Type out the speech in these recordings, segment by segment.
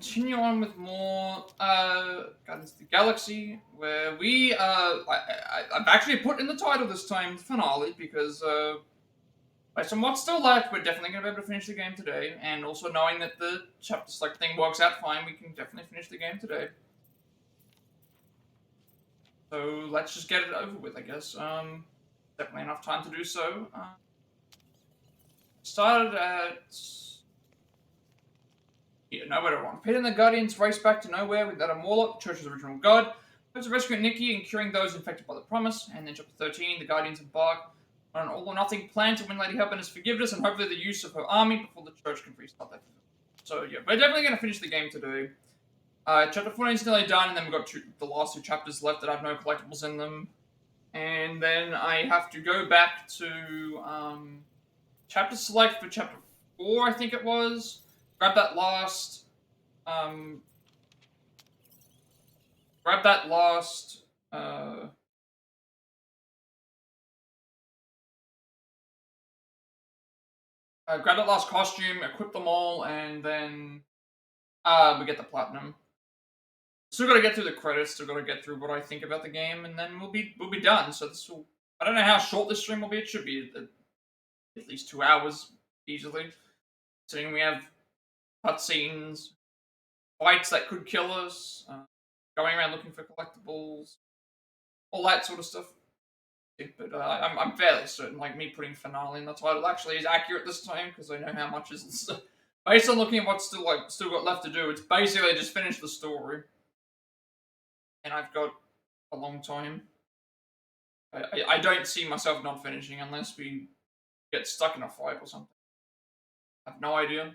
continue on with more Guardians of the Galaxy, where we I've actually put in the title this time finale because based on what's still left, we're definitely gonna be able to finish the game today, and also knowing that the chapter select thing works out fine, we can definitely finish the game today. So let's just get it over with, I guess. Definitely enough time to do so. Started at nowhere to run. Peter and the Guardians race back to nowhere without a Morlock, the Church's original god. First, rescuing Nikki and curing those infected by the Promise. And then, chapter 13, the Guardians embark on an all-or-nothing plan to win Lady Helpin's forgiveness and hopefully the use of her army before the Church can restart that. So yeah, we're definitely going to finish the game today. Chapter 14 is nearly done, and then we've got the last two chapters left that have no collectibles in them. And then I have to go back to chapter select for chapter 4, I think it was. Grab that last grab that last costume, equip them all, and then we get the platinum. Still got to get through the credits. Still got to get through what I think about the game, and then we'll be done. So this will. I don't know how short this stream will be. It should be at least 2 hours easily. Considering we have cutscenes, fights that could kill us, going around looking for collectibles, all that sort of stuff. But I'm fairly certain, like me putting finale in the title actually is accurate this time because I know how much is based on looking at what's still got left to do. It's basically just finish the story, and I've got a long time. I don't see myself not finishing unless we get stuck in a fight or something. I have no idea.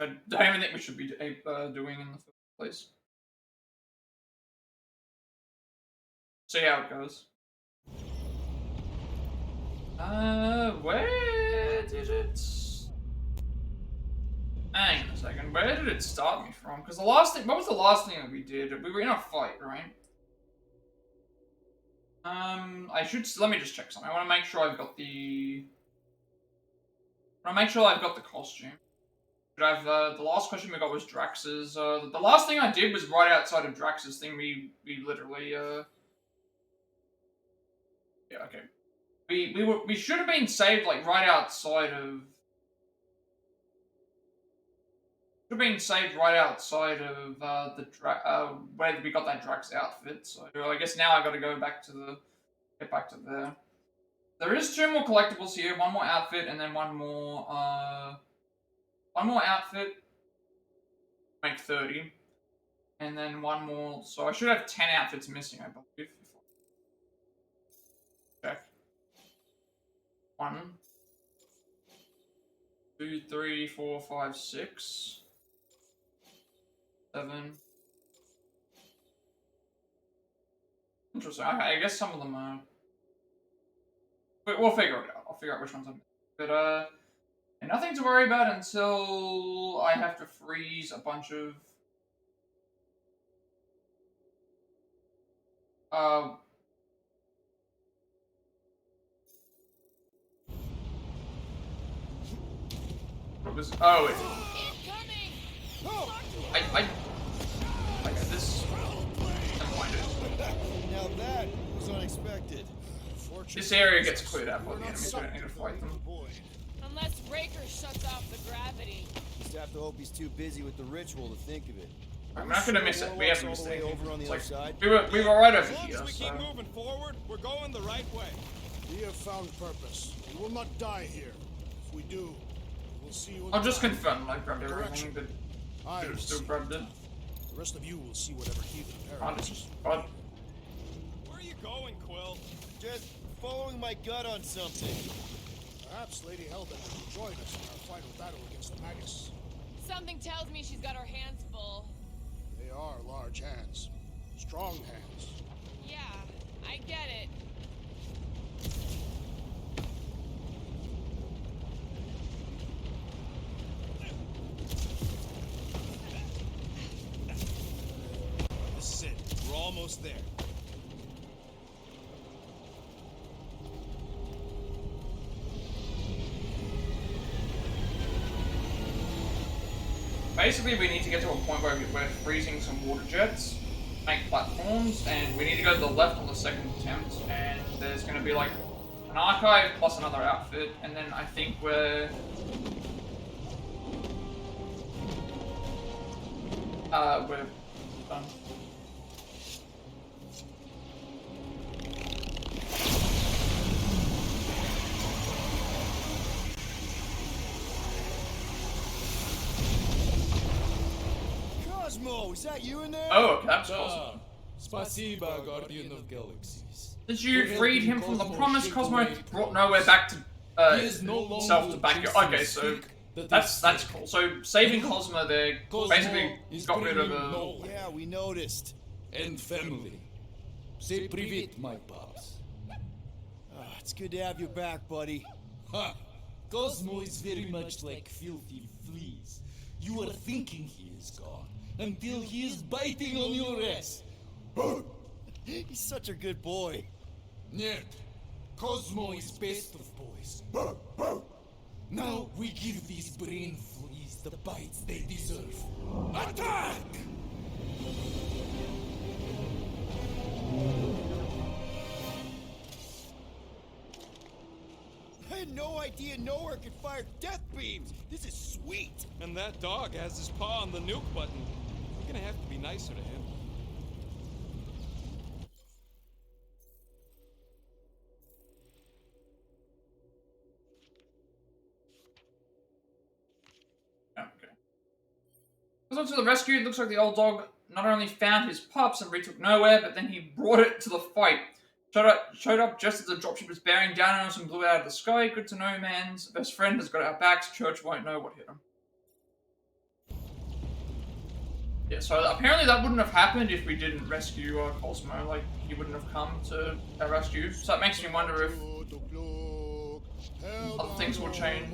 I don't even think we should be doing in the first place. See how it goes. Where did it... Hang on a second, where did it start me from? Because the last thing... What was the last thing that we did? We were in a fight, right? I should... Let me just check something. I want to make sure I've got the... costume. Should I have, the last costume we got was Drax's. The last thing I did was right outside of Drax's thing. We literally, yeah, okay. We should have been saved, like, right outside of... Should have been saved right outside of, where we got that Drax outfit. So I guess now I gotta go back to get back to there. There is 2 more collectibles here, 1 more outfit, and then one more outfit, make 30. And then 1 more, so I should have 10 outfits missing, I believe. Check. 1, 2, 3, 4, 5, 6, 7. Interesting. I guess some of them are... But we'll figure it out. I'll figure out which ones I'm... But, and nothing to worry about until I have to freeze a bunch of... What was... Oh, it... I got this... Now that was unexpected. This area gets cleared out by the enemies, so I don't need to fight them. Unless Raker shuts off the gravity. Just have to hope he's too busy with the ritual to think of it. I'm not gonna miss it. We haven't missed anything. Over on the other side. We were right over here. As long as we keep moving forward, we're going the right way. We have found purpose. We will not die here. If we do, we'll see you. I'll just confirm I grabbed everything, but I should have still grabbed it. The rest of you will see whatever heathen paradise. Where are you going, Quill? Just following my gut on something. Perhaps Lady Hellbent will join us in our final battle against the Magus. Something tells me she's got her hands full. They are large hands. Strong hands. Yeah, I get it. This is it. We're almost there. basically we need to get to a point where we're freezing some water jets, make platforms, and we need to go to the left on the second attempt, and there's going to be like an archive plus another outfit, and then I think we're done. Cosmo, is that you in there? Oh, okay, that's awesome. Spasiba, Guardian of Galaxies. Did you freed him from the promise Cosmo brought nowhere back to himself to back you? Okay, so that's cool. So saving Cosmo there basically got rid of a... Yeah, we noticed. And family. Say privet, my pops. It's good to have you back, buddy. Ha! Cosmo is very much like filthy fleas. You are thinking he is gone until he is biting on your ass. He's such a good boy. Nerd, Cosmo is best of boys. Now we give these brain fleas the bites they deserve. Attack! I had no idea nowhere could fire death beams. This is sweet. And that dog has his paw on the nuke button. We're gonna have to be nicer to him. Okay. Comes to the rescue. It looks like the old dog not only found his pups and retook nowhere, but then he brought it to the fight. Showed up just as the dropship was bearing down on us and blew it out of the sky. Good to know, man's best friend has got our backs. Church won't know what hit him. Yeah, so apparently that wouldn't have happened if we didn't rescue Cosmo. Like, he wouldn't have come to our rescue. So that makes me wonder if other things will change.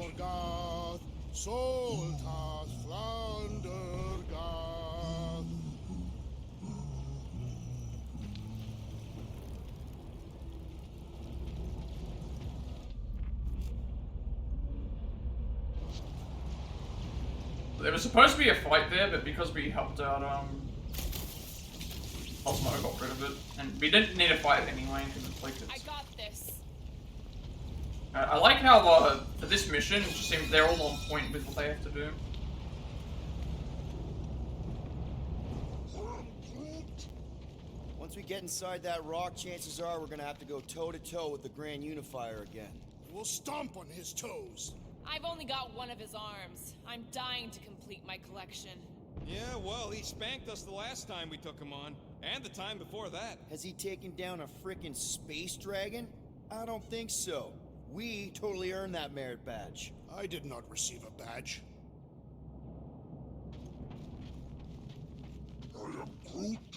There was supposed to be a fight there, but because we helped out, Cosmo got rid of it. And we didn't need a fight anyway, because it's like I got this. I like how, for this mission, it just seems they're all on point with what they have to do. Once we get inside that rock, chances are we're gonna have to go toe-to-toe with the Grand Unifier again. We'll stomp on his toes. I've only got one of his arms. I'm dying to complete my collection. Yeah, well, he spanked us the last time we took him on, and the time before that. Has he taken down a frickin' space dragon? I don't think so. We totally earned that merit badge. I did not receive a badge.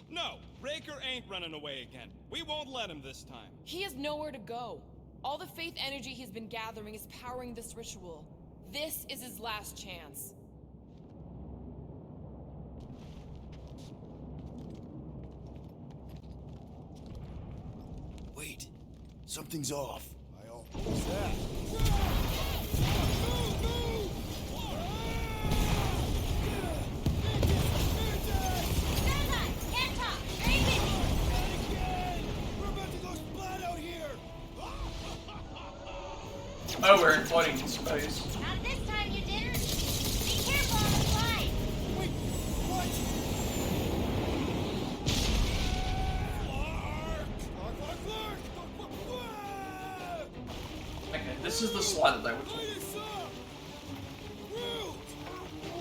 No, Raker ain't running away again. We won't let him this time. He has nowhere to go. All the faith energy he's been gathering is powering this ritual. This is his last chance. Wait, something's off. What's that? Oh, we're floating in space. Not this time, you didn't. Be careful on the slide. Wait, what? Okay, this is the slide that they were talking.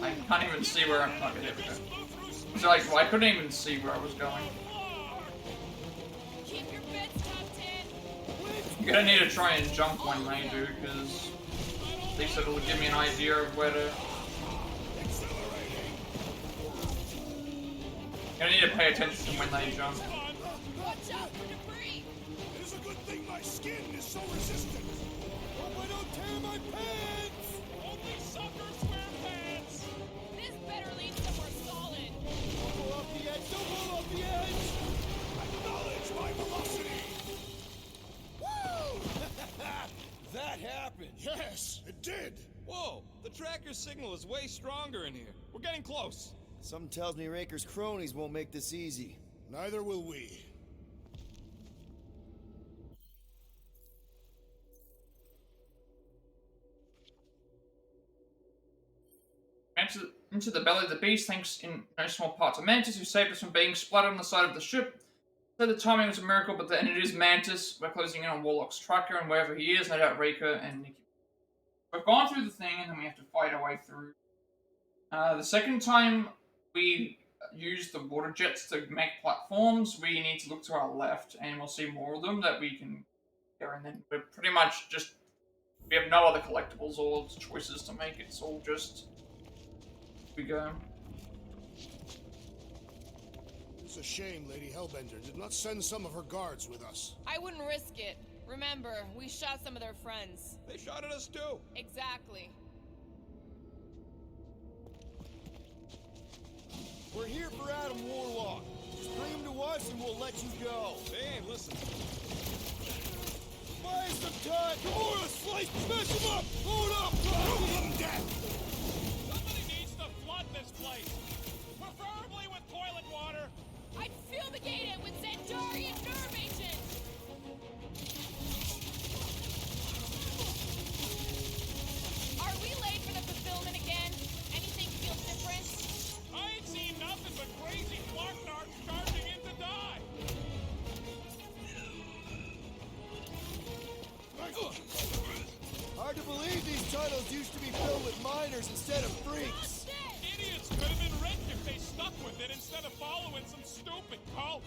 I can't even see where I'm. Okay, there we go. So like, well, I couldn't even see where I was going. Keep your bits tucked in. You're gonna need to try and jump when they do, because at least it'll give me an idea of where to. You're gonna need to pay attention to when they jump. Watch out for debris. It is a good thing my skin is so resistant. Hope I don't tear my pants! Only suckers wear pants! This better lead somewhere solid. Don't go off the edge! Don't go off the edge! Acknowledge my velocity. Woo! That happened! Yes, it did. Whoa, the tracker signal is way stronger in here. We're getting close. Something tells me Raker's cronies won't make this easy. Neither will we. Into the belly of the beast, thanks in no small part to Mantis, who saved us from being splattered on the side of the ship. So the timing was a miracle, but then it is Mantis. We're closing in on Warlock's tracker, and wherever he is, no doubt Raker and Nikki. We've gone through the thing, and then we have to fight our way through. The second time we use the water jets to make platforms, we need to look to our left, and we'll see more of them that we can go, and then we're pretty much just... We have no other collectibles or choices to make, it's all just... We go. It's a shame Lady Hellbender did not send some of her guards with us. I wouldn't risk it. Remember, we shot some of their friends. They shot at us too. Exactly. We're here for Adam Warlock. Just bring him to us and we'll let you go. They ain't listening. Buy us some time! Come on, let's slice! Smash him up! Hold up! Hold him dead! Somebody needs to flood this place. Preferably with toilet water. I'd fumigate it with Zendarian nerve agent! Are we late for the fulfillment again? Anything feel different? I ain't seen nothing but crazy Flarknarks charging in to die. Hard to believe these tunnels used to be filled with miners instead of freaks. Idiots could have been rich if they stuck with it instead of following some stupid cult.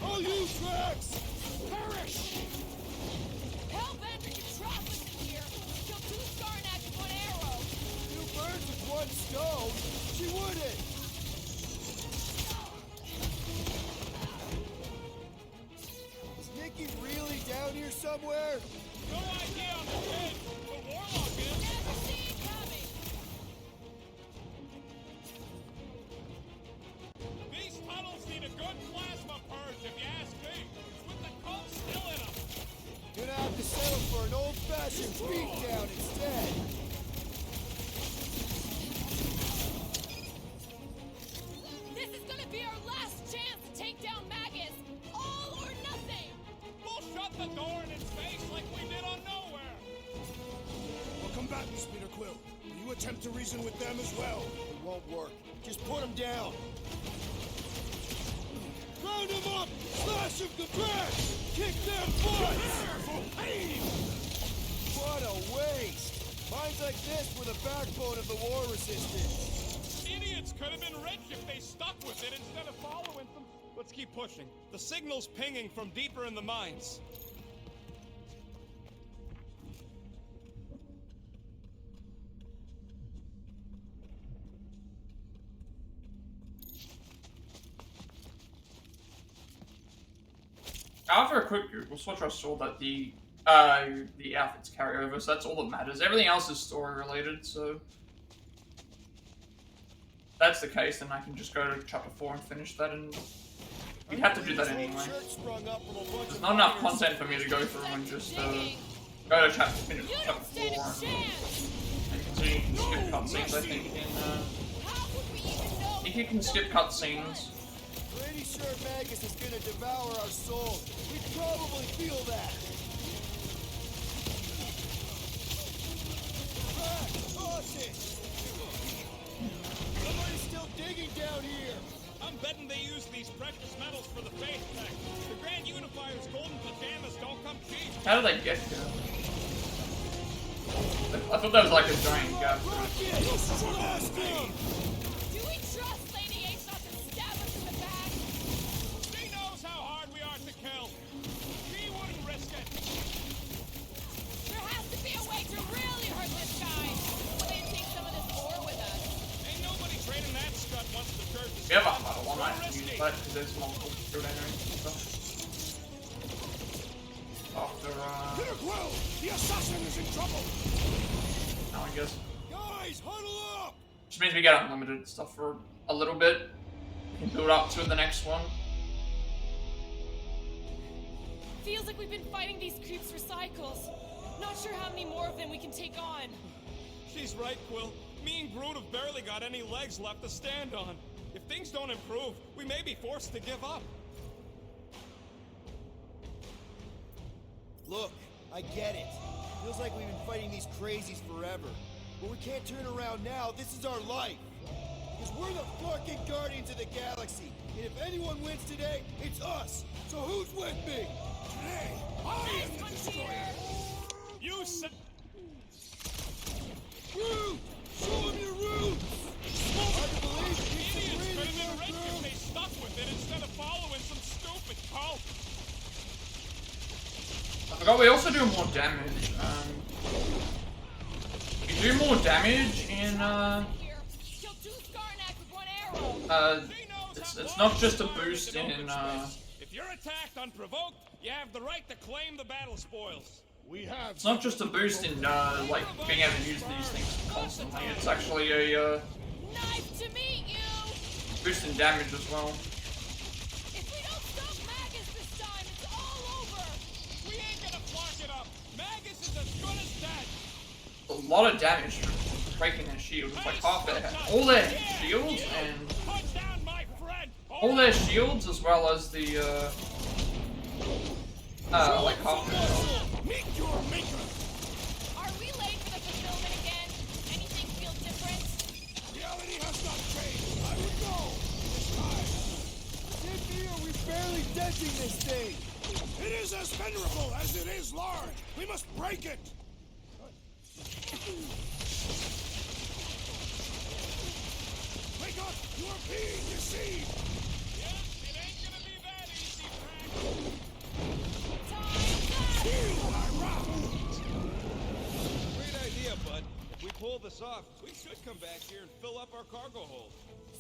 All you tracks! Perish! Hellbender can trap us in here! Kill 2 Skarnaks with 1 arrow! 2 birds with 1 stone? She wouldn't! Is Nikki really down here somewhere? No idea on the bed, but Warlock is. Never see it coming! These tunnels need a good plasma purge, if you ask me. With the cult still in them. Gonna have to settle for an old-fashioned beatdown instead. This is gonna be our last chance to take down Magus! All or nothing! We'll shut the door in its face like we did on Nowhere. We're combatants, Peter Quill. Will you attempt to reason with them as well? It won't work. Just put him down. Round him up! Slash him to trash! Kick their butts! What a waste! Mines like this were the backbone of the war resistance. Idiots could have been rich if they stuck with it instead of following some... Let's keep pushing. The signal's pinging from deeper in the mines. After a quick Google search, I saw that the outfits carry over, so that's all that matters. Everything else is story related, so if that's the case, then I can just go to chapter 4 and finish that, and we'd have to do that anyway. There's not enough content for me to go through and just go to finish chapter 4, and you can skip cutscenes, I think, I think you can skip cutscenes. Pretty sure Magus is gonna devour our soul. We probably feel that. Somebody's still digging down here. I'm betting they use these precious metals for the faith tech. The Grand Unifier's golden pajamas don't come cheap. How did they get here? I thought that was like a giant gap. Do we trust Lady Ace not to stab us in the back? She knows how hard we are to kill. She wouldn't risk it. There has to be a way to really hurt this guy. We're gonna take some of this ore with us. Ain't nobody trading that scut once the church is We have a huddle, I might use that because there's multiple good enemies and stuff. After, Peter Quill! The assassin is in trouble! now I guess. Guys, huddle up! Which means we get unlimited stuff for a little bit. We can build up to the next one. Feels like we've been fighting these creeps for cycles. Not sure how many more of them we can take on. She's right, Quill. Me and Groot have barely got any legs left to stand on. If things don't improve, we may be forced to give up. Look, I get it. Feels like we've been fighting these crazies forever. But we can't turn around now. This is our life. Because we're the fucking Guardians of the Galaxy. And if anyone wins today, it's us. So who's with me? Today, I am the destroyer. You said... Groot! Show him your roots! Hard to believe it's Idiots the could have been rich Groot. if they stuck with it instead of following some stupid cult. I forgot we also do more damage. We do more damage in Here, kill 2 Skarnak with 1 arrow. it's not just a boost in If you're attacked unprovoked, you have the right to claim the battle spoils. We have. it's not just a boost in like being able to use these things constantly. It's actually a Nice to meet you. boost in damage as well. If we don't stop Magus this time, it's all over. We ain't gonna block it up. Magus is as good as dead. A lot of damage from breaking their shields. It's like half their all their shields and Put down my friend. all their shields as well as the like half their health. Meet your maker. Are we late for the fulfillment again? Anything feel different? Reality has not changed. I would go. This time. Sydney, are we barely dodging this thing? It is as venerable as it is large. We must break it. Wake up! You are being deceived. Yes, it ain't gonna be that easy, Feel our wrath. Great idea, bud. If we pull this off, we should come back here and fill up our cargo hold.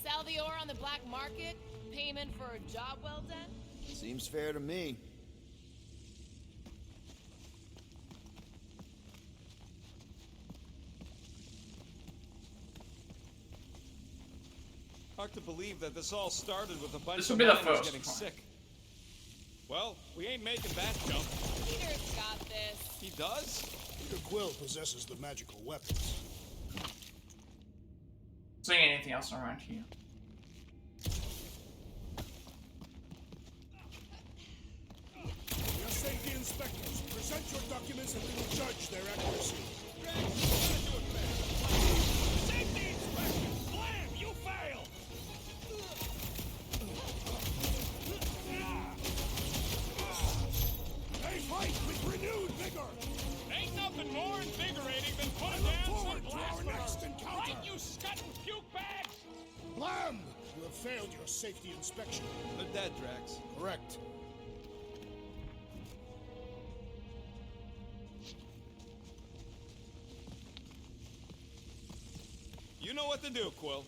Sell the ore on the black market? Payment for a job well done? Seems fair to me. Hard to believe that this all started with a bunch This of will be the miners first getting one. sick. Well, we ain't making that jump. Peter's got this. He does? Peter Quill possesses the magical weapons. Seeing anything else around here? We are safety inspectors. Present your documents and we will judge their accuracy. Safety inspection! Blam! You failed! They fight with renewed vigor. Ain't nothing more invigorating than I putting look down some forward to our blast next burn. encounter. Right, you scut and puke bags! Blam! You have failed your safety inspection. They're dead, Drax. Correct. You know what to do, Quill.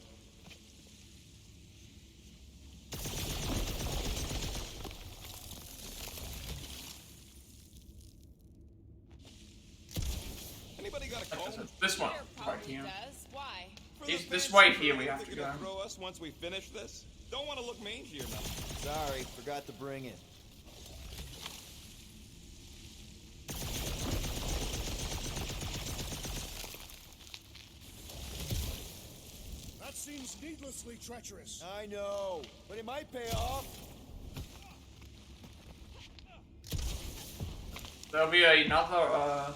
Anybody got a comb? This one Peter right probably here. does. Why? For the It's this fancy way food here we have they're to gonna go. throw us once we finish this? Don't want to look mangy or nothing. Sorry, forgot to bring it. That seems needlessly treacherous. I know, but it might pay off. There'll be another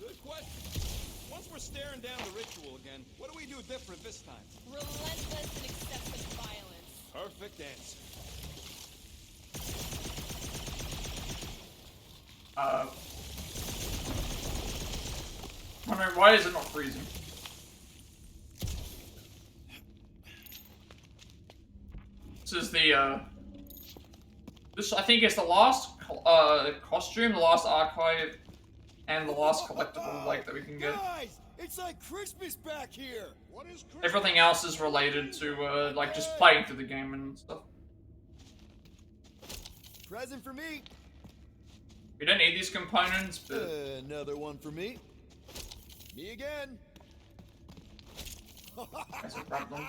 Good question. Once we're staring down the ritual again, what do we do different this time? Relentless and excessive violence. Perfect answer. wondering why is it not freezing? This is the this I think is the last costume, the last archive, and the last collectible like that we can get. Guys, it's like Christmas back here. What is Christmas? Everything else is related to like just playing through the game and stuff. Present for me. We don't need these components, but Another one for me. Me again. that's a problem.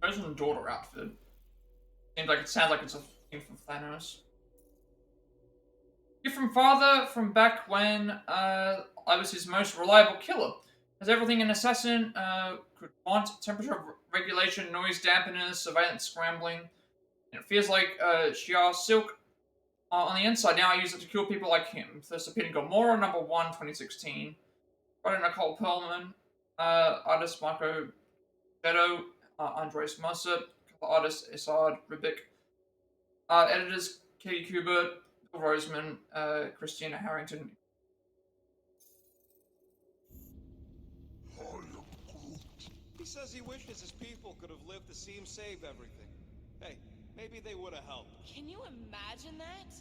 Chosen daughter outfit. Sounds like it's a thing from Thanos. Gift from father from back when I was his most reliable killer. Has everything an assassin could want: temperature regulation, noise dampeners, surveillance scrambling. And it feels like sheer silk on the inside. Now I use it to kill people like him. First appeared in Gomorrah, number 1, 2016. Writer Nicole Perlman, artist Marco Shadow, Andres Mercer, cover artist Isard Ribic, editors Katie Kubert, Bill Roseman, Christina Harrington. He says he wishes his people could have lived to see him save everything. Hey, maybe they would have helped. Can you imagine that?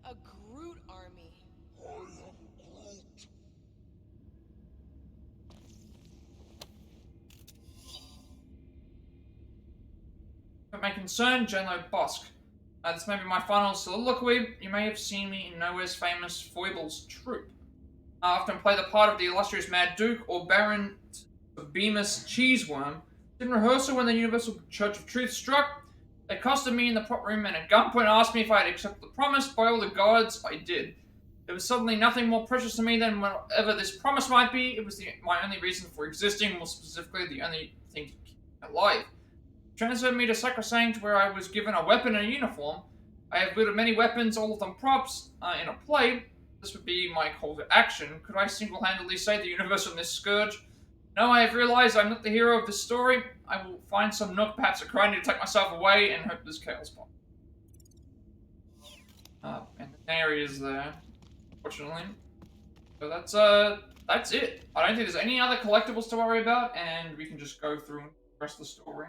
A Groot army. But my concern, Jenlo Bosk. This may be my final soliloquy. You may have seen me in Nowhere's famous Foibles troupe. I often play the part of the illustrious Mad Duke or Baron Bemis Cheeseworm. In rehearsal, when the Universal Church of Truth struck, they accosted me in the prop room and at gunpoint asked me if I had accepted the promise. By all the gods, I did. There was suddenly nothing more precious to me than whatever this promise might be. It was my only reason for existing, more specifically, the only thing to keep me alive. Transferred me to Sacrosanct, where I was given a weapon and a uniform. I have wielded many weapons, all of them props, in a play. This would be my call to action. Could I single-handedly save the universe from this scourge? No, I have realized I'm not the hero of this story. I will find some nook, perhaps a cranny, to take myself away and hope this chaos pop. And the canary is there, fortunately. So that's it. I don't think there's any other collectibles to worry about, and we can just go through and rest the story.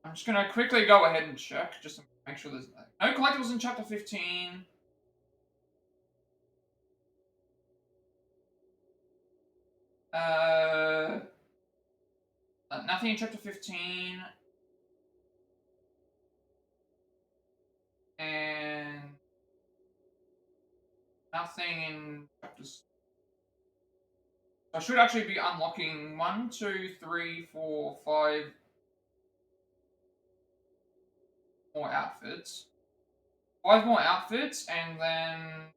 I'm just gonna quickly go ahead and check, just to make sure there's no collectibles in Chapter 15. Nothing in Chapter 15. And nothing in Chapters. I should actually be unlocking 1, 2, 3, 4, 5 more outfits. 5 more outfits, and then...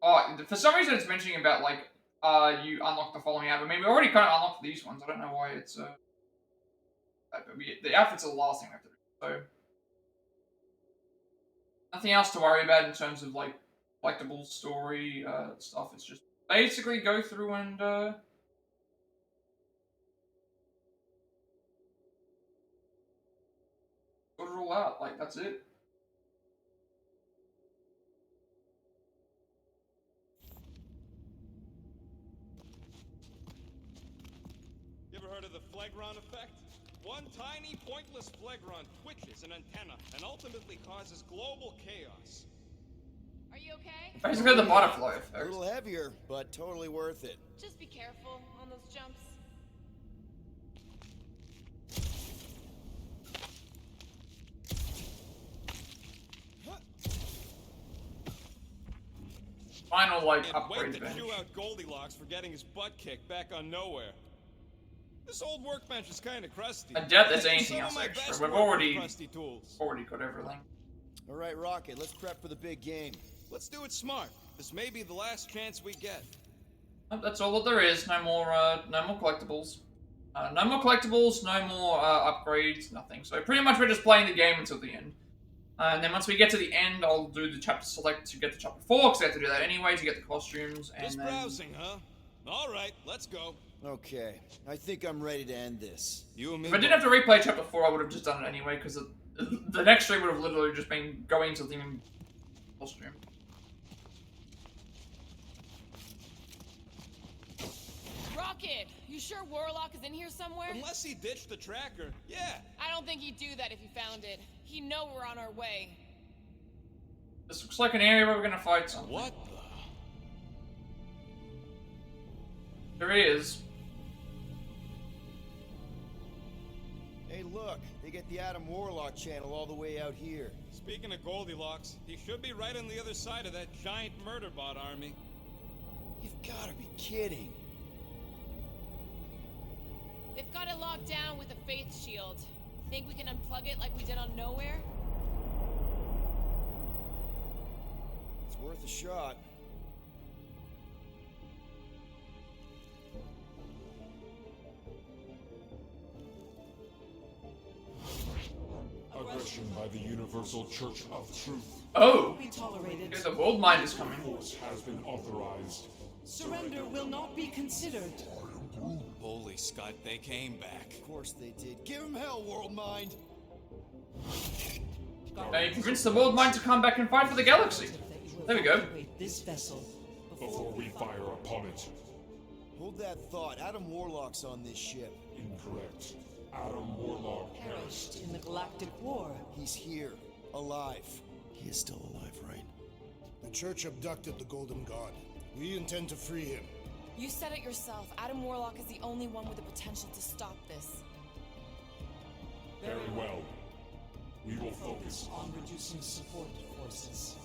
Oh, for some reason it's mentioning about, like, you unlock the following outfit. I mean, we already kind of unlocked these ones. I don't know why it's, but the outfits are the last thing we have to do, so... Nothing else to worry about in terms of, like, collectible story, stuff. It's just basically go through and, sort it all out. Like, that's it. You ever heard of the Phlegron effect? One tiny, pointless Phlegron twitches an antenna and ultimately causes global chaos. Are you okay? Basically the butterfly A effect. little heavier, but totally worth it. Just be careful on those jumps. Final, like, Can't upgrade wait to bench. chew out Goldilocks for getting his butt kicked back on Nowhere. This old workbench is kind of crusty. I doubt there's Some anything of else my extra. best We've work with already crusty tools. got everything. All right, Rocket, let's prep for the big game. Let's do it smart. This may be the last chance we get. That's all that there is. No more collectibles. No more collectibles. No more upgrades. Nothing. So pretty much we're just playing the game until the end. And then once we get to the end, I'll do the chapter select to get to chapter 4, because I have to do that anyway to get the costumes. And Just then... browsing, huh? All right, let's go. Okay, I think I'm ready to end this. You and me. If I didn't have to replay chapter 4, I would have just done it anyway, because the next stream would have literally just been going to the costume. Rocket, you sure Warlock is in here somewhere? Unless he ditched the tracker, yeah. I don't think he'd do that if he found it. He'd know we're on our way. This looks like an area where we're gonna fight something. What the? There he is. Hey, look, they get the Adam Warlock channel all the way out here. Speaking of Goldilocks, he should be right on the other side of that giant murder bot army. You've got to be kidding. it locked down with a faith shield. Think we can unplug it like we did on Nowhere? It's worth a shot. Aggression by the Universal Church of Truth. Oh! Be tolerated. Okay, the world mind is coming. Force has been authorized. Surrender will not be considered. Holy Scott, they came back. Of course they did. Give him hell, World Mind. They convinced the world mind to come back and fight for the galaxy. There we go. This vessel Before we fire upon it. Hold that thought. Adam Warlock's on this ship. Incorrect. Adam Warlock perished in the Galactic War. He's here, alive. He is still alive, right? The Church abducted the Golden God. We intend to free him. You said it yourself. Adam Warlock is the only one with the potential to stop this. Very well. We will focus On reducing support forces.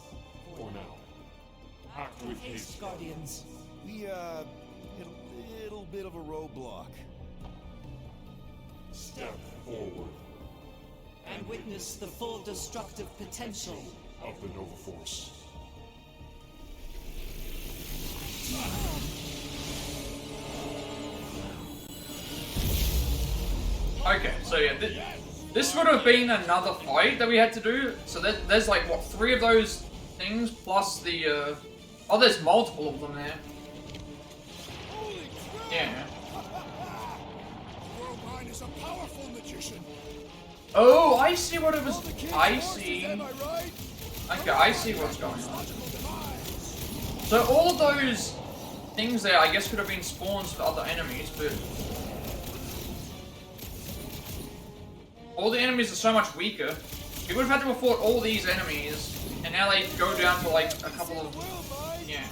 for now. Act with haste. Guardians. We, hit a little bit of a roadblock. Step forward And witness the full destructive potential. of the Nova Force. Okay, so yeah, this would have been another fight that we had to do. So there's like, what, 3 of those things plus the, oh, there's multiple of them there. Yeah. World Mind is a powerful magician. Oh, I see what it was. I see. Am I right? Okay, I see what's going on. So all of those things there, I guess, could have been spawns for other enemies, but all the enemies are so much weaker. We would have had to have fought all these enemies, and now they go down to like a couple of, yeah.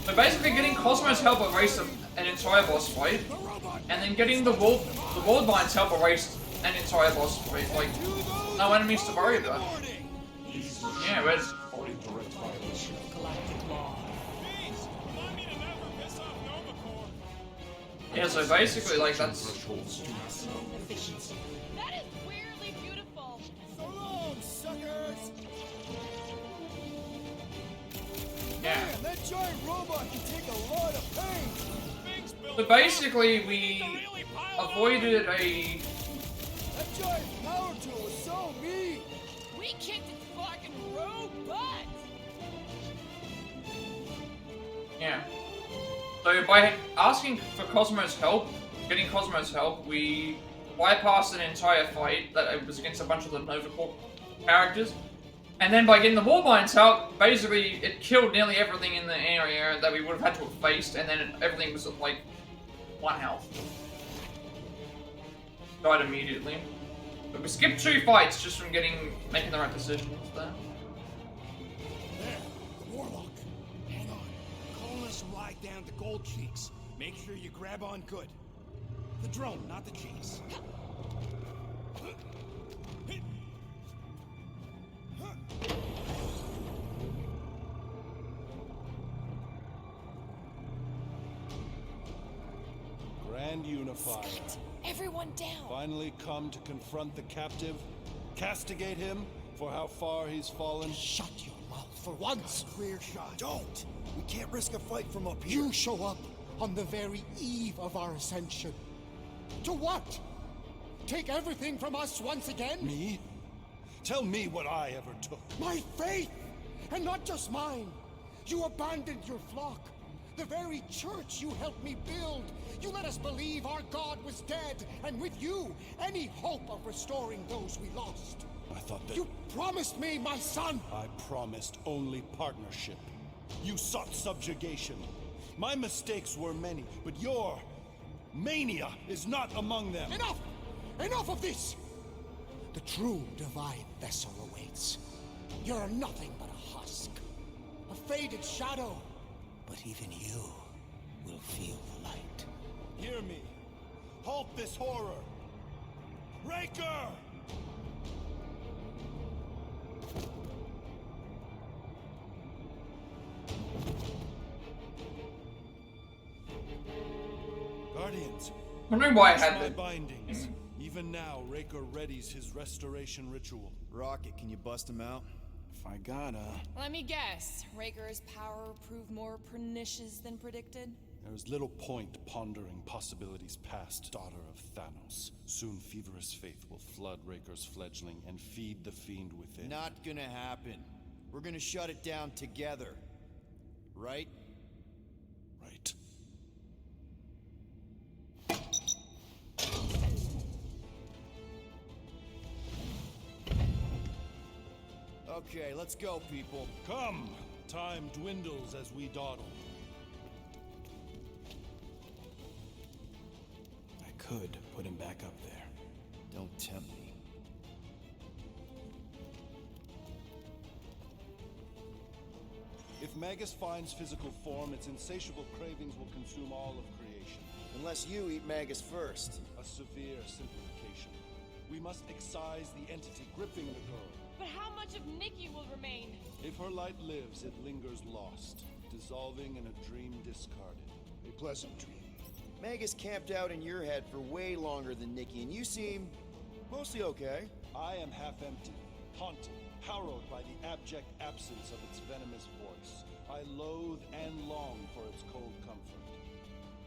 So basically, getting Cosmo's help erased an entire boss fight, and then getting the World Mind's help erased an entire boss fight. Like, no enemies to worry about. Yeah, where's Are in direct violation. Galactic law. Please, remind me to never piss off Nova Corps. yeah? So basically, like that's Thresholds do not Efficiency. That is weirdly beautiful. So long, suckers! yeah. Man, that giant robot can take a lot of pain! Things built So basically, we avoided a. That giant power tool was so mean! We kicked its fucking robot. Yeah. So by asking for Cosmo's help, getting Cosmo's help, we bypassed an entire fight that it was against a bunch of the Nova Corps characters. And then by getting the Warbind's help, basically it killed nearly everything in the area that we would have had to have faced, and then everything was at like 1 health. Died immediately. But we skipped 2 fights just from making the right decisions there. There, the Warlock. Hang on. Call us right down to Gold Cheeks. Make sure you grab on good. The drone, not the cheeks. Grand Unifier. Everyone down. Finally come to confront the captive, castigate him for how far he's fallen. Shut your mouth for once. Clear shot. Don't! We can't risk a fight from up here. You show up on the very eve of our ascension. To what? Take everything from us once again? Me? Tell me what I ever took. My faith! And not just mine. You abandoned your flock. The very church you helped me build. You let us believe our God was dead, and with you, any hope of restoring those we lost. I thought that You promised me my son! I promised only partnership. You sought subjugation. My mistakes were many, but your mania is not among them. Enough! Enough of this! The true divine vessel awaits. You're nothing but a husk. A faded shadow. But even you will feel the light. Hear me. Halt this horror. Raker! Guardians, Wondering why I watch had my the bindings. Even now, Raker readies his restoration ritual. Rocket, can you bust him out? If I gotta. Let me guess. Raker's power proved more pernicious than predicted? There's little point pondering possibilities past, daughter of Thanos. Soon feverous faith will flood Raker's fledgling and feed the fiend within. Not gonna happen. We're gonna shut it down together. Right? Right. Okay, let's go, people. Come! Time dwindles as we dawdle. I could put him back up there. Don't tempt me. If Magus finds physical form, its insatiable cravings will consume all of creation. Unless you eat Magus first. A severe simplification. We must excise the entity gripping the girl. But how much of Nikki will remain? If her light lives, it lingers lost, dissolving in a dream discarded. A pleasant dream. Magus camped out in your head for way longer than Nikki, and you seem mostly okay. I am half empty, haunted, harrowed by the abject absence of its venomous voice. I loathe and long for its cold comfort.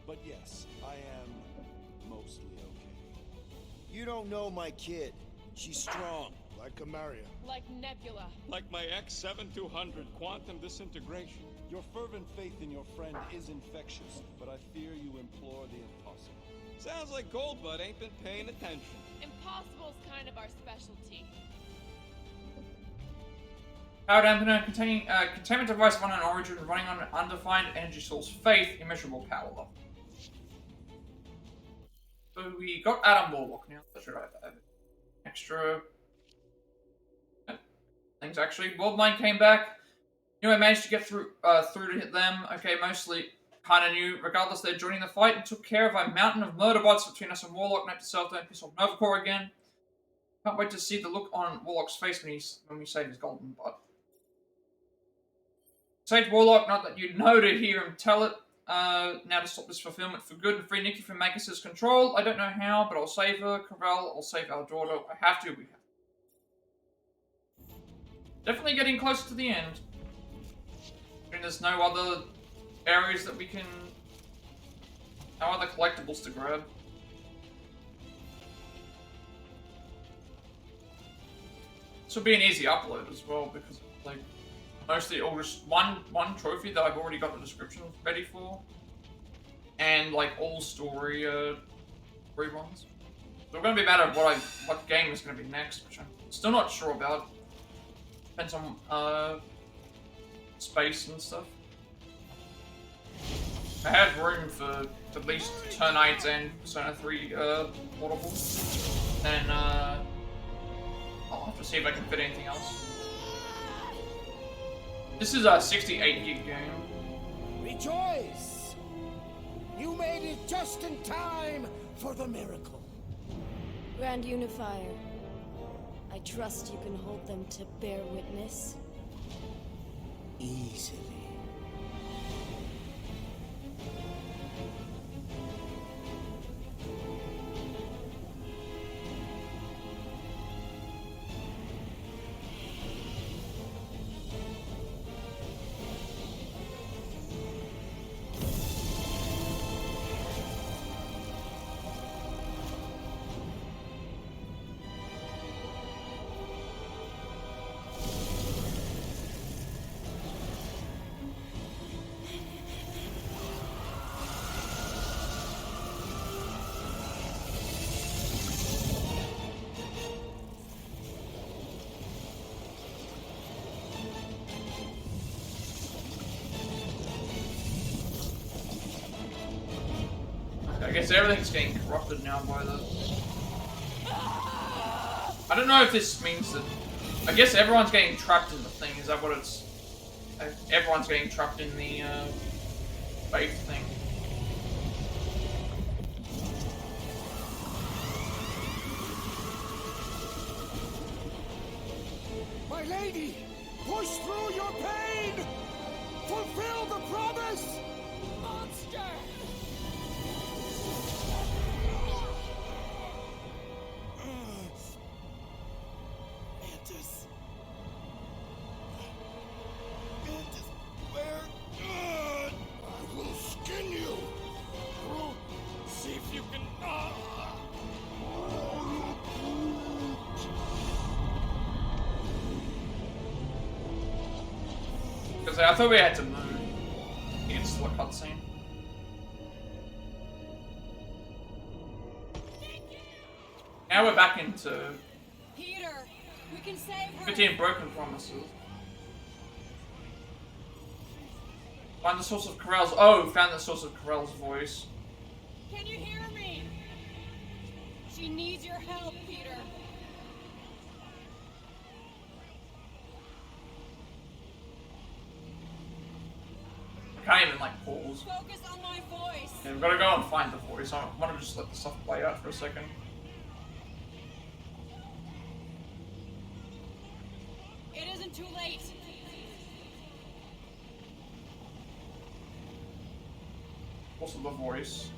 But yes, I am mostly okay. You don't know my kid. She's strong. Like Kamaria. Like Nebula. Like my X-7200 quantum disintegration. Your fervent faith in your friend is infectious, but I fear you implore the impossible. Sounds like Goldbud ain't been paying attention. Impossible's kind of our specialty. Power dampener containing containment device of unknown origin running on an undefined energy source. Faith, immeasurable power level. So we got Adam Warlock now. So should I have extra things? Actually, Worldmind came back. You know, I managed to get through to hit them. Okay, mostly kind of new. Regardless, they're joining the fight and took care of a mountain of murder bots between us and Warlock. Note to self: don't piss off Novacore again. Can't wait to see the look on Warlock's face when we save his golden bot. Save Warlock, not that you'd know to hear him tell it. Now to stop this fulfillment for good and free Nikki from Magus's control. I don't know how, but I'll save her. Corral, I'll save our daughter. I have to. We have. Definitely getting closer to the end. And there's no other areas that we can... no other collectibles to grab. This will be an easy upload as well, because like mostly all just one trophy that I've already got the description ready for. And like all story reruns. So it's gonna be a matter of what game is gonna be next, which I'm still not sure about. Depends on space and stuff. I have room for at least Turn 8 and Persona 3 portable. And I'll have to see if I can fit anything else. This is a 68 gig game. Rejoice! You made it just in time for the miracle. Grand Unifier, I trust you can hold them to bear witness. Easily. I guess everything's getting corrupted now by the... I don't know if this means that... I guess everyone's getting trapped in the thing. Is that what it's... Everyone's getting trapped in the faith thing. My lady, push through your pain! Fulfill the promise! Monster! Because I thought we had to move against the cutscene. Now we're back into Peter, we can save her. 15 broken promises. Find the source of Corell's. Oh, found the source of Corell's voice. Can you hear me? She needs your help, Peter. I can't even like pause. Focus on my voice. Yeah, we've got to go and find the voice. I want to just let the stuff play out for a second. It isn't too late. Also the voice.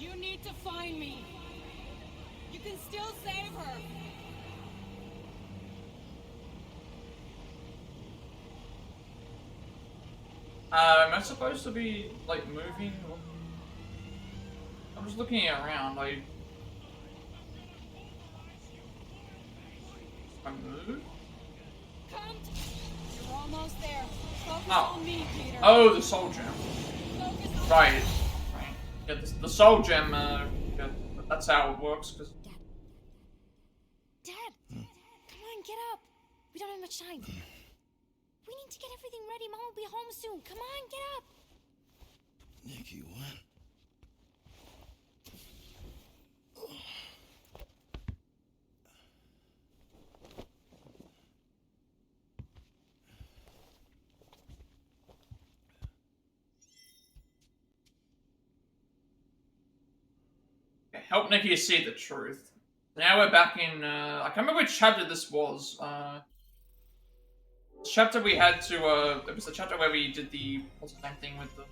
You need to find me. You can still save her. Am I supposed to be like moving? I'm just looking around. I move. Come. You're almost there. Focus Oh. on me, Peter. Oh, the soul gem. Focus on Right. Right. Yeah, the soul gem. Yeah, that's how it works. Cause Dad, come on, get up. We don't have much time. We need to get everything ready. Mom will be home soon. Come on, get up. Nikki, what? help Nikki see the truth. Now we're back in. I can't remember which chapter this was. Chapter we had to. It was the chapter where we did the what's the name thing with the.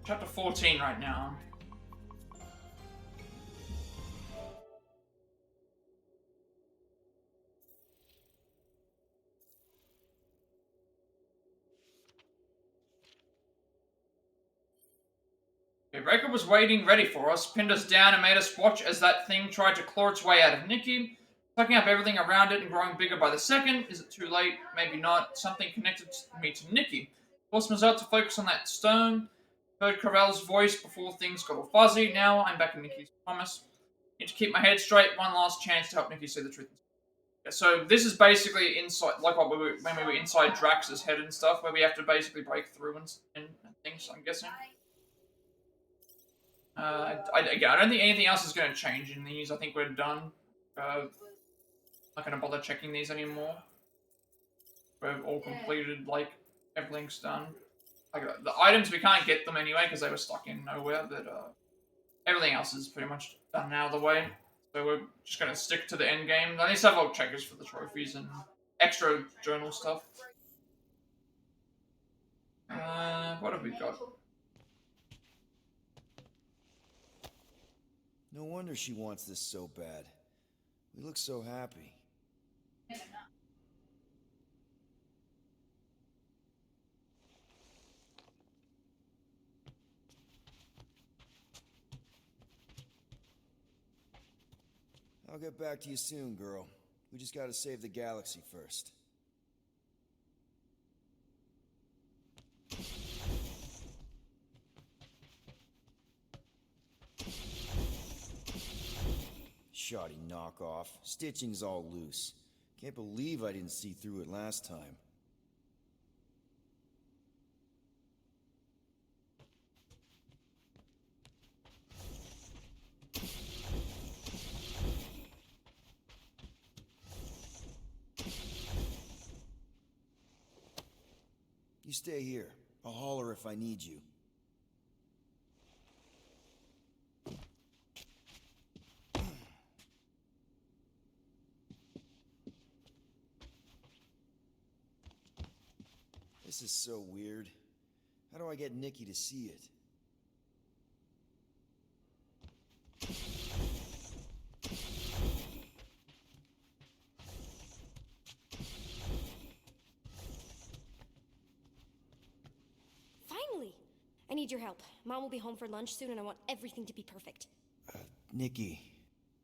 Chapter 14 right now. Okay, Raker was waiting ready for us, pinned us down and made us watch as that thing tried to claw its way out of Nikki, sucking up everything around it and growing bigger by the second. Is it too late? Maybe not. Something connected me to Nikki. Forced myself to focus on that stone. Heard Corell's voice before things got all fuzzy. Now I'm back in Nikki's promise. Need to keep my head straight. One last chance to help Nikki see the truth. Yeah, so this is basically inside, like what when we were inside Drax's head and stuff, where we have to basically break through and things. I'm guessing. Again, I don't think anything else is going to change in these. I think we're done. Not going to bother checking these anymore. We're all completed. Like everything's done. Like the items, we can't get them anyway because they were stuck in nowhere, but everything else is pretty much done now the way. So we're just going to stick to the end game. I need several checkers for the trophies and extra journal stuff. What have we got? No wonder she wants this so bad. We look so happy. I'll get back to you soon, girl. We just gotta save the galaxy first. Shoddy knockoff. Stitching's all loose. Can't believe I didn't see through it last time. You stay here. I'll holler if I need you. This is so weird. How do I get Nikki to see it? Finally! I need your help. Mom will be home for lunch soon and I want everything to be perfect. Nikki.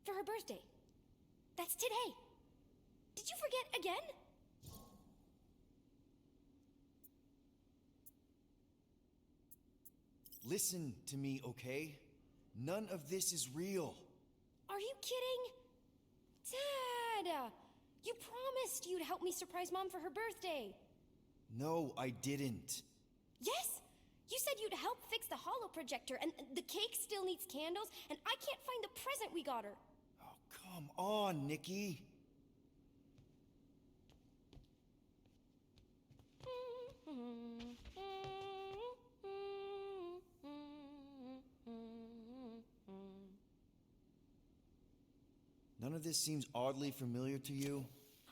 For her birthday. That's today. Did you forget again? Listen to me, okay? None of this is real. Are you kidding? Dad! You promised you'd help me surprise Mom for her birthday. No, I didn't. Yes? You said you'd help fix the holo projector, and the cake still needs candles, and I can't find the present we got her. Oh, come on, Nikki. None of this seems oddly familiar to you?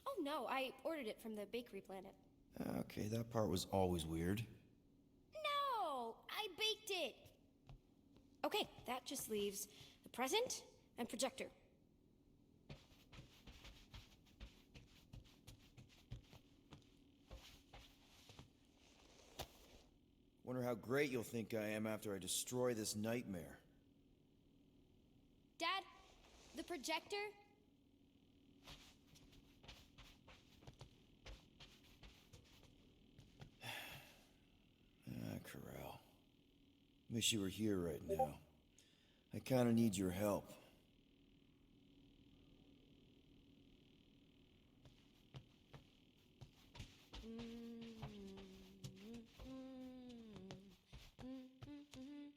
Oh no, I ordered it from the bakery planet. Okay, that part was always weird. No! I baked it! Okay, that just leaves the present and projector. Wonder how great you'll think I am after I destroy this nightmare. Dad, the projector? Corral. Wish you were here right now. I kinda need your help.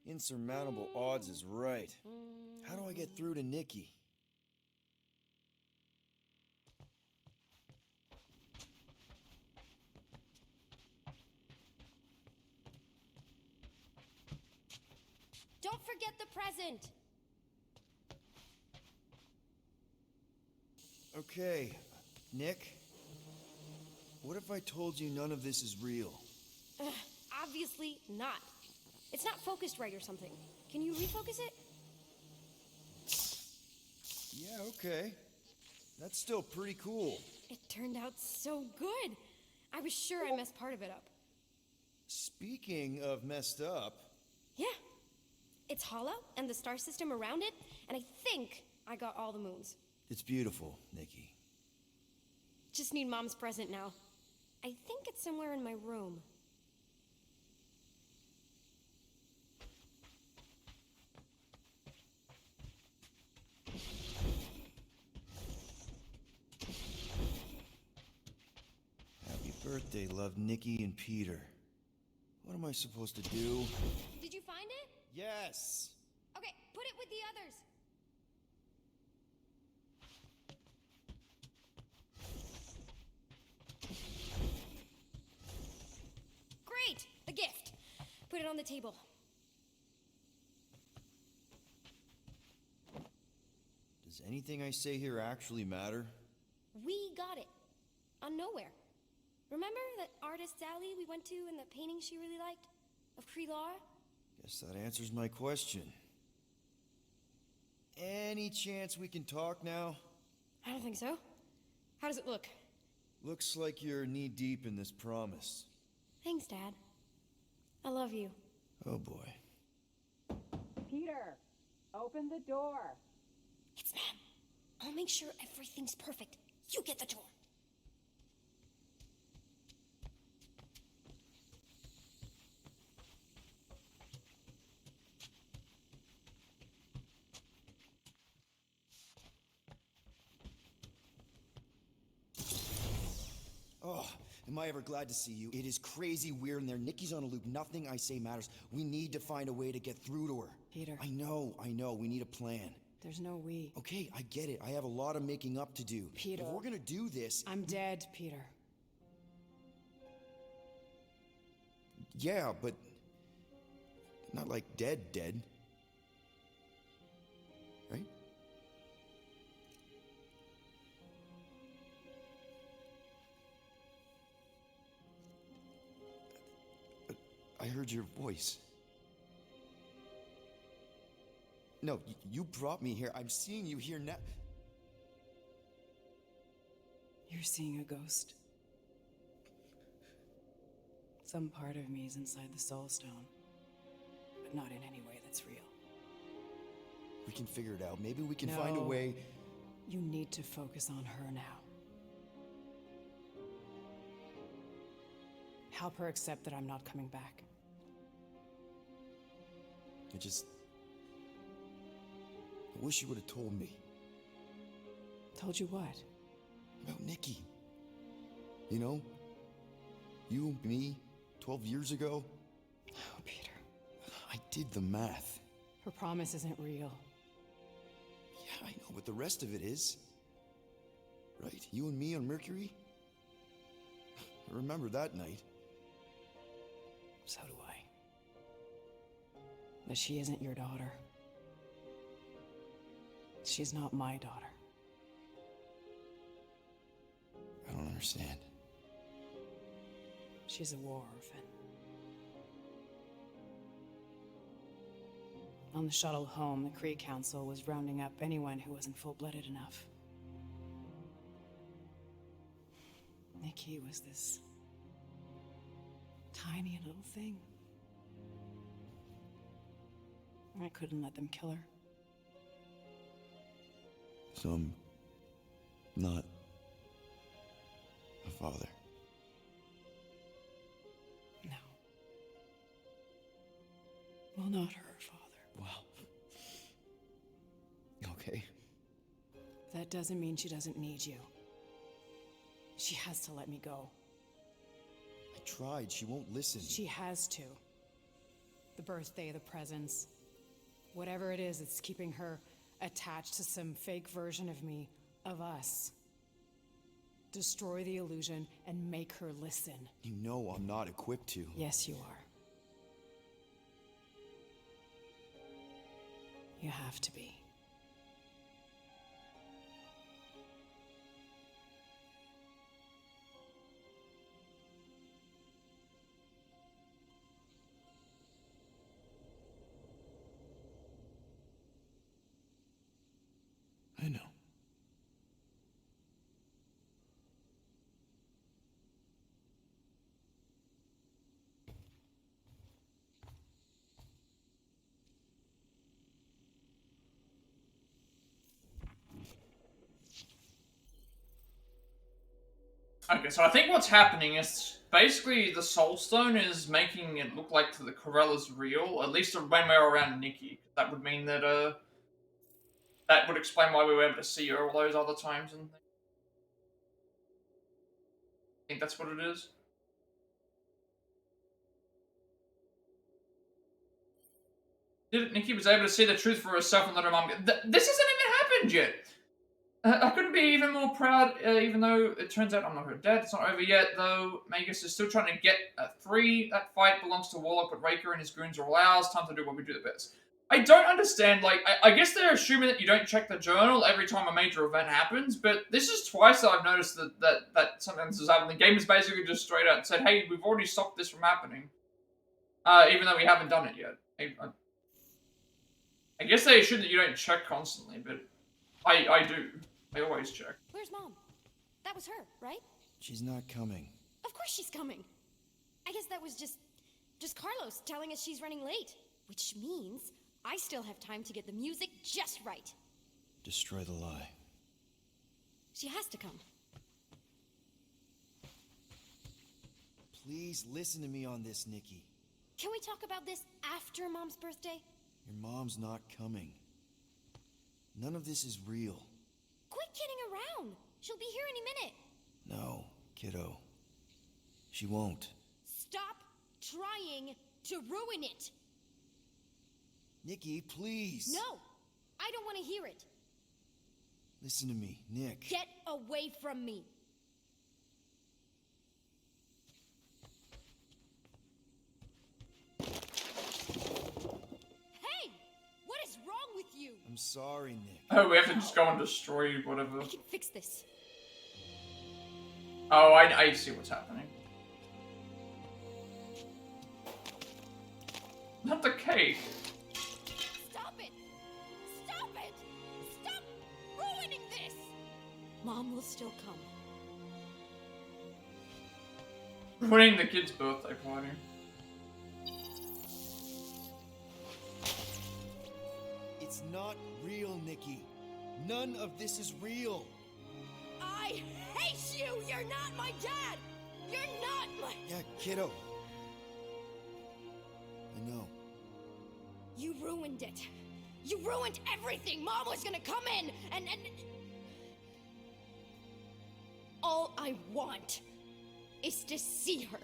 Insurmountable odds is right. How do I get through to Nikki? Don't forget the present! Okay, Nick. What if I told you none of this is real? Obviously not. It's not focused right or something. Can you refocus it? Yeah, okay. That's still pretty cool. It turned out so good. I was sure I messed part of it up. Speaking of messed up... Yeah. It's hollow, and the star system around it, and I think I got all the moons. It's beautiful, Nikki. Just need Mom's present now. I think it's somewhere in my room. Happy birthday, love, Nikki and Peter. What am I supposed to do? Did you find it? Yes! Okay, put it with the others. Great! A gift. Put it on the table. Does anything I say here actually matter? We got it. On Nowhere. Remember that artist's alley we went to and the painting she really liked? Of Kree-Lara? Guess that answers my question. Any chance we can talk now? I don't think so. How does it look? Looks like you're knee-deep in this promise. Thanks, Dad. I love you. Oh boy. Peter, open the door. It's Mom. I'll make sure everything's perfect. You get the door. Oh, am I ever glad to see you. It is crazy weird in there. Nikki's on a loop. Nothing I say matters. We need to find a way to get through to her. Peter. I know. We need a plan. There's no we. Okay, I get it. I have a lot of making up to do. Peter. If we're gonna do this... I'm dead, Peter. Yeah, but... not like dead. Right? I heard your voice. No, you brought me here. I'm seeing you here now. You're seeing a ghost. Some part of me is inside the Soul Stone, but not in any way that's real. We can figure it out. Maybe we can find a way... You need to focus on her now. Help her accept that I'm not coming back. I wish you would have told me. Told you what? About Nikki. You know? You, me, 12 years ago. Oh, Peter. I did the math. Her promise isn't real. Yeah, I know, but the rest of it is. Right? You and me on Mercury? I remember that night. So do I. But she isn't your daughter. She's not my daughter. I don't understand. She's a war orphan. On the shuttle home, the Kree Council was rounding up anyone who wasn't full-blooded enough. Nikki was this tiny little thing. I couldn't let them kill her. So I'm not a father. No. Well, not her father. Well. Okay. That doesn't mean she doesn't need you. She has to let me go. I tried. She won't listen. She has to. The birthday, the presents. Whatever it is, it's keeping her attached to some fake version of me, of us. Destroy the illusion and make her listen. You know I'm not equipped to. Yes, you are. You have to be. I know. Okay, so I think what's happening is basically the Soul Stone is making it look like the Corella's real, at least when we're around Nikki. That would mean that, that would explain why we were able to see her all those other times and things. I think that's what it is. Nikki was able to see the truth for herself and let her mom. This hasn't even happened yet. I couldn't be even more proud, even though it turns out I'm not her dad. It's not over yet, though. Magus is still trying to get free. That fight belongs to Warlock, but Raker and his goons are all ours. Time to do what we do the best. I don't understand, like, I guess they're assuming that you don't check the journal every time a major event happens, but this is twice that I've noticed that something has happened. The game is basically just straight out and said, hey, we've already stopped this from happening. Even though we haven't done it yet. I guess they assume that you don't check constantly, but I do. I always check. Where's Mom? That was her, right? She's not coming. Of course she's coming. I guess that was just Carlos telling us she's running late. Which means I still have time to get the music just right. Destroy the lie. She has to come. Please listen to me on this, Nikki. Can we talk about this after Mom's birthday? Your mom's not coming. None of this is real. Quit kidding around. She'll be here any minute. No, kiddo. She won't. Stop trying to ruin it. Nikki, please. No, I don't want to hear it. Listen to me, Nick. Get away from me. Hey, what is wrong with you? I'm sorry, Nick. Oh, we have to just go and destroy whatever. I can fix this. Oh, I see what's happening. Not the cake. Stop it! Stop it! Stop ruining this! Mom will still come. Ruining the kid's birthday party. It's not real, Nikki. None of this is real. I hate you! You're not my dad! You're not my... Yeah, kiddo. I know. You ruined it. You ruined everything! Mom was gonna come in and... All I want is to see her.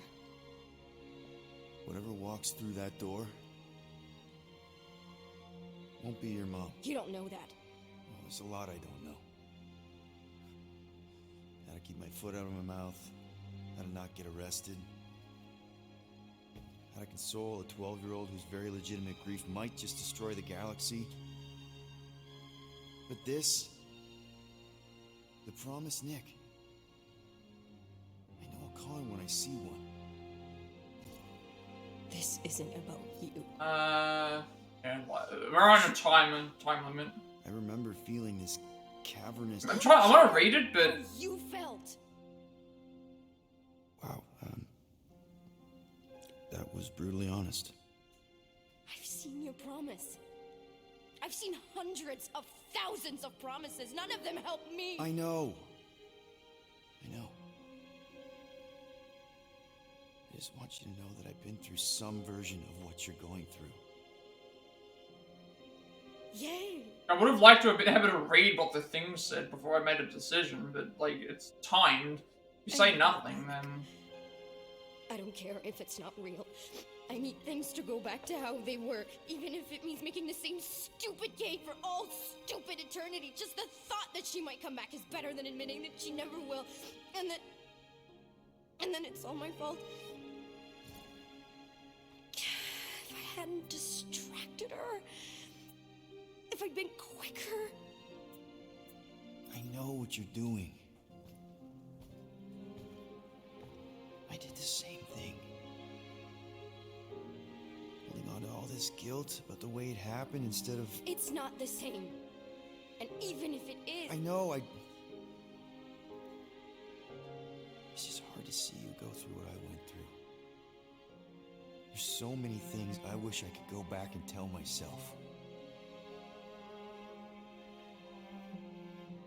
Whatever walks through that door won't be your mom. You don't know that. Well, there's a lot I don't know. How to keep my foot out of my mouth, how to not get arrested, how to console a 12-year-old whose very legitimate grief might just destroy the galaxy. But this, the promised Nick, I know I'll call him when I see one. This isn't about you. And we're on a time limit. I remember feeling this cavernous... I want to read it, but... You felt. Wow, that was brutally honest. I've seen your promise. I've seen hundreds of thousands of promises. None of them help me. I know. I just want you to know that I've been through some version of what you're going through. Yay! I would have liked to have been able to read what the thing said before I made a decision, but, like, it's timed. If you say nothing, then... I don't care if it's not real. I need things to go back to how they were, even if it means making the same stupid game for all stupid eternity. Just the thought that she might come back is better than admitting that she never will, and then it's all my fault. If I hadn't distracted her, if I'd been quicker. I know what you're doing. I did the same thing. Holding on to all this guilt about the way it happened instead of... It's not the same. And even if it is... I know, It's just hard to see you go through what I went through. There's so many things I wish I could go back and tell myself.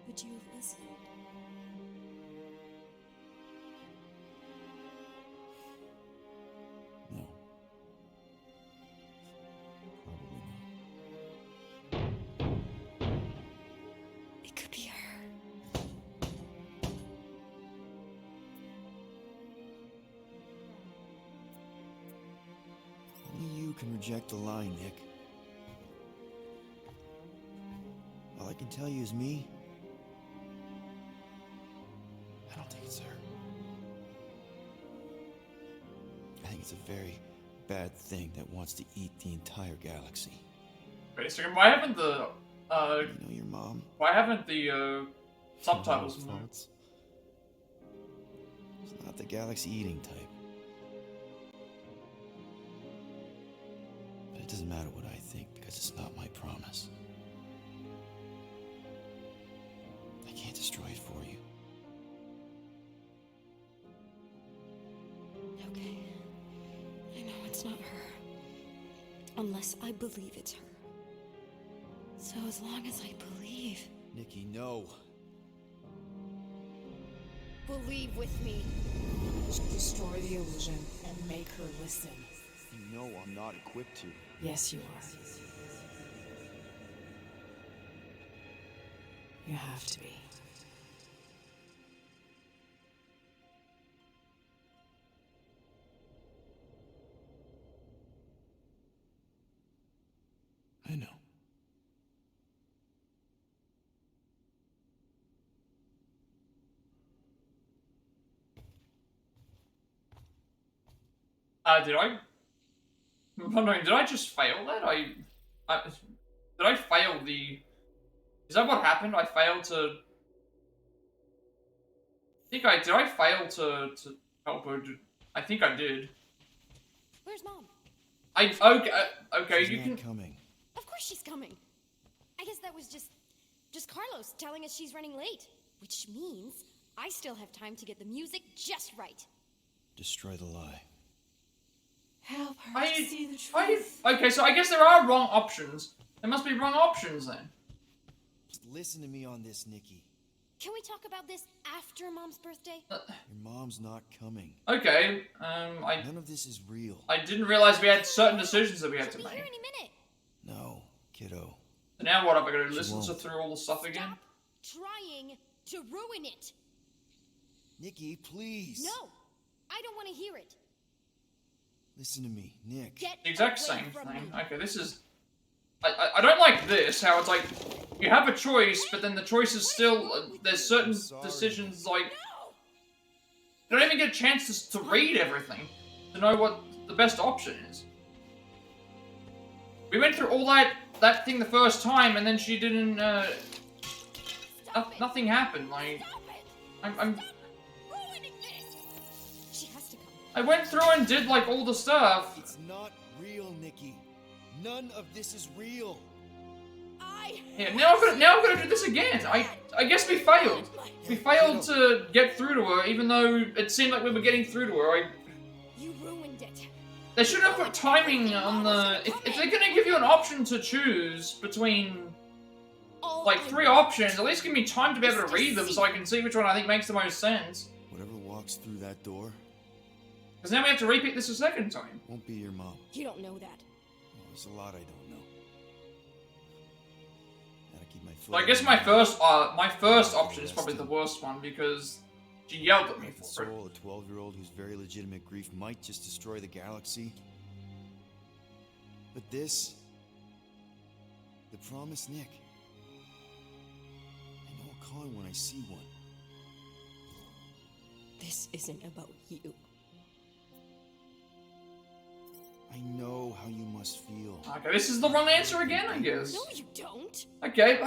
Would you have listened? No. Probably not. It could be her. Only you can reject the lie, Nick. All I can tell you is me. I don't think it's her. I think it's a very bad thing that wants to eat the entire galaxy. Wait a second, why haven't the, You know your mom? why haven't the, subtitles in there? It's not the galaxy eating type. But it doesn't matter what I think because it's not my promise. I can't destroy it for you. Okay. I know it's not her. Unless I believe it's her. So as long as I believe... Nikki, no. Believe with me. Destroy the illusion and make her listen. You know I'm not equipped to. Yes, you are. You have to be. I know. Did I? I'm wondering, did I just fail that? Did I fail the... Is that what happened? I failed to... Did I fail to help her? I think I did. Where's Mom? Okay, She's you not can... coming. Of course she's coming. I guess that was just Carlos telling us she's running late. Which means I still have time to get the music just right. Destroy the lie. Help her to see the truth. Okay, so I guess there are wrong options. There must be wrong options then. Just listen to me on this, Nikki. Can we talk about this after Mom's birthday? Your mom's not coming. Okay, None of this is real. I didn't realize we had certain decisions that we had to make. Here any minute. No, kiddo. So now what? Am I going to listen won't. through all the stuff again? Stop trying to ruin it. Nikki, please. No, I don't want to hear it. Listen to me, Nick. Get The exact away same from thing. me. Okay, this is... I don't like this, how it's like, you have a choice, but then the choice is still, there's certain decisions, like, you don't even get a chance to read everything, to know what the best option is. We went through all that thing the first time, and then she didn't, nothing happened, like, She has to come. I went through and did, like, all the stuff. It's not real, Nikki. None of this is real. Yeah, now I'm gonna do this again. I guess we failed. We failed to get through to her, even though it seemed like we were getting through to her. You ruined it. They should have put timing on the... If they're gonna give you an option to choose between, like, 3 options, at least give me time to be able to read them so I can see which one I think makes the most sense. Whatever walks through that door... Because now we have to repeat this a second time. Won't be your mom. You don't know that. Well, there's a lot I don't know. Gotta keep my foot... So I guess my first option is probably the worst one, because she yelled at me for it. Soul, a 12-year-old whose very legitimate grief might just destroy the galaxy. But this... The promise, Nick. I know I'll call him when I see one. This isn't about you. I know how you must feel. Okay, this is the wrong answer again, I guess. No, you don't. Okay,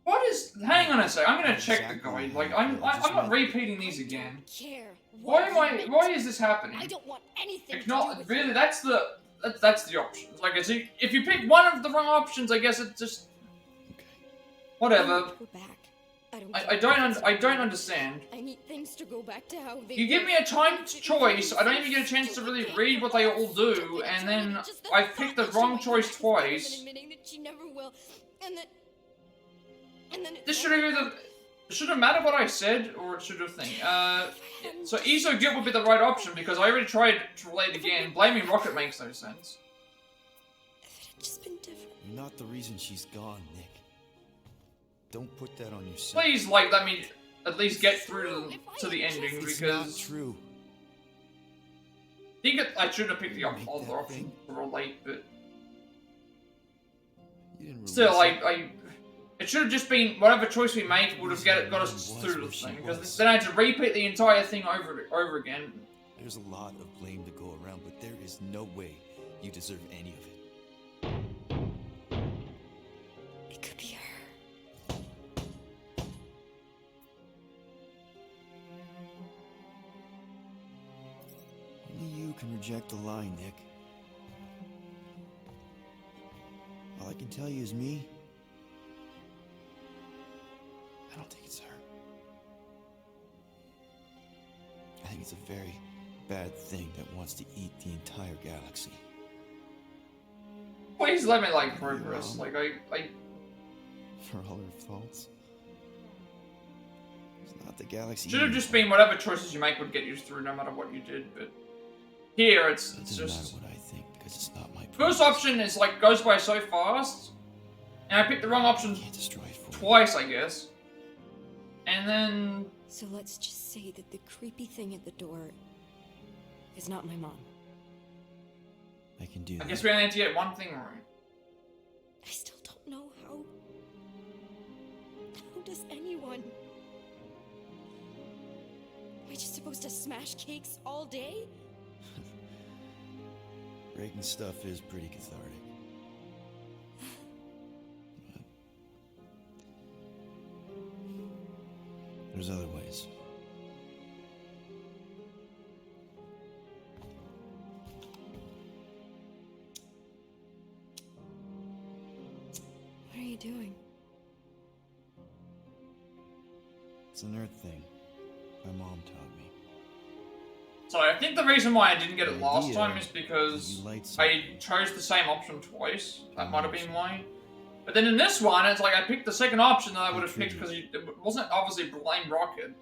what is... Hang on a sec, I'm gonna check the guide. Like, I'm not repeating these again. Care. Why is this happening? I don't want anything Like, to not do with really. you. That's the options. Like, if you pick one of the wrong options, I guess it's just whatever. Go back. I don't understand. I need things to go back to how they You give me a timed choice. I don't even get a chance to really read what they all do, and then I picked the wrong choice twice. admitting that she never will, and then This should have mattered what I said, or it should have thing. So Iso Guilt would be the right option because I already tried to relay it again. Blaming Rocket makes no sense. just been different. You're not the reason she's gone, Nick. Don't put that on yourself. Please, like, let me at least get through to the ending It's because not true. I think I should have picked the other option to relate, but You didn't still, release it should have just been whatever choice we made would have got us through the thing. Because then I had to repeat the entire thing over again. There's a lot of blame to go around, but there is no way you deserve any of it. It could be her. Only you can reject the lie, Nick. All I can tell you is me. I don't think it's her. I think it's a very bad thing that wants to eat the entire galaxy. Please let me like progress. Like I For all her faults. It's not the galaxy. should have just been whatever choices you make would get you through no matter what you did, but here It it's doesn't just matter what I think because it's not my first option is like goes by so fast, and I picked the wrong option twice, I guess. And then So let's just say that the creepy thing at the door is not my mom. I can do I that. guess we only had to get one thing right. I still don't know how. How does anyone? Am I just supposed to smash cakes all day? Breaking stuff is pretty cathartic. There's other ways. What are you doing? It's a nerd thing. My mom taught me. So I think the reason why I didn't get it last time is because I chose the same option twice. That might have been why. But then in this one, it's like I picked the second option that I would have picked because it wasn't obviously Blame Rocket.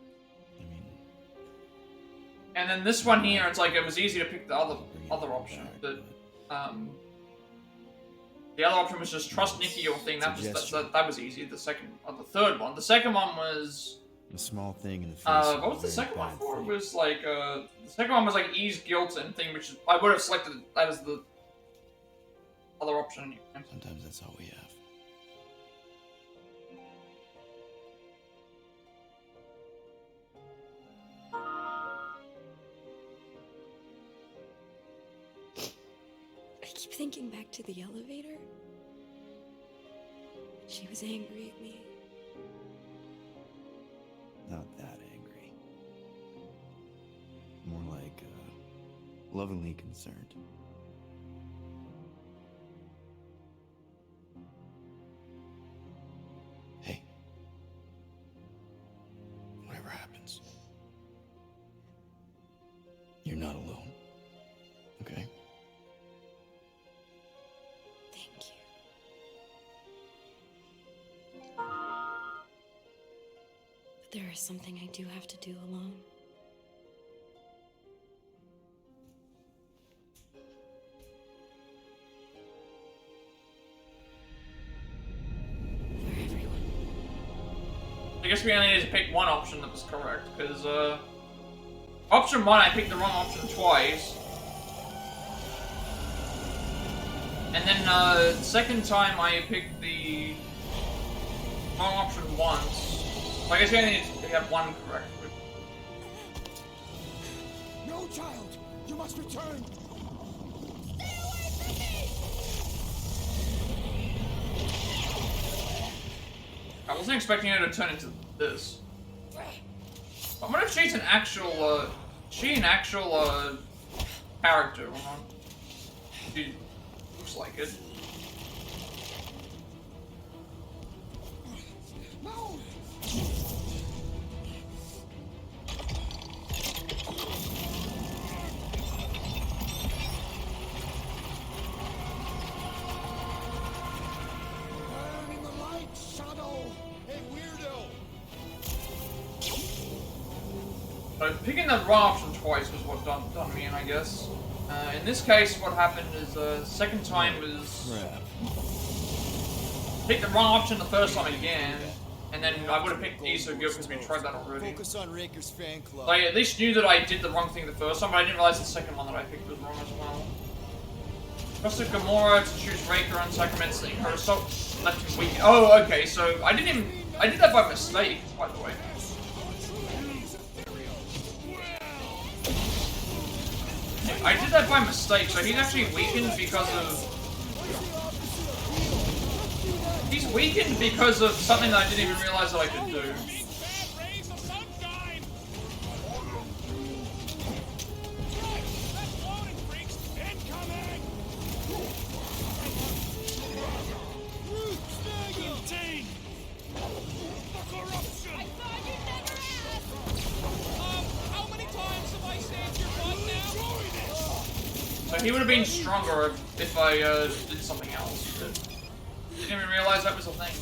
And then this one here, it's like it was easy to pick the other option, but the other option was just trust Nikki or thing. That was easy. The third one. The second one was a small thing in the face. What was the second one for? It was like the second one was like ease guilt and thing, which I would have selected that as the other option. Sometimes that's all we have. I keep thinking back to the elevator. She was angry at me. Not that angry. More like, lovingly concerned. Hey. Whatever happens, you're not alone. Okay? There is something I do have to do alone. For everyone. I guess we only need to pick one option that was correct, because option one I picked the wrong option twice. And then second time I picked the wrong option once. I guess we only need to have one correct. No, child! You must return! Stay away from me! I wasn't expecting her to turn into this. I wonder if she's an actual, character or not. She looks like it. No! Burning the light, Shadow! Hey, weirdo! So picking the wrong option twice was what done me in, I guess. In this case, what happened is second time was picked the wrong option the first time again, and then I would have picked Visor because we tried that already. Focus on Raker's fan club. I at least knew that I did the wrong thing the first time, but I didn't realize the second one that I picked was wrong as well. Trusted Gamora to choose Raker on Sacraments, her assault left him weak. Oh, okay, so I did that by mistake, by the way. I did that by mistake, so he's actually weakened because of... He's weakened because of something that I didn't even realize that I could do. So he would have been stronger if I did something else. But didn't even realize that was a thing.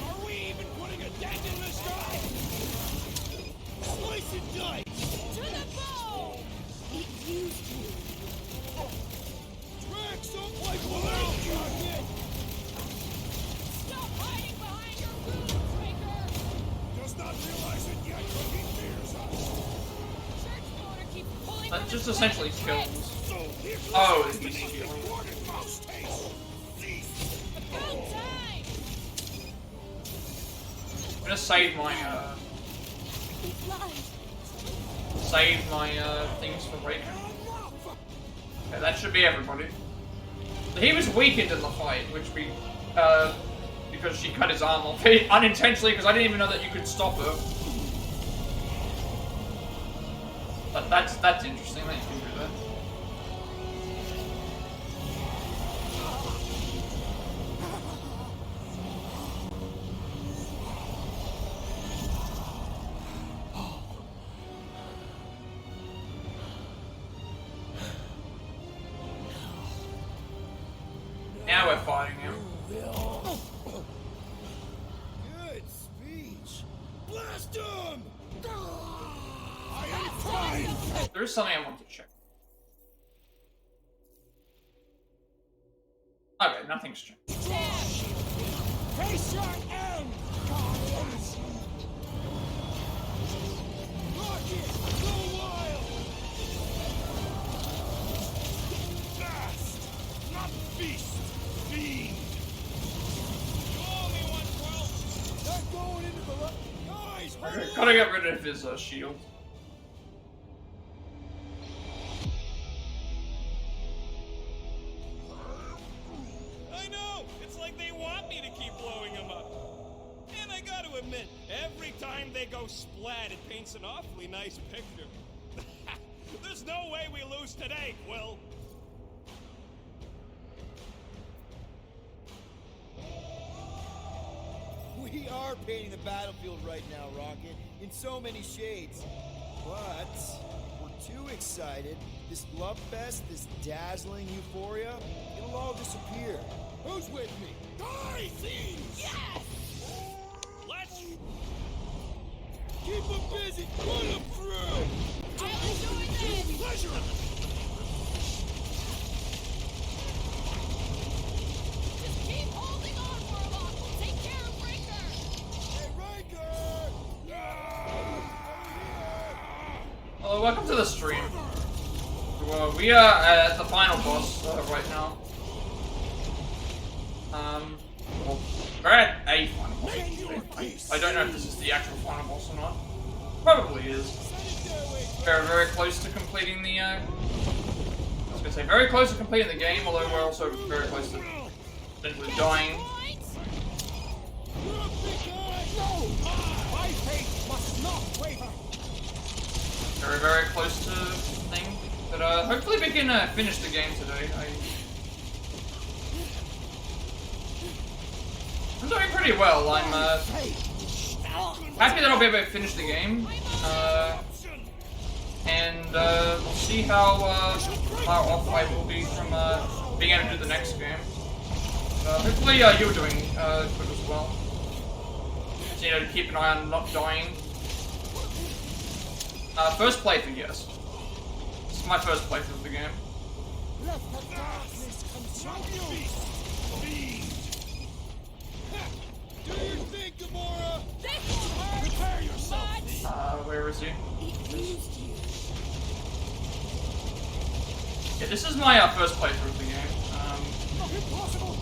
Are we even putting a dent in this guy? Slice and dice! To the bone! It used you! Drax, don't play balloon rocket! Stop hiding behind your rules, Raker! Does not realize it yet, but he fears us! Church daughter keeps pulling That just essentially kills. So here's Oh, the he's most healing. important mouse taste! About time! I'm gonna save my things for Raker. Okay, that should be everybody. He was weakened in the fight, which we because she cut his arm off unintentionally, because I didn't even know that you could stop her. But that's interesting that you can do that. There's something I want to check. Okay, nothing's changed. Face your end, guardians! Rocket, go wild! Fast! Not feast! Feed! You owe me one, Quill! Not going into the guys, Okay, gotta get rid of his shield. I know! It's like they want me to keep blowing them up. And I gotta admit, every time they go splat, it paints an awfully nice picture. There's no way we lose today, Quill. We are painting the battlefield right now, Rocket, in so many shades. But we're too excited. This love fest, this dazzling euphoria, it'll all disappear. Who's with me? Die, thieves! Yes! Let's... Keep them busy! Put them through! I'll enjoy this! Pleasure! Just keep holding on, Warlock! We'll take care of Raker! Hey, Raker! Well, welcome to the stream. Well, we are at the final boss right now. Well, we're at a final boss. I don't know if this is the actual final boss or not. Probably is. We're very close to completing the, I was gonna say, very close to completing the game, although we're also very close to potentially dying. My faith must not waver! Very, very close to thing. But hopefully we can finish the game today. I'm doing pretty well. I'm happy that I'll be able to finish the game. And we'll see how off I will be from being able to do the next game. Hopefully you're doing good as well. So, you know, to keep an eye on not dying. First playthrough, yes. This is my first playthrough of the game. Let the darkness consume you! Do your thing, Gamora! This will hurt! Prepare yourself! Where is he? It used you. Yeah, this is my first playthrough of the game. Impossible!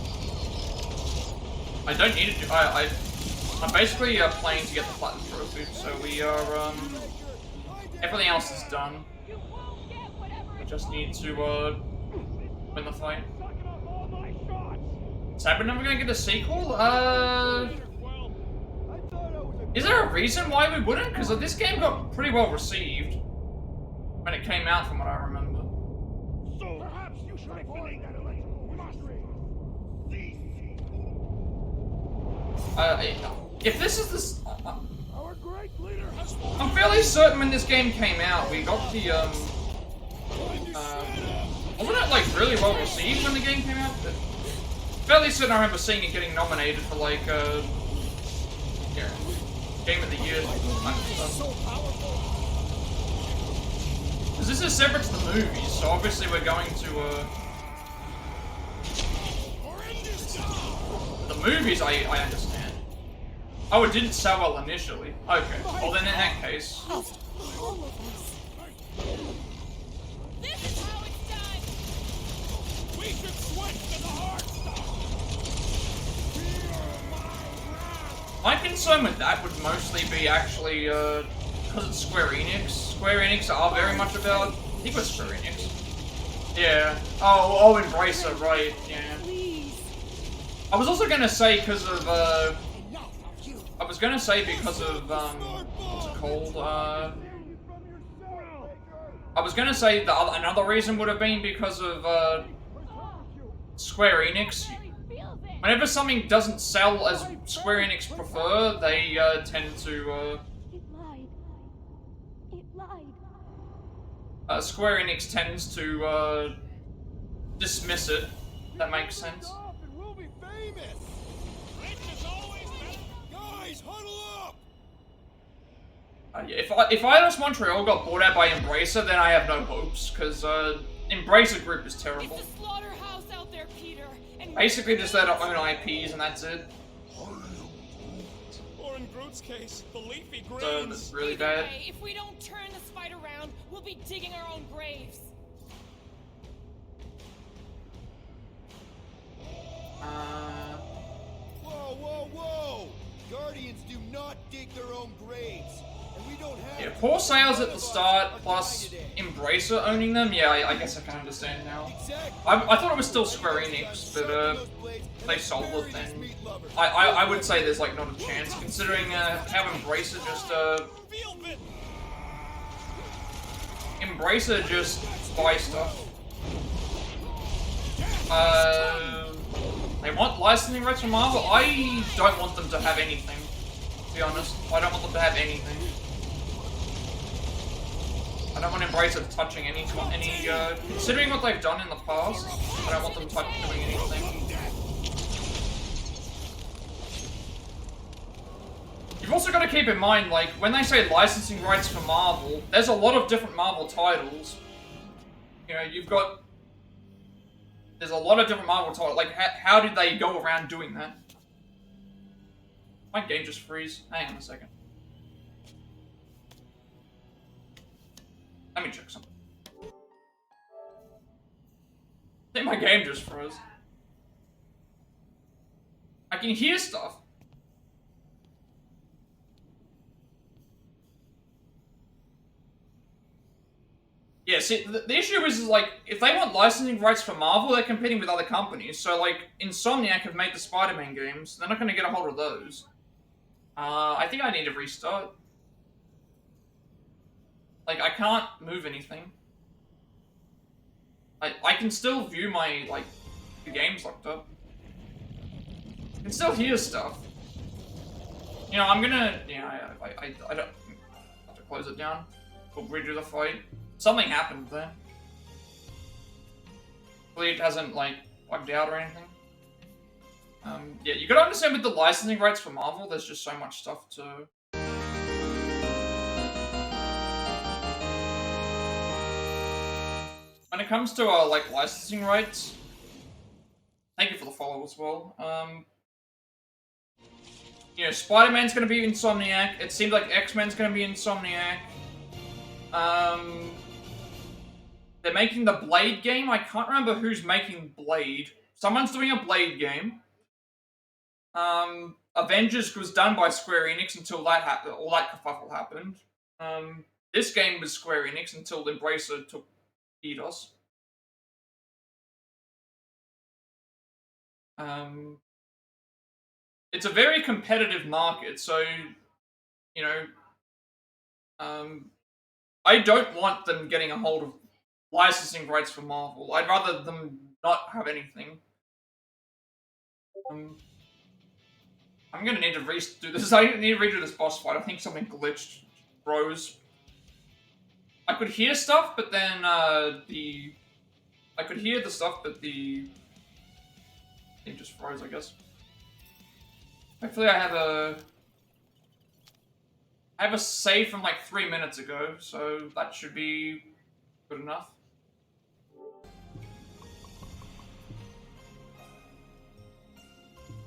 I don't need to do. I'm basically playing to get the Plat Trophy, so we are. Everything else is done. I just need to win the fight. So we're never gonna get a sequel? Is there a reason why we wouldn't? Because this game got pretty well received when it came out, from what I remember. So perhaps you should avoid that electrical mockery. If this is this, Our great leader has I'm fairly certain when this game came out, we got the wasn't it like really well received when the game came out? But fairly certain I remember seeing it getting nominated for like yeah, Game of the Year kind of stuff. Because this is separate to the movies, so obviously we're going to the movies I understand. Oh, it didn't sell well initially. Okay, well then in that case. This is how it's done! We should switch to the hard stuff! My concern with that would mostly be actually, because it's Square Enix. Square Enix are very much about... I think it was Square Enix. Yeah. Oh, Embracer, right, yeah. I was also gonna say because of, I was gonna say because of, what's it called, I was gonna say that another reason would have been because of, Square Enix. Whenever something doesn't sell as Square Enix prefer, they, tend to, It lied. It lied. Square Enix tends to, dismiss it. That makes sense. We'll be famous! Rich is always better. Guys, huddle up! Yeah, if Eidos Montreal got bought out by Embracer, then I have no hopes, because Embracer Group is terrible. It's a slaughterhouse out there, Peter. And basically just their own IPs and that's it. Or in Groot's case, the leafy greens. So that's really bad. Either way, if we don't turn this fight around, we'll be digging our own graves. Whoa, whoa, whoa! Guardians do not dig their own graves. And we don't have... Yeah, poor sales at the start, plus Embracer owning them, yeah, I guess I can understand now. I thought it was still Square Enix, but they sold it, then I would say there's like not a chance, considering how Embracer just buy stuff. They want licensing rights from Marvel. I don't want them to have anything, to be honest. I don't want them to have anything. I don't want Embracer touching any considering what they've done in the past, I don't want them doing anything. You've also got to keep in mind, like, when they say licensing rights for Marvel, there's a lot of different Marvel titles. You know, there's a lot of different Marvel titles. Like, how did they go around doing that? My game just freeze. Hang on a second. Let me check something. I think my game just froze. I can hear stuff. Yeah, see, the issue is like, if they want licensing rights for Marvel, they're competing with other companies. So, like, Insomniac have made the Spider-Man games. They're not going to get a hold of those. I think I need to restart. Like, I can't move anything. I can still view my, like, the game's locked up. I can still hear stuff. You know, I'm gonna, yeah, I don't have to close it down. We'll redo the fight. Something happened there. Hopefully it hasn't, like, bugged out or anything. Yeah, you gotta understand with the licensing rights for Marvel, there's just so much stuff to... When it comes to, like, licensing rights... Thank you for the follow as well. You know, Spider-Man's gonna be Insomniac. It seems like X-Men's gonna be Insomniac. They're making the Blade game. I can't remember who's making Blade. Someone's doing a Blade game. Avengers was done by Square Enix until that happened. All that kerfuffle happened. This game was Square Enix until Embracer took Eidos. It's a very competitive market, so you know. I don't want them getting a hold of licensing rights for Marvel. I'd rather them not have anything. I'm gonna need to redo this. I need to redo this boss fight. I think something glitched, froze. I could hear stuff, but then I could hear the stuff, but the thing just froze, I guess. Hopefully, I have a save from like 3 minutes ago, so that should be good enough.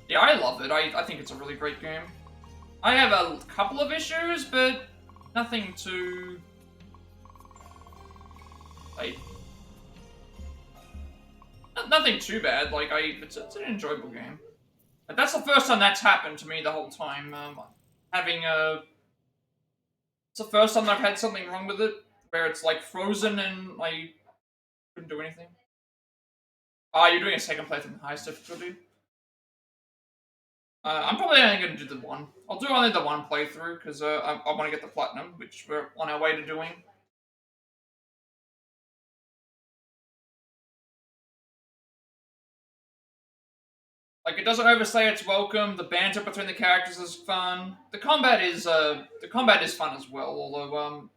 Yeah, I love it. I think it's a really great game. I have a couple of issues, but nothing too... like... nothing too bad. Like, it's an enjoyable game. But that's the first time that's happened to me the whole time. It's the first time I've had something wrong with it, where it's like frozen and I couldn't do anything. Ah, you're doing a second playthrough in the highest difficulty? I'm probably only going to do the one. I'll do only the one playthrough, because I want to get the platinum, which we're on our way to doing. Like, it doesn't overstay its welcome. The banter between the characters is fun. The combat is fun as well. Although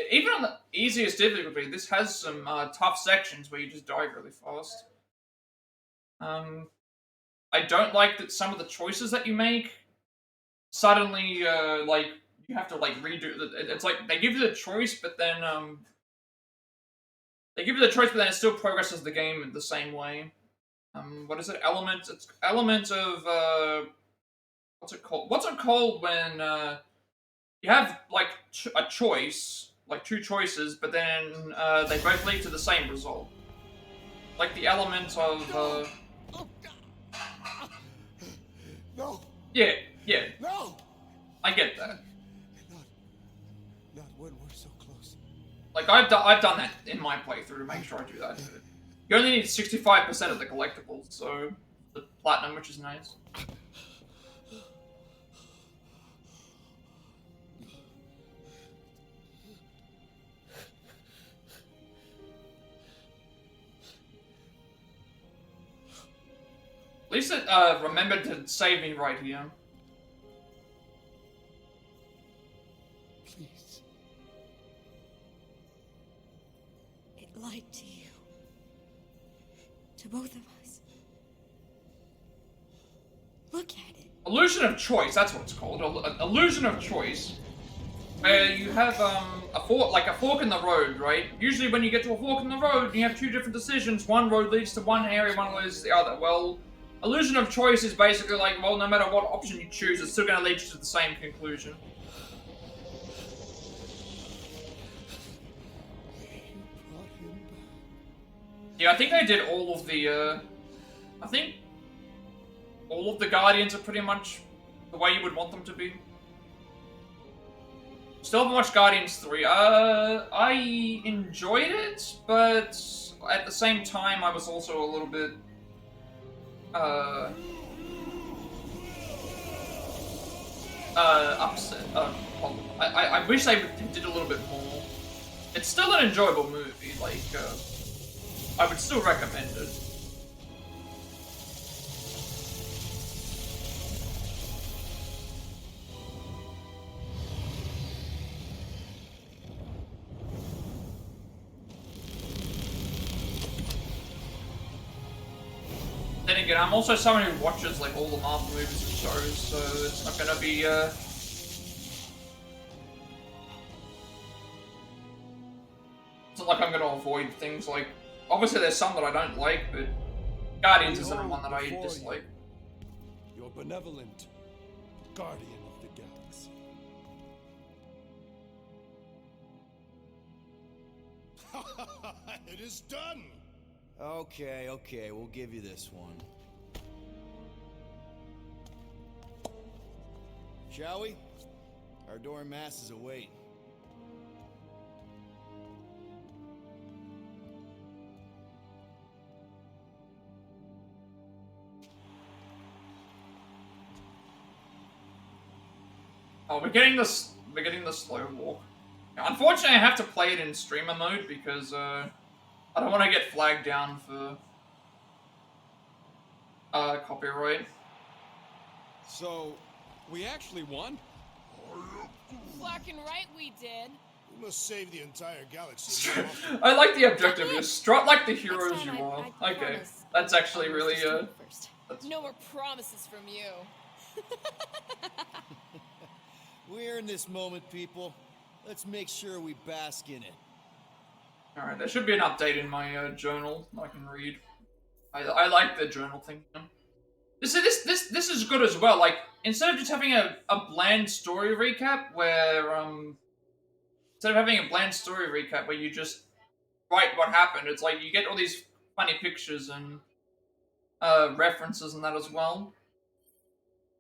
even on the easiest difficulty, this has some tough sections where you just die really fast. I don't like that some of the choices that you make suddenly like you have to like redo. It's like they give you the choice, but then it still progresses the game in the same way. What is it? Elements. It's elements of what's it called? What's it called when you have like a choice, like two choices, but then they both lead to the same result. Like the element of No. Yeah. No. I get that. Not when we're so close. Like I've done that in my playthrough to make sure I do that. You only need 65% of the collectibles, so the platinum, which is nice. At least it remembered to save me right here. Please. It lied to you. To both of us. Look at it. Illusion of choice, that's what it's called. Illusion of choice. Where you have a fork in the road, right? Usually when you get to a fork in the road, you have two different decisions. One road leads to one area, one leads to the other. Well, illusion of choice is basically like, well, no matter what option you choose, it's still going to lead you to the same conclusion. Yeah, I think they did all of the, I think all of the Guardians are pretty much the way you would want them to be. Still haven't watched Guardians 3. I enjoyed it, but at the same time, I was also a little bit, upset. I wish they did a little bit more. It's still an enjoyable movie, like, I would still recommend it. Then again, I'm also someone who watches like all the Marvel movies and shows, so it's not gonna be it's not like I'm gonna avoid things like. Obviously, there's some that I don't like, but Guardians isn't one that I dislike. Your benevolent guardian of the galaxy. It is done. Okay, we'll give you this one. Shall we? Our door and masses await. Oh, we're getting the slow walk. Unfortunately, I have to play it in streamer mode because I don't want to get flagged down for copyright. So, we actually won? Fucking right we did. We must save the entire galaxy. I like the objective. You strut like the heroes you are. Okay, that's actually really No more promises from you. We earned this moment, people. Let's make sure we bask in it. Alright, there should be an update in my journal I can read. I like the journal thing. This is good as well. Like, instead of just having a bland story recap where you just write what happened, it's like you get all these funny pictures and references and that as well.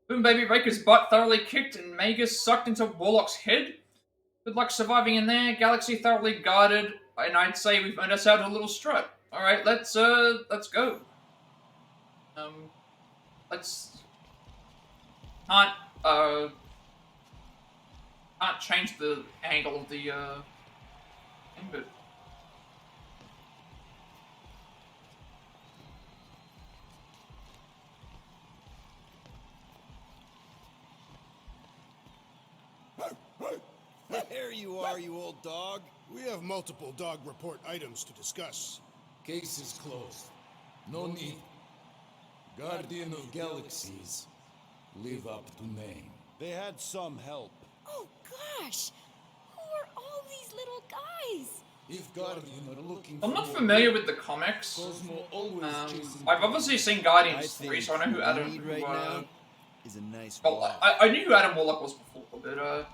Boom Baby Raker's butt thoroughly kicked and Magus sucked into Warlock's head. Good luck surviving in there. Galaxy thoroughly guarded, and I'd say we've earned us out a little strut. All right, let's go. Can't change the angle of the thing, but. There you are, you old dog. We have multiple dog report items to discuss. Case is closed. No need. Guardian of Galaxies. Live up to name. They had some help. Oh gosh! Who are all these little guys? If Guardian are looking I'm for not more familiar with the comics. Cosmo always chasing I've obviously seen Guardians I 3, think so I know who what we Adam. need right now is a nice Well, walk. I knew who Adam Warlock was before, but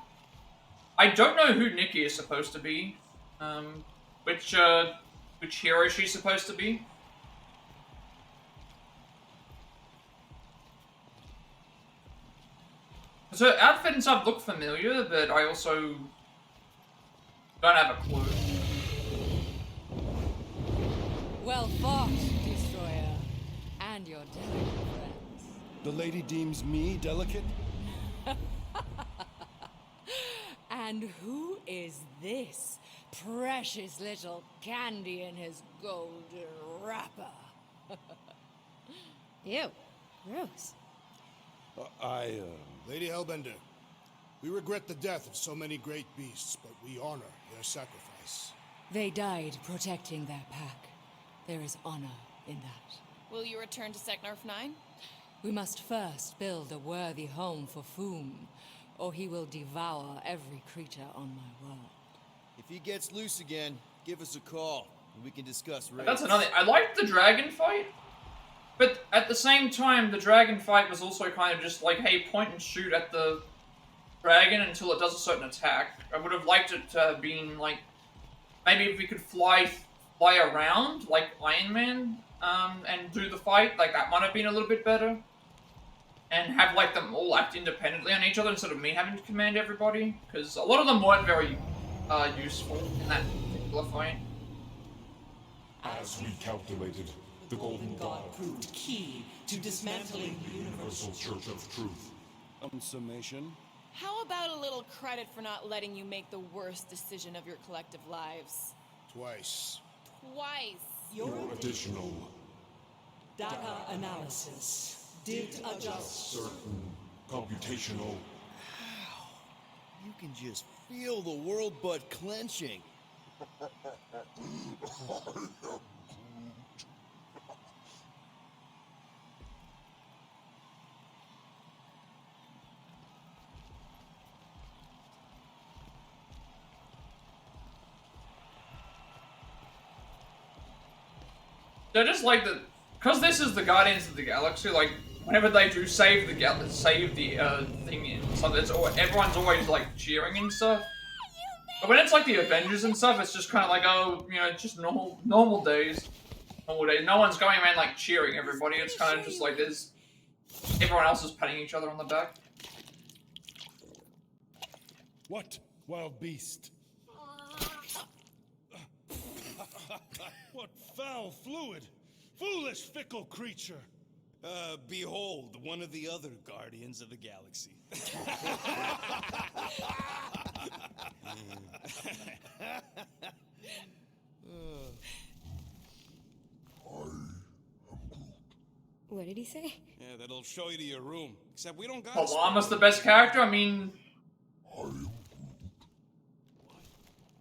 I don't know who Nikki is supposed to be. Which hero she's supposed to be. So her outfit and stuff look familiar, but I also don't have a clue. Well fought, Destroyer. And your delicate friends. The lady deems me delicate? And who is this precious little candy in his golden wrapper? Ew. Gross. Lady Hellbender, we regret the death of so many great beasts, but we honor their sacrifice. They died protecting their pack. There is honor in that. Will you return to Seknarf 9? We must first build a worthy home for Foom, or he will devour every creature on my world. If he gets loose again, give us a call, and we can discuss rates. That's another. I liked the dragon fight, but at the same time, the dragon fight was also kind of just like, hey, point and shoot at the dragon until it does a certain attack. I would have liked it to have been like, maybe if we could fly around like Iron Man, and do the fight, like that might have been a little bit better. And have like them all act independently on each other instead of me having to command everybody, because a lot of them weren't very useful in that particular fight. As we calculated, the Golden God proved key to dismantling the Universal Church of Truth. Summation? How about a little credit for not letting you make the worst decision of your collective lives? Twice. Twice. Your additional data analysis did adjust certain computational. You can just feel the world butt clenching. I just like that, because this is the Guardians of the Galaxy, like, whenever they do save the thing and stuff, everyone's always, like, cheering and stuff. But when it's, like, the Avengers and stuff, it's just kind of like, oh, you know, just normal days. Normal days. No one's going around, like, cheering everybody. It's kind of just like everyone else is patting each other on the back. What, wild beast? What foul fluid! Foolish, fickle creature! Behold, one of the other Guardians of the Galaxy. What did he say? Yeah, that'll show you to your room. Except we don't got. The llama's the best character. I mean,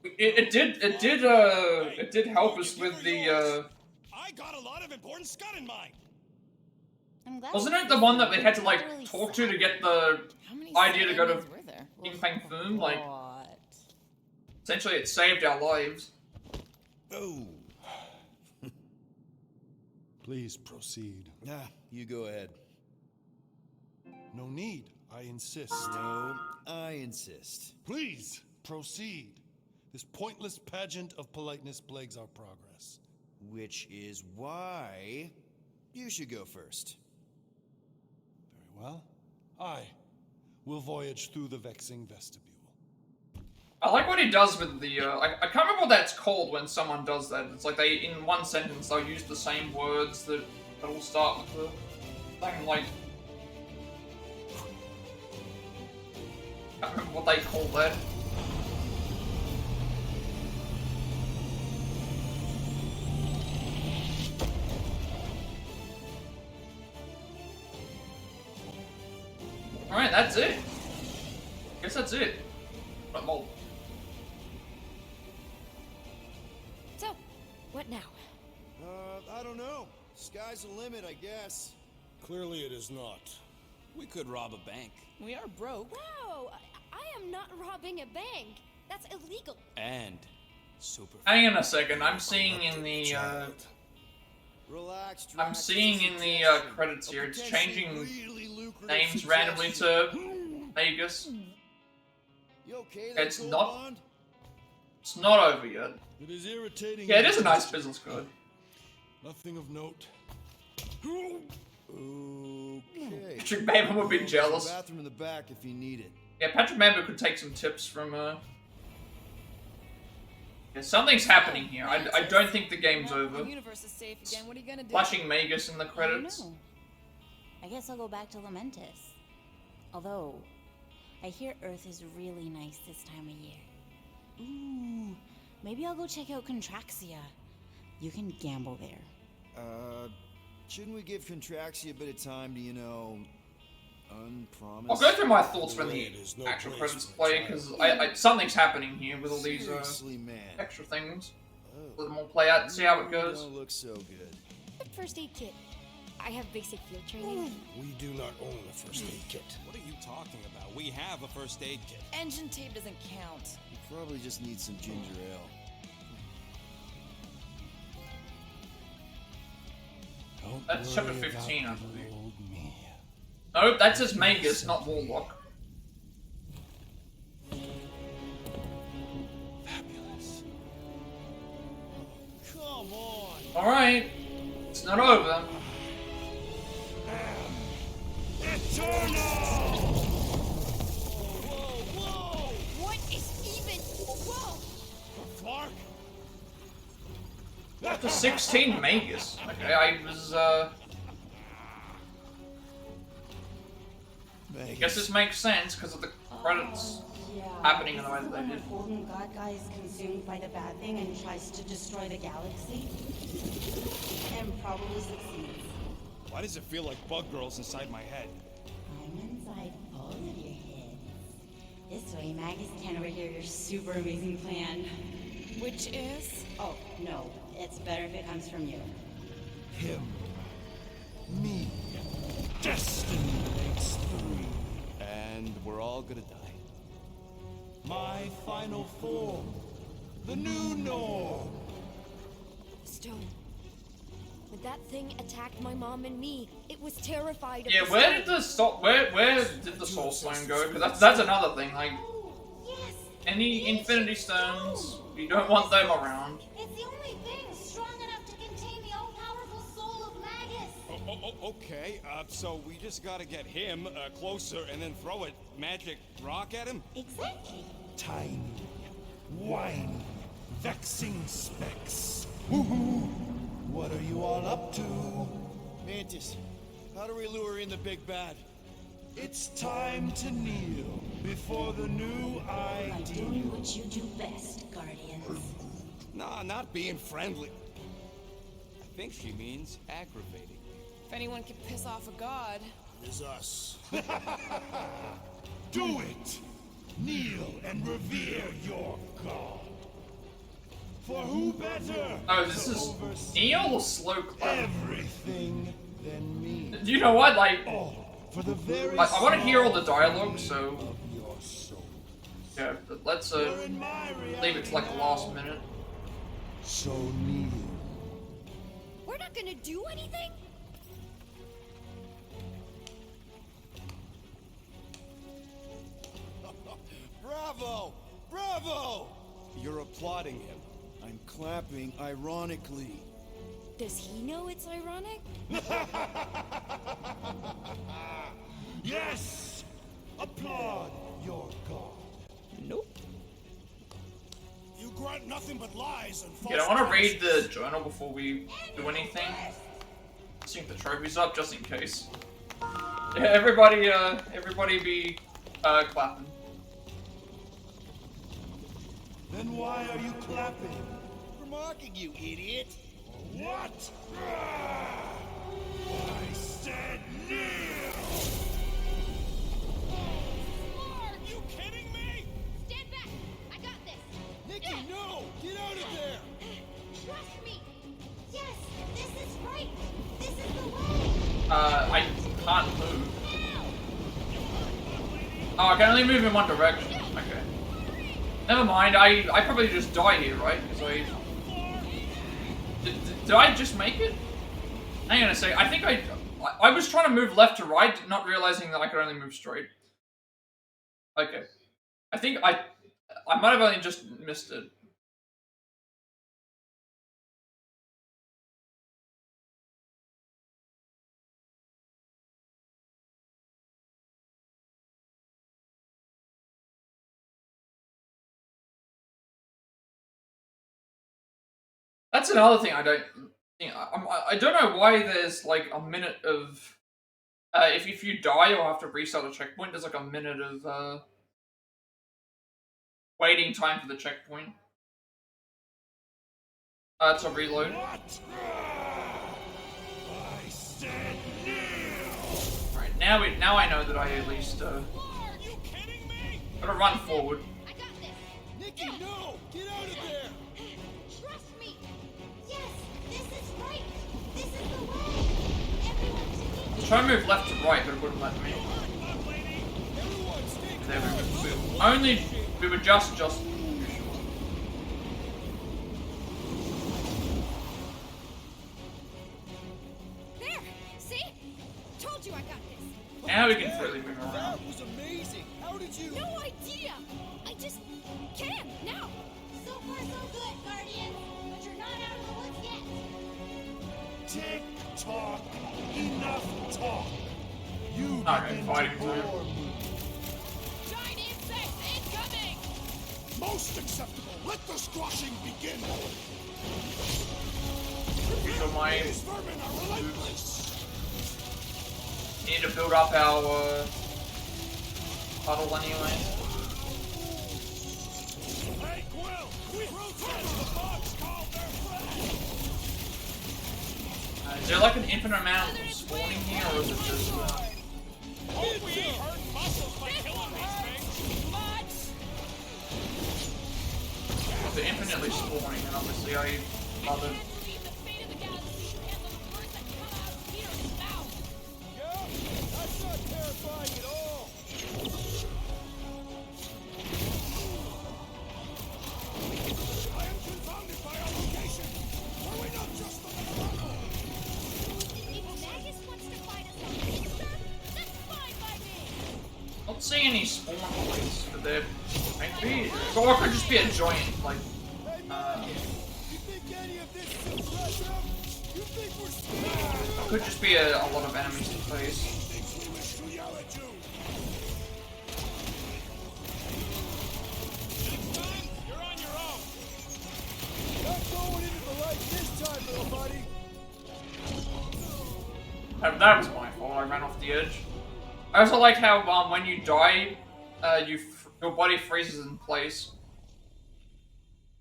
it did help us with the. I got a lot of important Scott in mind. Wasn't it the one that they had to like talk to get the idea to go to King Fang Foom? Like, essentially, it saved our lives. Oh. Please proceed. You go ahead. No need. I insist. No, I insist. Please proceed. This pointless pageant of politeness plagues our progress. Which is why you should go first. Very well. I will voyage through the vexing vestibule. I like what he does with the, I can't remember what that's called when someone does that. It's like they, in one sentence, they'll use the same words that all start with the same, like... I can't remember what they call that. Alright, that's it. Guess that's it. Not more. So, what now? I don't know. Sky's the limit, I guess. Clearly it is not. We could rob a bank. We are broke. Whoa! I am not robbing a bank. That's illegal. And super. Hang on a second. I'm seeing in the Relax, I'm seeing in the credits here. It's changing names randomly to Magus. You okay there, It's Gold not. Bond? It's not over yet. It is irritating. Yeah, it is a nice business card. Nothing of note. Okay. Patrick Bamber would be There's a jealous. bathroom in the back if you need it. Yeah, Patrick Bamber could take some tips from Yeah, something's happening here. I don't think the game's over. The universe is safe again. What are you gonna do? Flashing Magus in the credits. I don't know. I guess I'll go back to Lamentus. Although, I hear Earth is really nice this time of year. Ooh, maybe I'll go check out Contraxia. You can gamble there. Shouldn't we give Contraxia a bit of time to, you know, unpromised? I'll go through my thoughts when the actual credits play, because something's happening here with all these Seriously, man. extra things. Let them all play out and see how it goes. Don't look so good. First aid kit. I have basic field training. We do not own a first aid kit. What are you talking about? We have a first aid kit. Engine tape doesn't count. You probably just need some ginger ale. That's chapter 15, I believe. Nope, that says Magus, not Warlock. Fabulous. Come on. Alright, it's not over. Eternal! Whoa! What is even? Whoa! Clark? Chapter 16, Magus. Okay, I was, I guess this makes sense because of the credits happening in the way that they did. The golden god guy is consumed by the bad thing and tries to destroy the galaxy. And probably succeeds. Why does it feel like bug girls inside my head? I'm inside both of your heads. This way, Magus can overhear your super amazing plan. Which is? Oh, no. It's better if it comes from you. Him. Me. Destiny makes three. And we're all gonna die. My final form. The new norm. Stone. When that thing attacked my mom and me, it was terrified of Yeah, the where stone. did the where did the Soul Stone go? Because that's another thing. Like, any Infinity Stones, you don't want them around. It's the only thing strong enough to contain the all-powerful soul of Magus. Okay, so we just gotta get him closer and then throw a magic rock at him? Exactly. Tiny, whiny, vexing specks. Woohoo! What are you all up to? Mantis, how do we lure in the big bad? It's time to kneel before the new By ideal. doing what you do best, Guardians. Nah, not being friendly. I think she means aggravating. If anyone can piss off a god. It is us. Do it! Kneel and revere your god. For who better? Oh, this is Neil or Slow Clap? Everything than me. You know what? Like, For the very I want to hear all the dialogue, so of your soul. yeah. Let's leave it to like the last minute. So kneel. We're not gonna do anything? Bravo! Bravo! You're applauding him. I'm clapping ironically. Does he know it's ironic? Yes! Applaud your god. Nope. You grunt nothing but lies and false. Yeah, I want to read the journal before we do anything. Sync the trophies up just in case. Yeah, everybody be clapping. Then why are you clapping? We're mocking you, idiot! What? I said kneel! Are you kidding me? Stand back. I got this. Nikki, no! Get out of there! Trust me. Yes, this is right. This is the way. I can't move. Oh, I can only move in one direction. Never mind, I probably just die here, right? Because Did I just make it? Hang on a second, I think I was trying to move left to right, not realizing that I could only move straight. Okay. I think I might have only just missed it. That's another thing I don't think. I don't know why there's like a minute of if you die or have to restart a checkpoint, there's like a minute of waiting time for the checkpoint. To reload. Right, now I know that I at least gotta run forward. Nikki, no! Get out of there! Trust me. Yes, this is right. This is the way. Everyone to I was trying to move left to right, but it wouldn't let me. There we go. We were just There! See? Told you I got this. Now we can freely move around. That was amazing! How did you... No idea! I just can, now! So far so good, Guardian. But you're not out of the woods yet. Tick tock. Enough talk. You Okay, fighting bore time. me. Giant insects incoming! Most acceptable. Let the squashing begin. These are my These vermin are relentless. need to build up our puddle anyway. Hey, Quill! We protest the bugs called their friend! Is there like an infinite amount of spawning here, or is it just Hope we ain't hurt muscles by killing these things. if they're infinitely spawning? And obviously I love it. That's not terrifying at all! I am confounded by our location. Were we not just on the tunnel? If Magus wants to fight us on Visor, that's fine by me. Not seeing any spawn points, but there might be. Or it could just be a giant, like. You think any of this is impressive? You think we're scared? It could just be a lot of enemies to face. Things we wish to yell at you. You're on your own. Not going into the light this time, little buddy! That was my fault. I ran off the edge. I also like how when you die, your body freezes in place.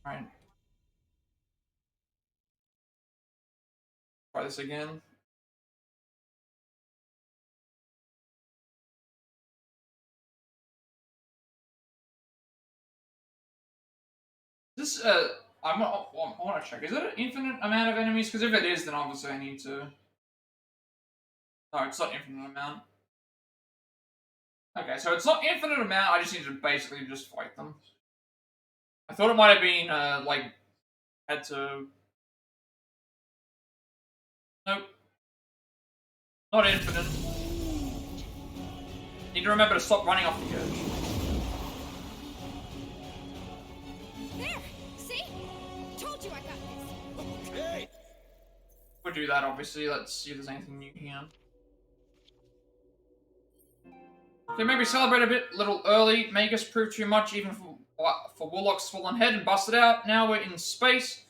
Right. Try this again. This I want to check. Is it an infinite amount of enemies? Because if it is, then obviously I need to. No, it's not infinite amount. Okay, so it's not infinite amount. I just need to basically just fight them. I thought it might have been like had to. Nope. Not infinite. Need to remember to stop running off the edge. There! See? Told you I got this. Okay! We'll do that, obviously. Let's see if there's anything new here. Okay, maybe celebrate a little early. Magus proved too much, even for Warlock's fallen head and busted out. Now we're in space.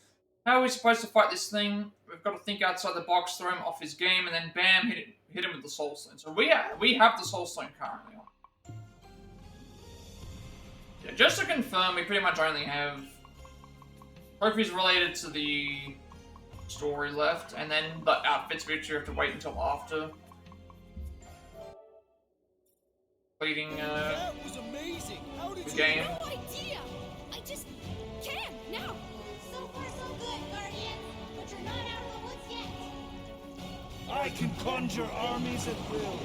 How are we supposed to fight this thing? We've got to think outside the box, throw him off his game, and then bam, hit him with the Soul Stone. So we have the Soul Stone currently on. Yeah, just to confirm, we pretty much only have trophies related to the story left, and then the outfits we actually have to wait until after completing That was amazing! How did the you... game. No idea! I just can, now! So far so good, Guardian. But you're not out of the woods yet. I can conjure armies at will.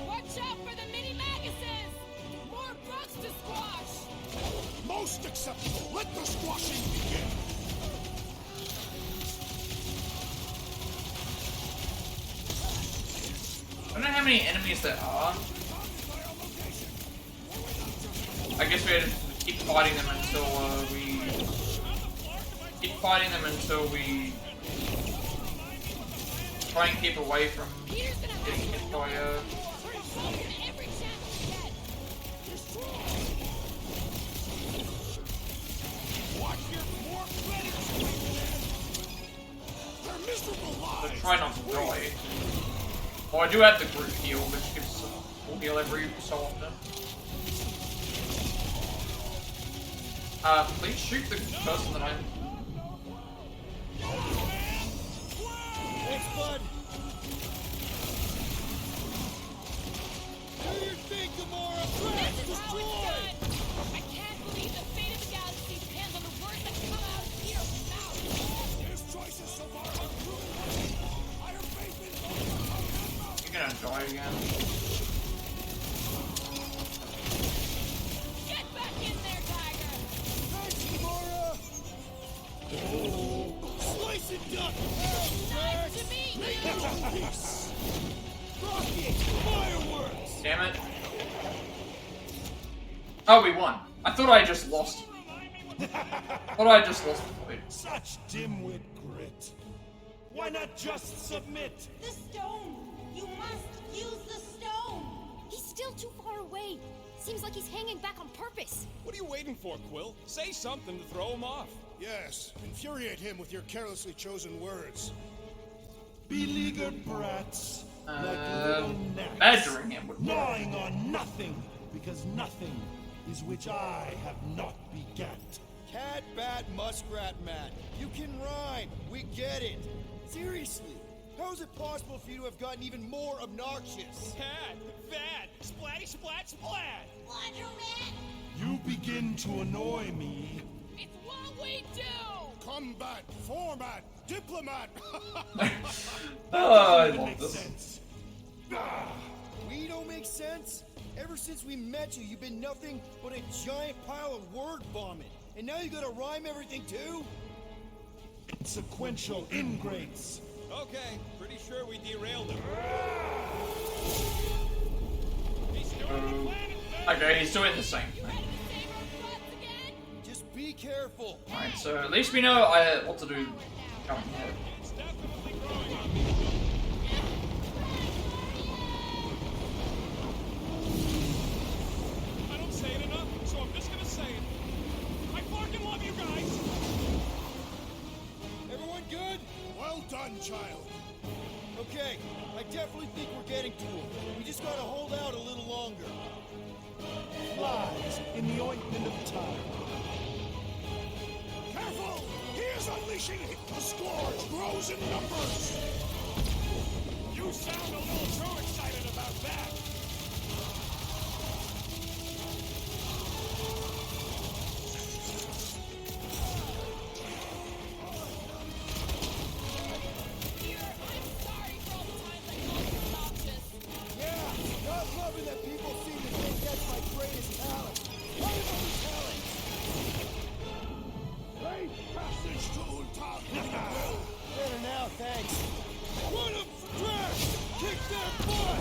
Watch out for the mini Maguses! More bugs to squash! squashing begins. I don't know how many enemies there are. I guess we have to keep fighting them until we try and keep away from getting hit by so try not to die. Oh, I do have the group heal, which gives us a full heal every so often. Please shoot the person that I'm... Thanks, bud. Do your thing, Gamora. Crash, destroy. I can't believe the fate of the galaxy depends on the words that come out of Peter's mouth. His choices so far are proven. I have faith in You're gonna die again. Get back in there, Tiger! Thanks, Gamora. Slice and duck. Nice to meet you! Rocket, fireworks. Damn it. Oh, we won. I thought I just lost. I thought I just lost the fight. Such dimwit grit. Why not just submit? The stone! You must use the stone! He's still too far away. Seems like he's hanging back on purpose. What are you waiting for, Quill? Say something to throw him off. Yes, infuriate him with your carelessly chosen words. Beleaguered brats, like little gnats, badgering him with gnawing on nothing, because nothing is which I have not begat. Cat, bat, muskrat, Matt. You can rhyme. We get it. Seriously, how is it possible for you to have gotten even more obnoxious? Cat, bad, splatty, splat, splat. Wonder Man! You begin to annoy me. It's what we do! Combat, format, diplomat. Oh, I love this. Sense. We don't make sense? Ever since we met you, you've been nothing but a giant pile of word vomit. And now you gotta rhyme everything too? Sequential ingrates. Okay, pretty sure we derailed him. He's doing the planet thing. Okay, he's doing the same thing. Just be careful. Alright, so at least we know what to do going ahead. It's definitely growing on me. I don't say it enough, so I'm just gonna say it. I fucking love you guys. Everyone good? Well done, child. Okay, I definitely think we're getting to him. We just gotta hold out a little longer. Flies in the ointment of time. Careful! He is unleashing the scourge grows in numbers. You sound a little too excited about that. Yeah, not loving that people seem to think that's my greatest talent. What are those talents? Great passage to Untitled. Better now, thanks. What a trash! Kick their butt!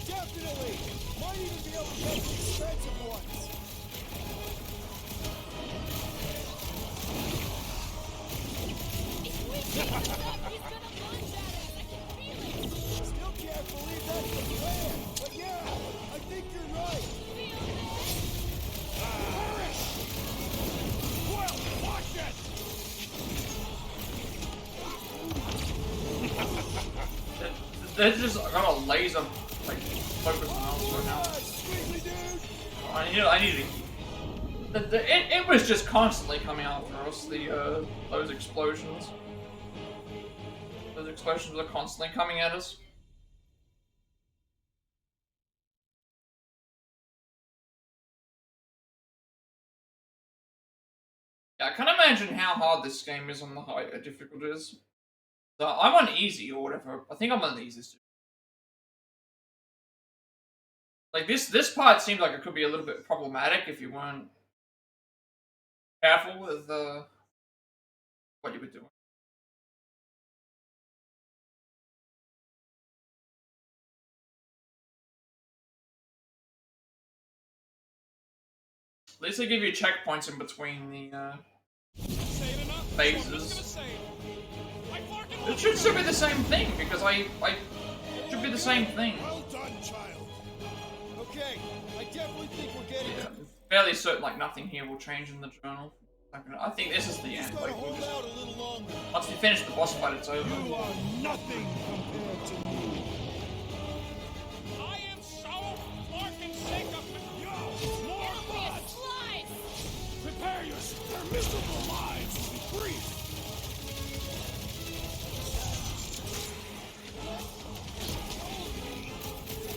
Definitely! Might even be able to get the expensive ones. Still can't believe that's the plan, but yeah, I think you're right. Perish! Well, watch it! They're just got a laser like focus on us right now. I need to. It was just constantly coming out for us. Those explosions. Those explosions were constantly coming at us. Yeah, I can't imagine how hard this game is on the higher difficulties. So I'm on easy or whatever. I think I'm on the easiest. Like this part seemed like it could be a little bit problematic if you weren't careful with what you were doing. At least they give you checkpoints in between the phases. It should still be the same thing because it should be the same thing. Well done, child. Okay, I definitely think we're getting. Yeah, I'm fairly certain like nothing here will change in the journal. I think this is the end. Like, we'll just, once we finish the boss fight, it's over. You are nothing compared to me. I am so fucking sick of more bots! Prepare yourself. Their miserable lives will be brief.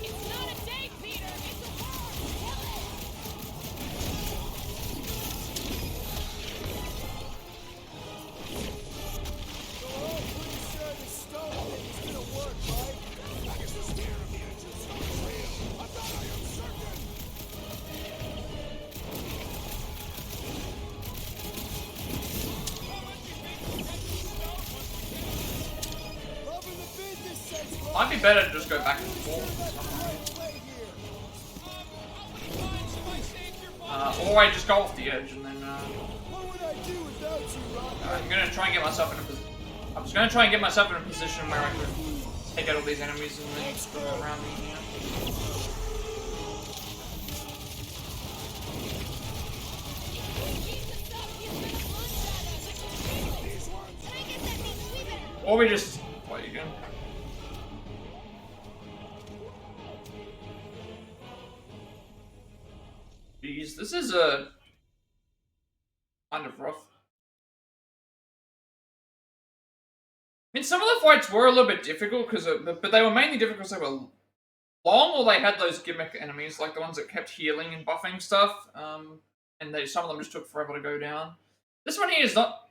It's not a day, Peter. It's a world. Kill it. So we're all pretty sure this stone thing is gonna work, right? Magus was scared of the engine stone real. I thought I am certain. Loving the business sense, Might be better to just go back and forth. Or I just go off the edge and then. What would I do without you, Rocket? I'm gonna try and get myself in a position. I'm just gonna try and get myself in a position where I can take out all these enemies and then just go around me here. Or we just play again. Jeez, this is a kind of rough. I mean, some of the fights were a little bit difficult but they were mainly difficult because they were long, or they had those gimmick enemies, like the ones that kept healing and buffing stuff. And some of them just took forever to go down. This one here is not.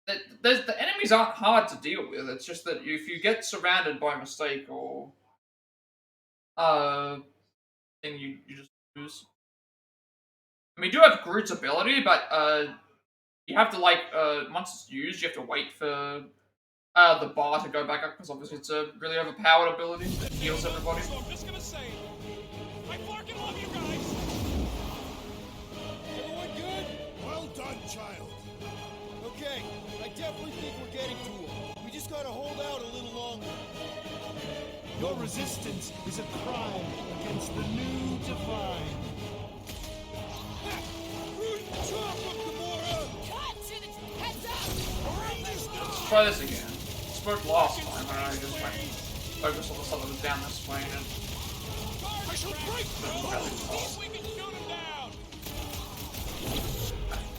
The enemies aren't hard to deal with. It's just that if you get surrounded by mistake or then you just lose. I mean, you do have Groot's ability, but you have to once it's used, you have to wait for the bar to go back up because obviously it's a really overpowered ability that heals everybody. So I'm just gonna say, I fucking love you guys. Everyone good? Well done, child. Okay, I definitely think we're getting to him. We just gotta hold out a little longer. Your resistance is a crime against the new divine. Let's try this again. Spoke last time, and I just like focus on the stuff that was down this way and I shall break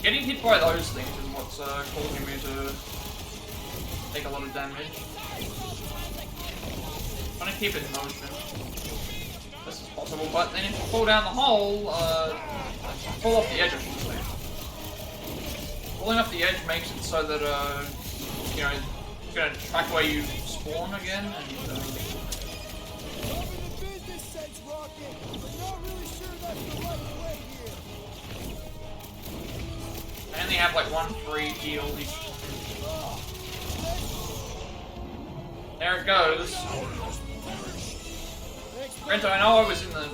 getting hit by those things is what's causing me to take a lot of damage. I'm trying to keep it in motion. This is possible, but then if you fall down the hole, fall off the edge, I should say. Falling off the edge makes it so that, you know, it's going to track where you spawn again, and, I only have like one free heal each time. There it goes. Granted, I know I was in the...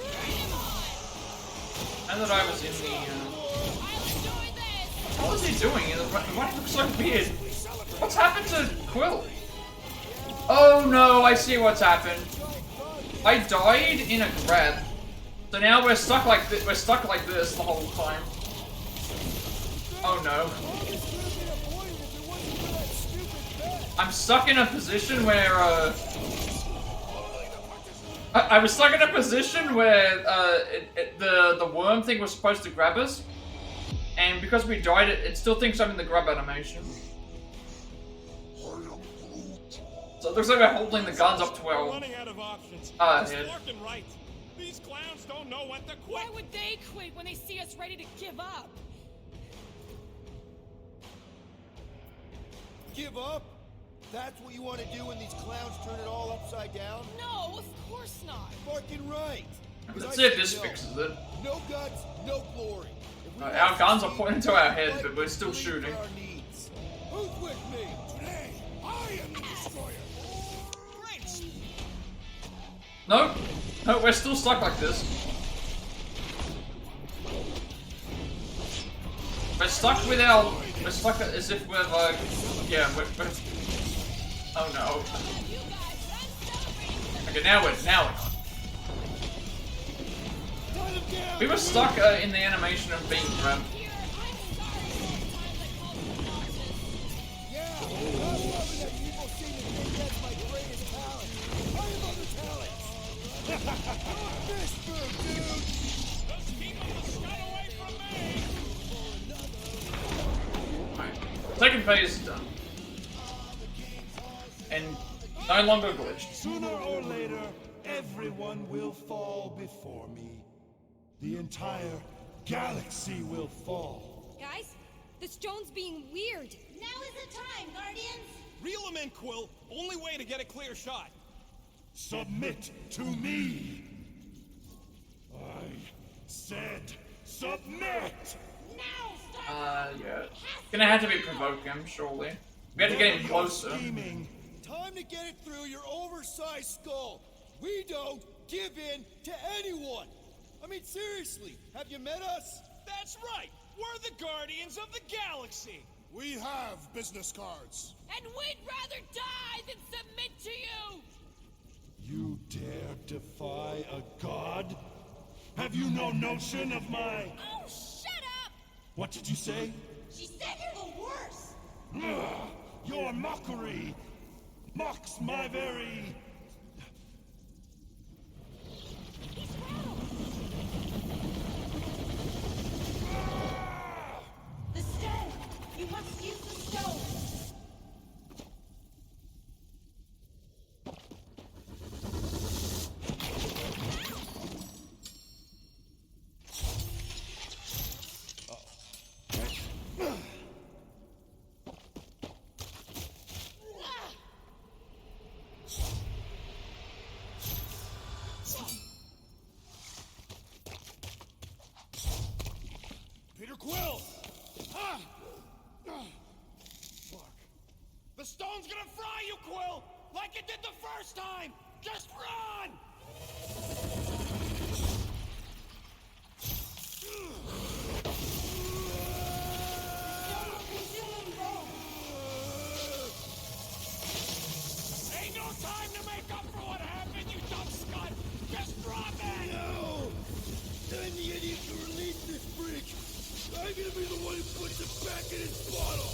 I know that I was in the... What was he doing? Why did it look so weird? What's happened to Quill? Oh no, I see what's happened. I died in a grab. So now we're stuck like this. We're stuck like this the whole time. Oh no. I'm stuck in a position where I was stuck in a position where the worm thing was supposed to grab us, and because we died, it still thinks I'm in the grab animation. So it looks like we're holding the guns up to our running out of options. head. Right. These clowns don't know when to quit. Why would they quit when they see us ready to give up? Give up? That's what you want to do when these clowns turn it all upside down? No, of course not. Fucking right. Let's see if this fixes it. No guts, no glory. Our guns are pointing to our head, but we're still shooting. Who's with me? Today, I am the destroyer. Nope. No, we're still stuck like this. We're stuck with our... We're stuck as if we're like... Yeah, we're... Oh no. Okay, now we're not. We were stuck in the animation of being grabbed. Yeah, I'm loving that people seem to think that's my greatest talent. I have other talents. Fist move, dude. Just keep the scud away from me. Alright. Second phase is done. And no longer glitched. Sooner or later, everyone will fall before me. The entire galaxy will fall. Guys, the stone's being weird. Now is the time, Guardians. Reel him in, Quill. Only way to get a clear shot. Submit to me. I said submit. Yeah. Gonna have to be provoke him, surely. We have to get him closer. Time to get it through your oversized skull. We don't give in to anyone. I mean, seriously, have you met us? That's right. We're the Guardians of the Galaxy. We have business cards. And we'd rather die than submit to you! You dare defy a god? Have you no notion of my... Oh, shut up! What did you say? She said you're the worst. Ugh, your mockery mocks my very... The stone. You must use the stone. Peter Quill! Ah! The stone's gonna fry you, Quill! Like it did the first time! Just run! Ain't no time to make up for what happened, you dumb scud! Just drop it! No! Then the idiot can release this freak. I'm gonna be the one who puts it back in its bottle.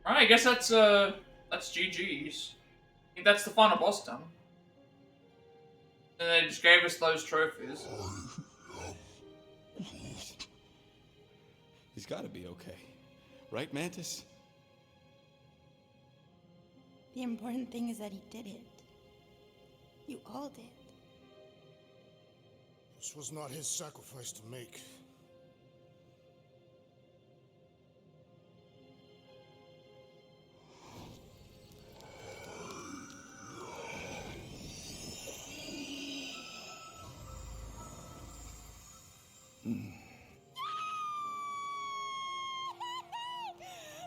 Alright, I guess that's GG's. I think that's the final boss done. And they just gave us those trophies. He's gotta be okay. Right, Mantis? The important thing is that he did it. You all did. This was not his sacrifice to make.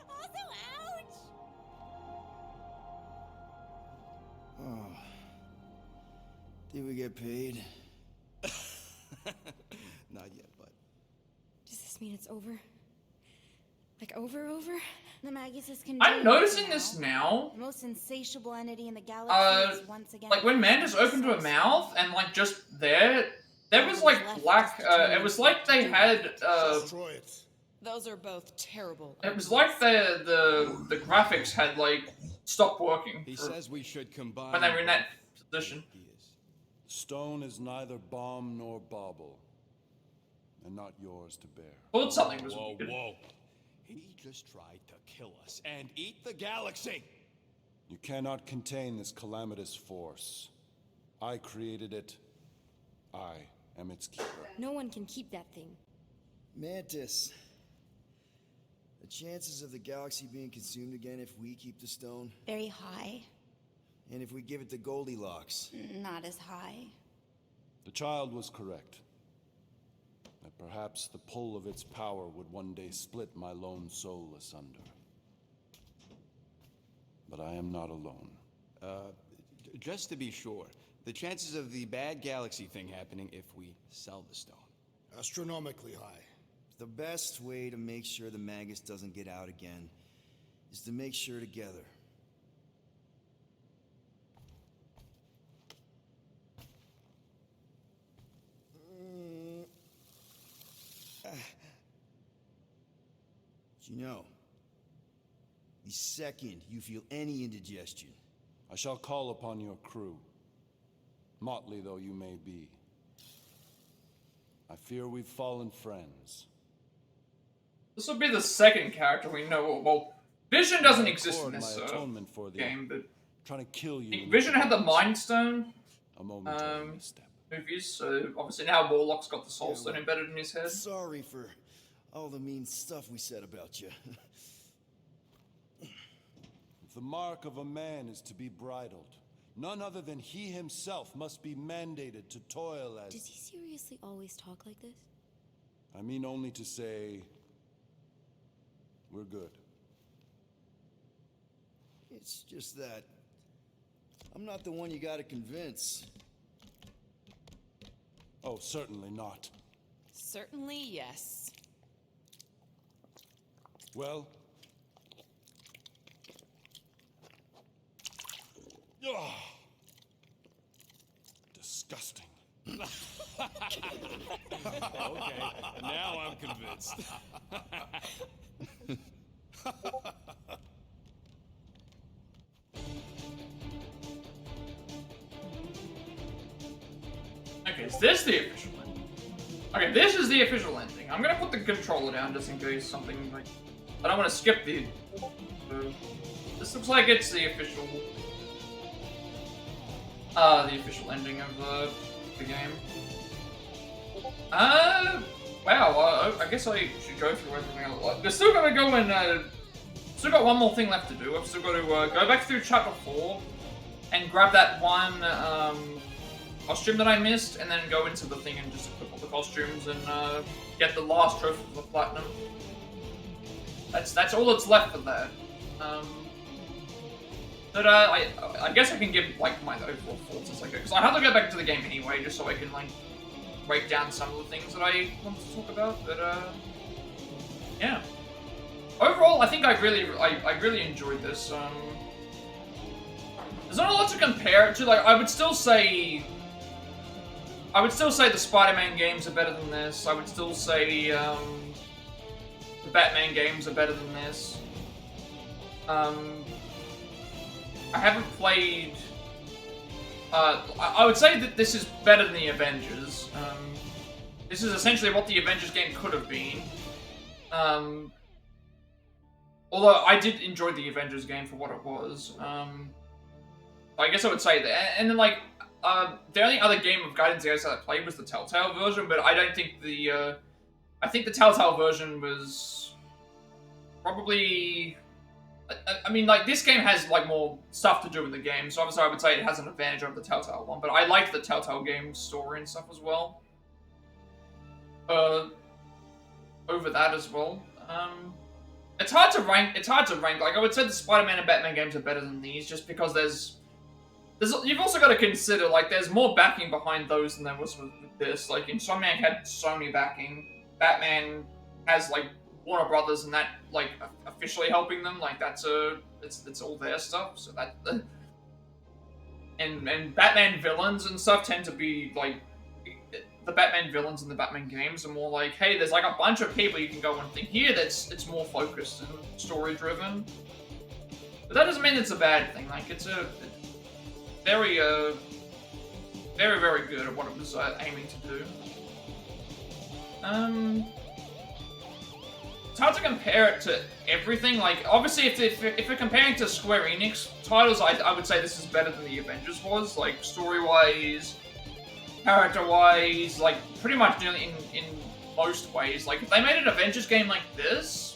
Also, ouch! Oh. Did we get paid? Not yet, but... Does this mean it's over? Like over? The Magus can I'm noticing this now. The most insatiable entity in the galaxy is once again... Like when Mantis opened her mouth and like just there was like black, it was like they had, Those are both terrible. it was like the graphics had like stopped working. He says we should combine... when they were in that position. Stone is neither bomb nor bauble, and not yours to bear. Thought something was Whoa, weird. whoa. He just tried to kill us and eat the galaxy! You cannot contain this calamitous force. I created it. I am its keeper. No one can keep that thing. Mantis. The chances of the galaxy being consumed again if we keep the stone? Very high. And if we give it to Goldilocks? Not as high. The child was correct. That perhaps the pull of its power would one day split my lone soul asunder. But I am not alone. Just to be sure, the chances of the bad galaxy thing happening if we sell the stone? Astronomically high. The best way to make sure the Magus doesn't get out again is to make sure together. You know, the second you feel any indigestion, I shall call upon your crew, motley though you may be. I fear we've fallen friends. This will be the second character we know. Well, Vision doesn't exist in this game, but trying to kill you. Vision had the Mind Stone. A momentary misstep. Movies, so obviously now Warlock's got the Soul Stone embedded in his head. Sorry for all the mean stuff we said about you. If the mark of a man is to be bridled, none other than he himself must be mandated to toil as... Does he seriously always talk like this? I mean only to say... we're good. It's just that... I'm not the one you gotta convince. Oh, certainly not. Certainly, yes. Well... Ugh. Disgusting. Okay, now I'm convinced. Okay, is this the official ending? Okay, this is the official ending. I'm gonna put the controller down just in case something like... I don't want to skip the... This looks like it's the official ending of the game. Wow, I guess I should go through everything else. We're still gonna go and, still got one more thing left to do. I've still got to, go back through Chapter 4 and grab that one, costume that I missed, and then go into the thing and just equip all the costumes and, get the last trophy for the platinum. That's all that's left for that. But I guess I can give like my overall thoughts as I go, because I have to go back to the game anyway, just so I can like break down some of the things that I want to talk about. But yeah. Overall, I think I really enjoyed this. There's not a lot to compare it to. Like I would still say the Spider-Man games are better than this. I would still say the Batman games are better than this. I haven't played... I would say that this is better than the Avengers. This is essentially what the Avengers game could have been. Although I did enjoy the Avengers game for what it was. I guess I would say that. And then, like, the only other game of Guardians of the Galaxy that I played was the Telltale version, but I don't think the... I think the Telltale version was probably... I mean, like, this game has, like, more stuff to do in the game, so obviously I would say it has an advantage over the Telltale one, but I liked the Telltale game story and stuff as well. Over that as well. It's hard to rank, like, I would say the Spider-Man and Batman games are better than these, just because there's you've also got to consider, like, there's more backing behind those than there was with this. Like, Insomniac had Sony backing, Batman has, like, Warner Brothers and that, like, officially helping them, like, that's it's all their stuff, so that... And Batman villains and stuff tend to be, like, the Batman villains in the Batman games are more like, hey, there's, like, a bunch of people you can go and think. Here, it's more focused and story-driven. But that doesn't mean it's a bad thing, like, it's very, very, very good at what it was aiming to do. it's hard to compare it to everything. Like, obviously, if we're comparing to Square Enix titles, I would say this is better than the Avengers was. Like, story-wise, character-wise, like, pretty much nearly in most ways. Like, if they made an Avengers game like this,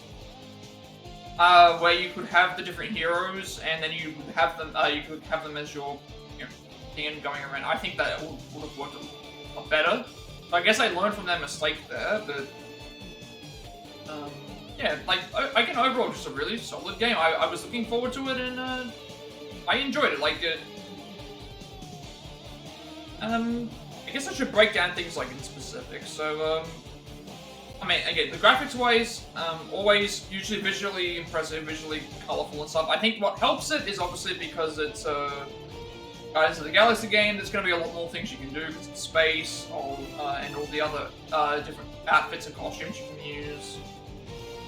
where you could have the different heroes, and then you could have them as your, thing going around, I think that would have worked a lot better. So I guess I learned from their mistake there, but yeah, like, again, overall, just a really solid game. I was looking forward to it, and I enjoyed it. Like, I guess I should break down things like in specifics. So, I mean, again, the graphics-wise, always usually visually impressive, visually colorful and stuff. I think what helps it is obviously because it's Guardians of the Galaxy game. There's going to be a lot more things you can do because it's space, and all the other different outfits and costumes you can use.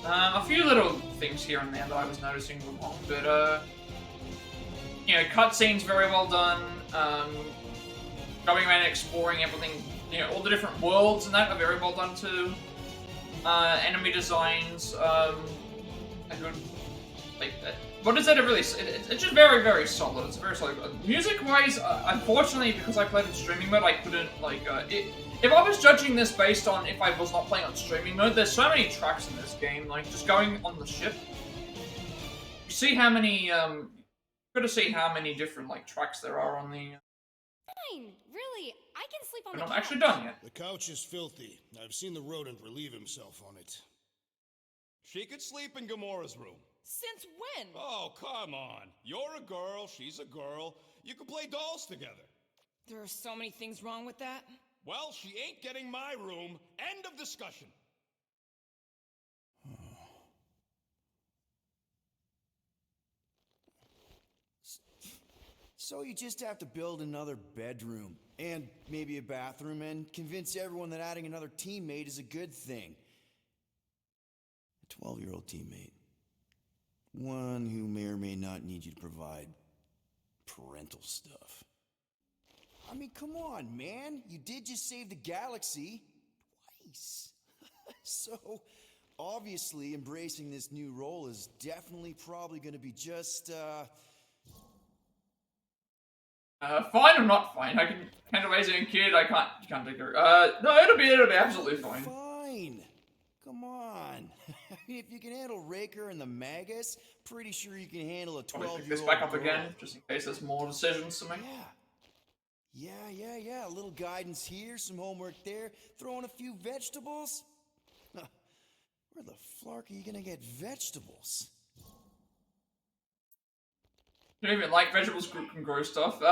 A few little things here and there that I was noticing were wrong, but cutscenes very well done. Going around and exploring everything, all the different worlds and that are very well done too. Enemy designs, a good, like, what is it? It's just very, very solid. It's very solid. Music-wise, unfortunately, because I played in streaming mode, I couldn't, like, if I was judging this based on if I was not playing on streaming mode, there's so many tracks in this game, like, just going on the ship. You see how many, gotta see how many different, like, tracks there are on the... Fine, really, I can sleep on We're the not couch. actually done yet. The couch is filthy. I've seen the rodent relieve himself on it. She could sleep in Gamora's room. Since when? Oh, come on. You're a girl, she's a girl. You can play dolls together. There are so many things wrong with that. Well, she ain't getting my room. End of discussion. So you just have to build another bedroom, and maybe a bathroom, and convince everyone that adding another teammate is a good thing. A 12-year-old teammate. One who may or may not need you to provide parental stuff. I mean, come on, man. You did just save the galaxy. Twice. So, obviously, embracing this new role is definitely probably going to be just, fine or not fine? I can handle raising a kid. I can't take her. No, it'll be absolutely fine. Fine. Come on. I mean, if you can handle Raker and the Magus, pretty sure you can handle a 12-year-old Pick this back up again, just in case there's more decisions to make. Yeah. A little guidance here, some homework there, throw in a few vegetables. Where the flark are you gonna get vegetables? You don't even like vegetables can grow stuff. You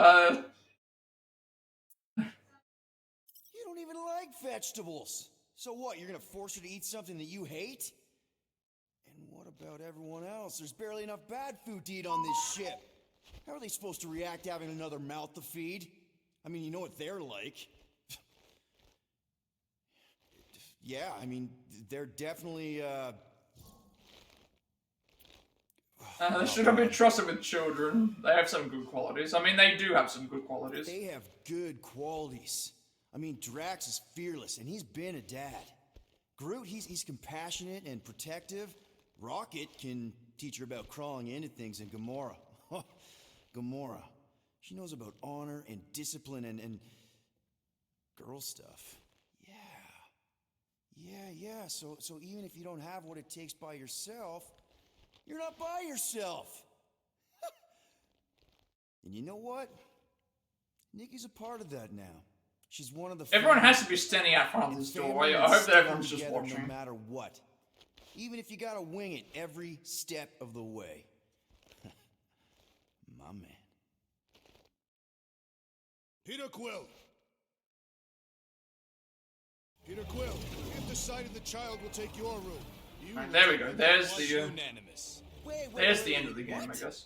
don't even like vegetables. So what, you're gonna force her to eat something that you hate? And what about everyone else? There's barely enough bad food to eat on this ship. How are they supposed to react to having another mouth to feed? I mean, you know what they're like. Yeah, I mean, they're definitely, They shouldn't be trusted with children. They have some good qualities. I mean, they do have some good qualities. They have good qualities. I mean, Drax is fearless, and he's been a dad. Groot, he's compassionate and protective. Rocket can teach her about crawling into things, and Gamora. Gamora. She knows about honor and discipline and girl stuff. Yeah. So even if you don't have what it takes by yourself, you're not by yourself. And you know what? Nikki's a part of that now. She's one of the... Everyone has to be standing out front of this door. I hope that everyone's just watching. No matter what. Even if you gotta wing it every step of the way. My man. Peter Quill! Peter Quill, if the sight of the child will take your room. Right, there we go. There's the unanimous. There's the end of the game, I guess.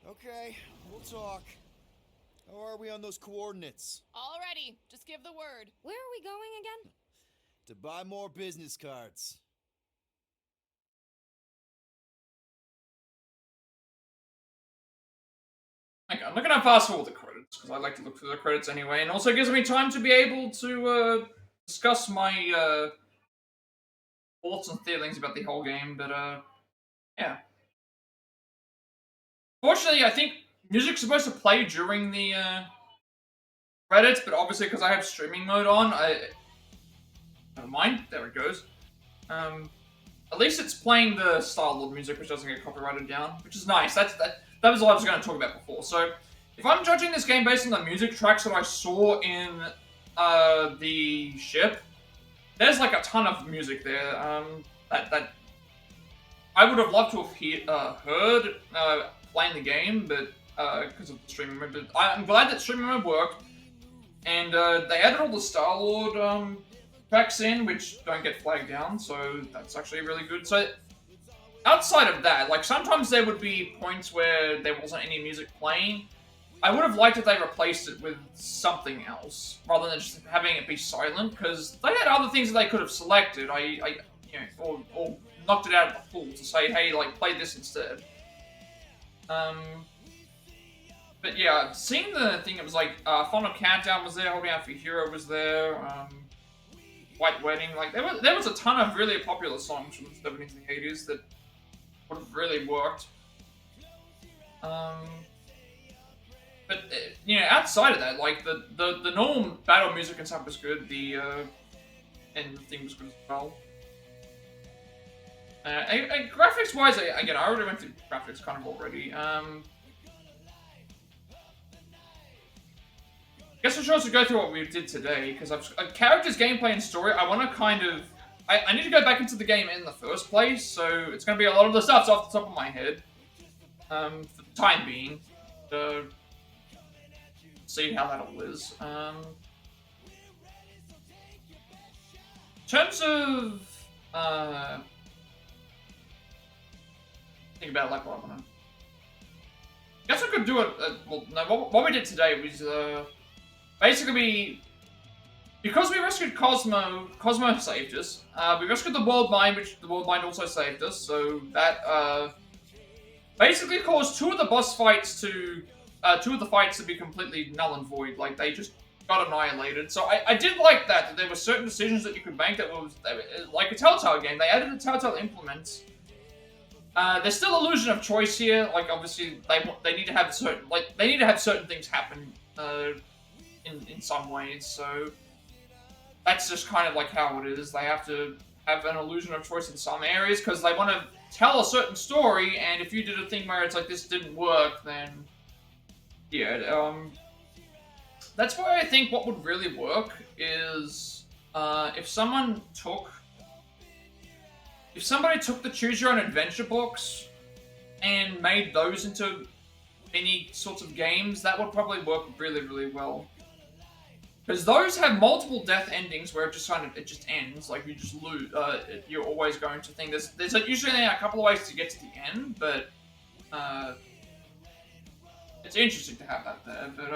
Okay, we'll talk. How are we on those coordinates? Already, just give the word. Where are we going again? To buy more business cards. Okay, I'm not gonna fast forward the credits, because I like to look through the credits anyway, and also gives me time to be able to discuss my thoughts and feelings about the whole game, but yeah. Fortunately, I think music's supposed to play during the credits, but obviously because I have streaming mode on, never mind. There it goes. At least it's playing the Star-Lord music, which doesn't get copyrighted down, which is nice. That was what I was going to talk about before. So, if I'm judging this game based on the music tracks that I saw in the ship, there's like a ton of music there. That I would have loved to have heard playing the game, but because of the streaming mode. But I'm glad that streaming mode worked, and they added all the Star-Lord tracks in, which don't get flagged down, so that's actually really good. So outside of that, like sometimes there would be points where there wasn't any music playing. I would have liked if they replaced it with something else, rather than just having it be silent, because they had other things that they could have selected, or knocked it out of the pool to say, hey, like, play this instead. But yeah, seeing the thing, it was like, Final Countdown was there, Holding Out for Hero was there, White Wedding, like, there was a ton of really popular songs from the 70s and 80s that would have really worked. But, outside of that, like, the normal battle music and stuff was good, and the thing was good as well. And graphics-wise, again, I already went through graphics kind of already. I guess I should also go through what we did today, because characters, gameplay, and story, I want to kind of... I need to go back into the game in the first place, so it's going to be a lot of the stuff's off the top of my head. For the time being. See how that all is. In terms of... think about like what I want to... I guess I could do it... well, no, what we did today was... basically, because we rescued Cosmo saved us. We rescued the World Mind, which the World Mind also saved us. So that basically caused two of the boss fights to, two of the fights to be completely null and void. Like they just got annihilated. So I did like that there were certain decisions that you could make that was like a Telltale game. They added the Telltale implements. There's still illusion of choice here. Like obviously they need to have certain things happen. In some ways, so that's just kind of like how it is. They have to have an illusion of choice in some areas because they want to tell a certain story, and if you did a thing where it's like this didn't work, then yeah, that's why I think what would really work is if somebody took the Choose Your Own Adventure books and made those into any sorts of games, that would probably work really, really well. Because those have multiple death endings where it just ends, like you just lose. You're always going to think there's usually a couple of ways to get to the end, but it's interesting to have that there. But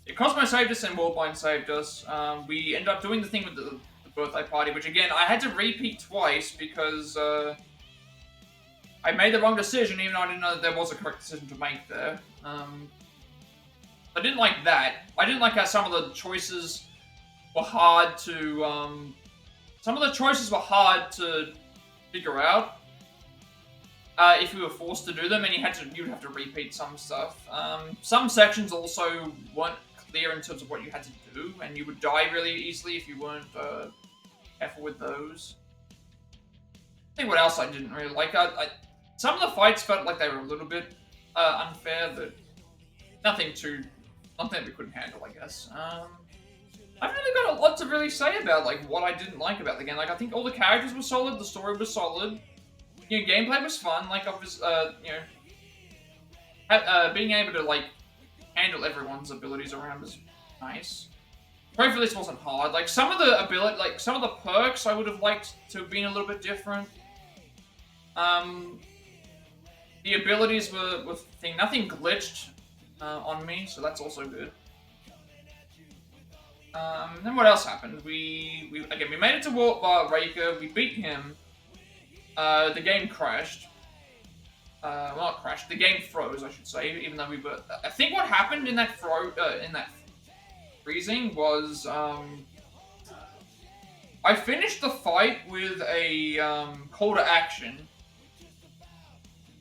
yeah, Cosmo saved us and Worldbind saved us. We ended up doing the thing with the birthday party, which again I had to repeat twice because I made the wrong decision, even though I didn't know that there was a correct decision to make there. I didn't like that. I didn't like how some of the choices were hard to... figure out if you were forced to do them, and you'd have to repeat some stuff. Some sections also weren't clear in terms of what you had to do, and you would die really easily if you weren't careful with those. I think what else I didn't really like. Some of the fights felt like they were a little bit unfair, but nothing that we couldn't handle, I guess. I haven't really got a lot to really say about like what I didn't like about the game. Like I think all the characters were solid, the story was solid, gameplay was fun. Like obviously, being able to like handle everyone's abilities around was nice. Hopefully this wasn't hard. Like some of the perks I would have liked to have been a little bit different. The abilities were nothing glitched on me, so that's also good. Then what else happened? We made it to Raker. We beat him. The game crashed. Well, not crashed. The game froze, I should say. Even though we were, I think what happened in that freezing was I finished the fight with a call to action.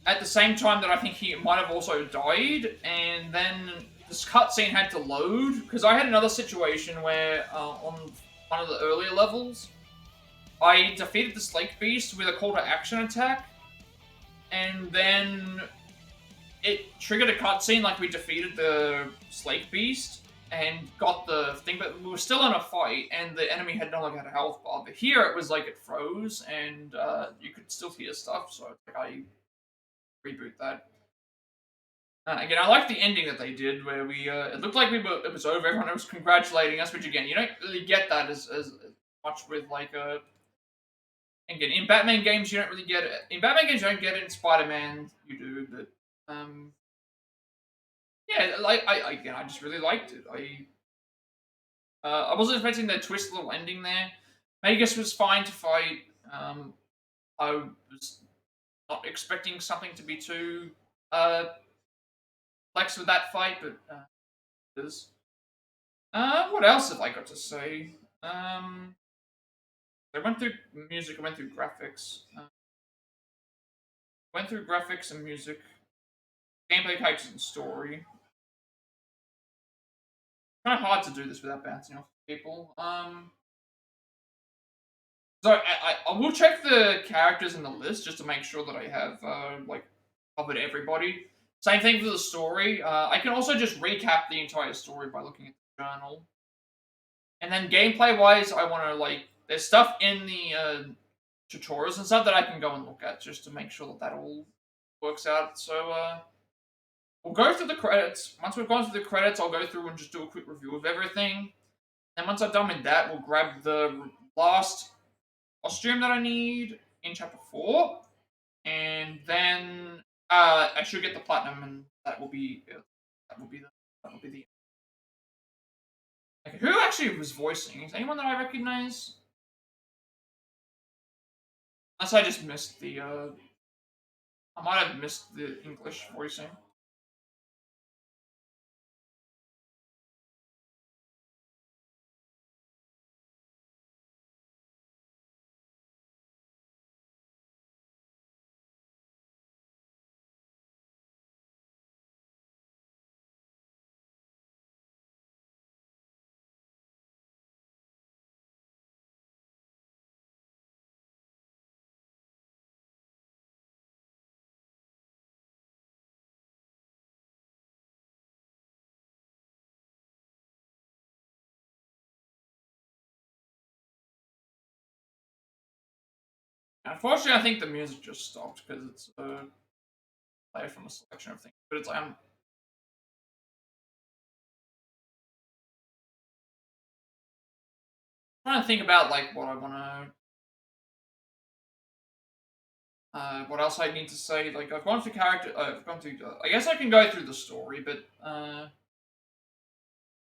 At the same time that I think he might have also died, and then this cutscene had to load, because I had another situation where, on one of the earlier levels, I defeated the Slake Beast with a call to action attack, and then it triggered a cutscene like we defeated the Slake Beast, and got the thing, but we were still in a fight, and the enemy had no longer had a health bar, but here it was like it froze, and you could still hear stuff, so I reboot that. Again, I like the ending that they did, where we it looked like it was over. Everyone was congratulating us, which again, you don't really get that as much with like again, in Batman games you don't really get it. In Batman games you don't get it. In Spider-Man you do, but yeah, like I just really liked it. I wasn't expecting the twist little ending there. Magus was fine to fight. I was not expecting something to be too flex with that fight, but it is. What else have I got to say? I went through music, I went through graphics. Went through graphics and music. Gameplay, characters, and story. Kind of hard to do this without bouncing off people. So I will check the characters in the list just to make sure that I have like covered everybody. Same thing for the story. I can also just recap the entire story by looking at the journal. And then gameplay-wise, I want to, like, there's stuff in the tutorials and stuff that I can go and look at just to make sure that that all works out. So, we'll go through the credits. Once we've gone through the credits, I'll go through and just do a quick review of everything. And once I've done with that, we'll grab the last costume that I need in Chapter 4. And then I should get the platinum, and that will be the okay, who actually was voicing? Is anyone that I recognize? Unless I just missed the I might have missed the English voicing. Unfortunately, I think the music just stopped because it's played from a selection of things. But it's I'm trying to think about like what I want to, what else I need to say. Like I've gone through character, I've gone through. I guess I can go through the story, but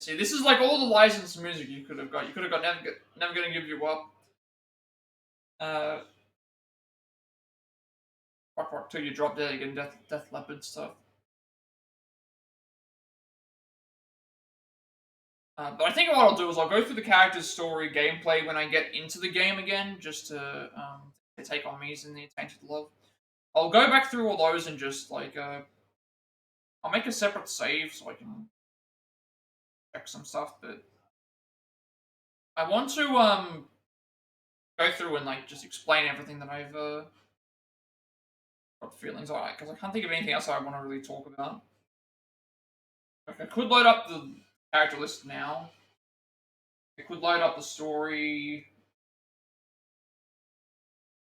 see, this is like all the licensed music you could have got. You could have got Never Gonna Give You Up. Rock till you drop dead again, Death Leopard stuff. But I think what I'll do is I'll go through the character's story gameplay when I get into the game again, just to take on Mies and the Tainted Love. I'll go back through all those and just like I'll make a separate save so I can check some stuff. But I want to go through and like just explain everything that I've got feelings on, because I can't think of anything else I want to really talk about. I could load up the character list now. I could load up the story.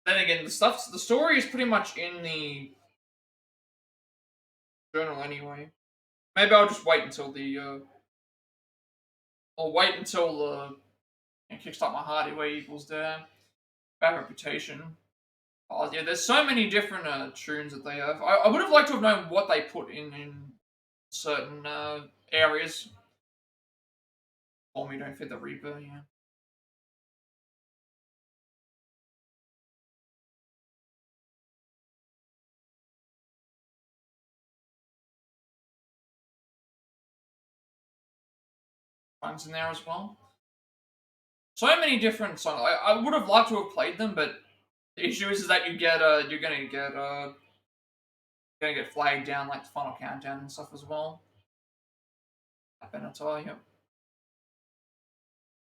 Then again, the story is pretty much in the journal anyway. Maybe I'll just wait until I'll wait until Kickstart My Heart Anyway equals there. Bad Reputation. Oh yeah, there's so many different tunes that they have. I would have liked to have known what they put in certain areas. Call Me Don't Fear the Reaper, yeah. One's in there as well. so many different songs. I would have liked to have played them, but the issue is that you're gonna get flagged down like the final countdown and stuff as well. Benatar, yep.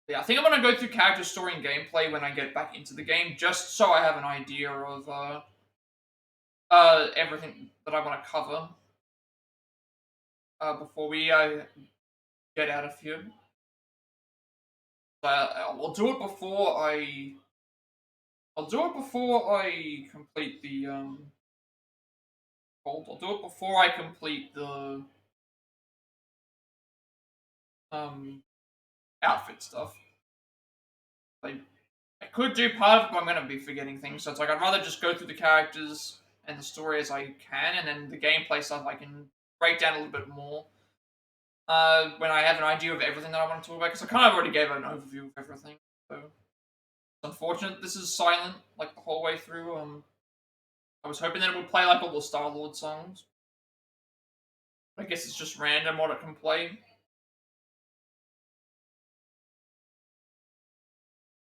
Yeah, I think I'm gonna go through character story and gameplay when I get back into the game, just so I have an idea of everything that I want to cover before we get out of here. I'll do it before I. I'll do it before I complete the I'll do it before I complete the outfit stuff. Like, I could do part of it, but I'm gonna be forgetting things. So it's like I'd rather just go through the characters and the story as I can, and then the gameplay stuff I can break down a little bit more. When I have an idea of everything that I want to talk about, because I kind of already gave an overview of everything. So it's unfortunate this is silent like the whole way through. I was hoping that it would play like all the Star-Lord songs. I guess it's just random what it can play.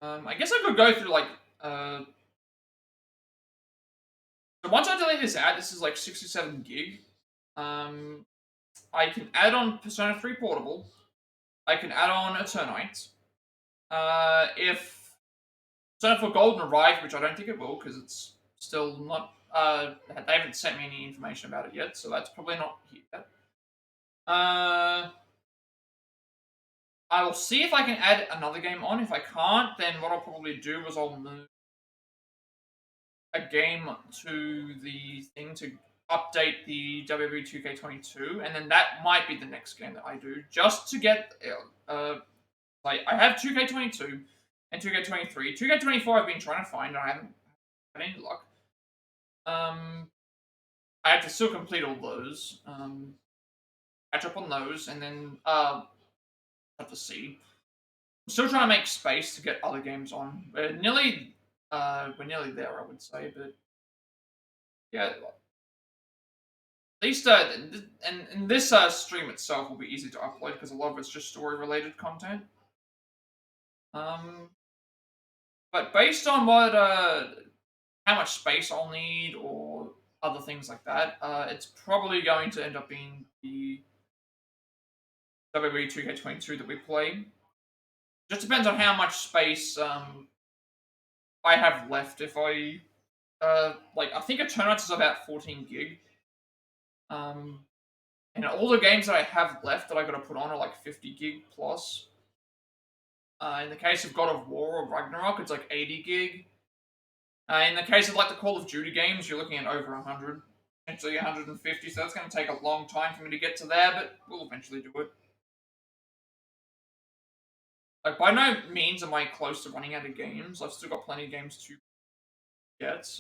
I guess I could go through like so once I delete this ad, this is like 67 gig. I can add on Persona 3 Portable. I can add on Eternite. If Persona 4 Golden arrived, which I don't think it will, because it's still not. They haven't sent me any information about it yet, so that's probably not here yet. I will see if I can add another game on. If I can't, then what I'll probably do is I'll move a game to the thing to update the WWE 2K22, and then that might be the next game that I do, just to get like I have 2K22 and 2K23. 2K24 I've been trying to find, and I haven't had any luck. I have to still complete all those. Catch up on those, and then have to see. I'm still trying to make space to get other games on. We're nearly there, I would say, but yeah. At least, and this stream itself will be easy to upload because a lot of it's just story-related content. But based on what, how much space I'll need or other things like that, it's probably going to end up being the WWE 2K22 that we play. Just depends on how much space I have left. If I like, I think Eternite is about 14 gig. And all the games that I have left that I got to put on are like 50 gig plus. In the case of God of War or Ragnarok, it's like 80 gig. In the case of like the Call of Duty games, you're looking at over 100, potentially 150. So that's going to take a long time for me to get to there, but we'll eventually do it. Like, by no means am I close to running out of games. I've still got plenty of games to get.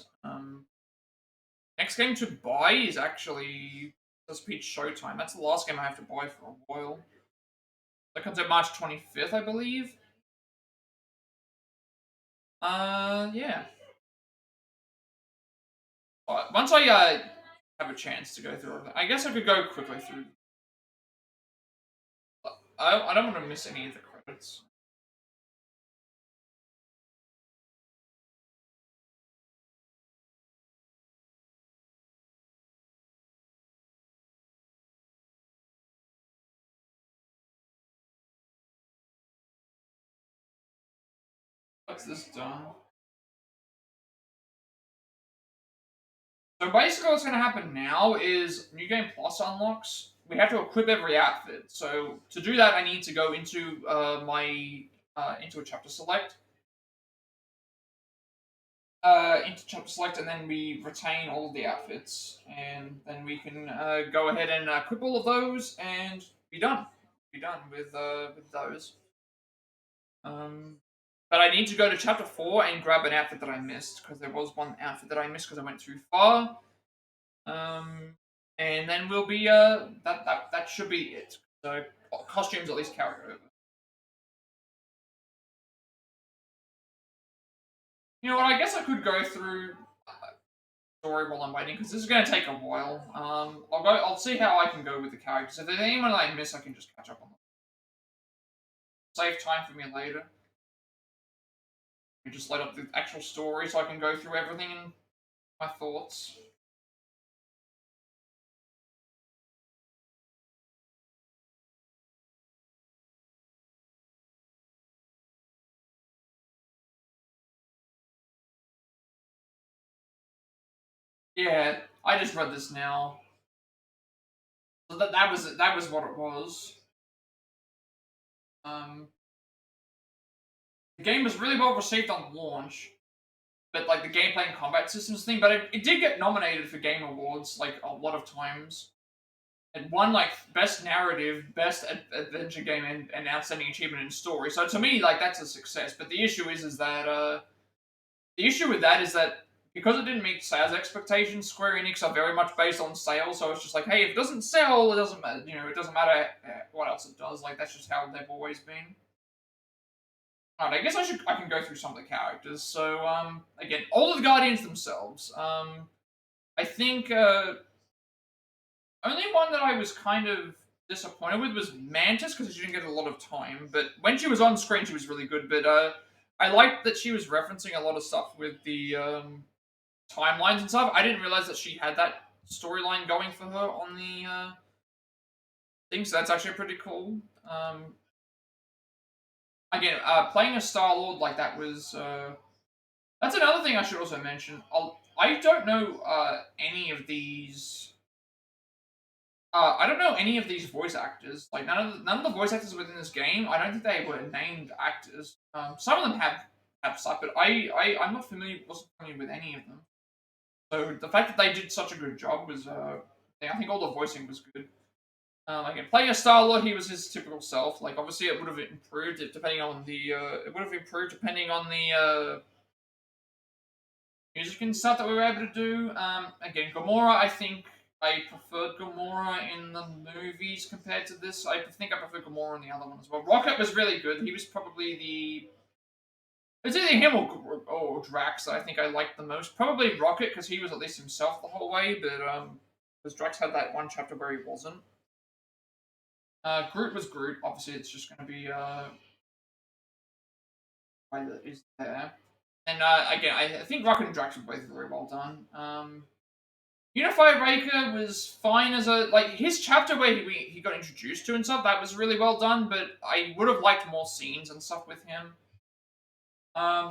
Next game to buy is actually Speed Showtime. That's the last game I have to buy for a while. That comes out March 25th, I believe. Yeah. But once I have a chance to go through everything, I guess I could go quickly through. I don't want to miss any of the credits. What's this done? So basically what's going to happen now is New Game Plus unlocks. We have to equip every outfit. So to do that, I need to go into into a chapter select. Into chapter select, and then we retain all of the outfits. And then we can go ahead and equip all of those and be done. Be done with those. But I need to go to chapter 4 and grab an outfit that I missed, because there was one outfit that I missed because I went too far. And then we'll be that should be it. So costumes at least carry over. You know what? I guess I could go through story while I'm waiting, because this is going to take a while. I'll see how I can go with the characters. If there's anyone I miss, I can just catch up on them. Save time for me later. You just load up the actual story so I can go through everything and my thoughts. Yeah, I just read this now. So that was what it was. The game was really well received on launch, but like the gameplay and combat systems thing, but it did get nominated for Game Awards like a lot of times. It won like best narrative, best adventure game, and outstanding achievement in story. So to me, like that's a success. But the issue is that the issue with that is that because it didn't meet sales expectations, Square Enix are very much based on sales. So it's just like, hey, if it doesn't sell, it doesn't matter. You know, it doesn't matter what else it does. Like that's just how they've always been. Alright, I guess I can go through some of the characters. So again, all of the Guardians themselves. I think only one that I was kind of disappointed with was Mantis because she didn't get a lot of time. But when she was on screen, she was really good. But I liked that she was referencing a lot of stuff with the timelines and stuff. I didn't realize that she had that storyline going for her on the thing, so that's actually pretty cool. Again, playing a Star-Lord like that was... that's another thing I should also mention. I don't know any of these... I don't know any of these voice actors. Like, none of the voice actors within this game, I don't think they were named actors. Some of them have stuff, but I'm not wasn't familiar with any of them. So the fact that they did such a good job was... I think all the voicing was good. Again, playing a Star-Lord, he was his typical self. Like, obviously, it would have improved depending on the. It would have improved depending on the music and stuff that we were able to do. Again, Gamora, I think I preferred Gamora in the movies compared to this. I think I prefer Gamora in the other one as well. Rocket was really good. He was probably the. It's either him or Drax that I think I liked the most. Probably Rocket because he was at least himself the whole way, but because Drax had that one chapter where he wasn't. Groot was Groot. Obviously, it's just going to be why that is there. And again, I think Rocket and Drax were both very well done. Unifier Raker was fine as a his chapter where he got introduced to and stuff. That was really well done, but I would have liked more scenes and stuff with him.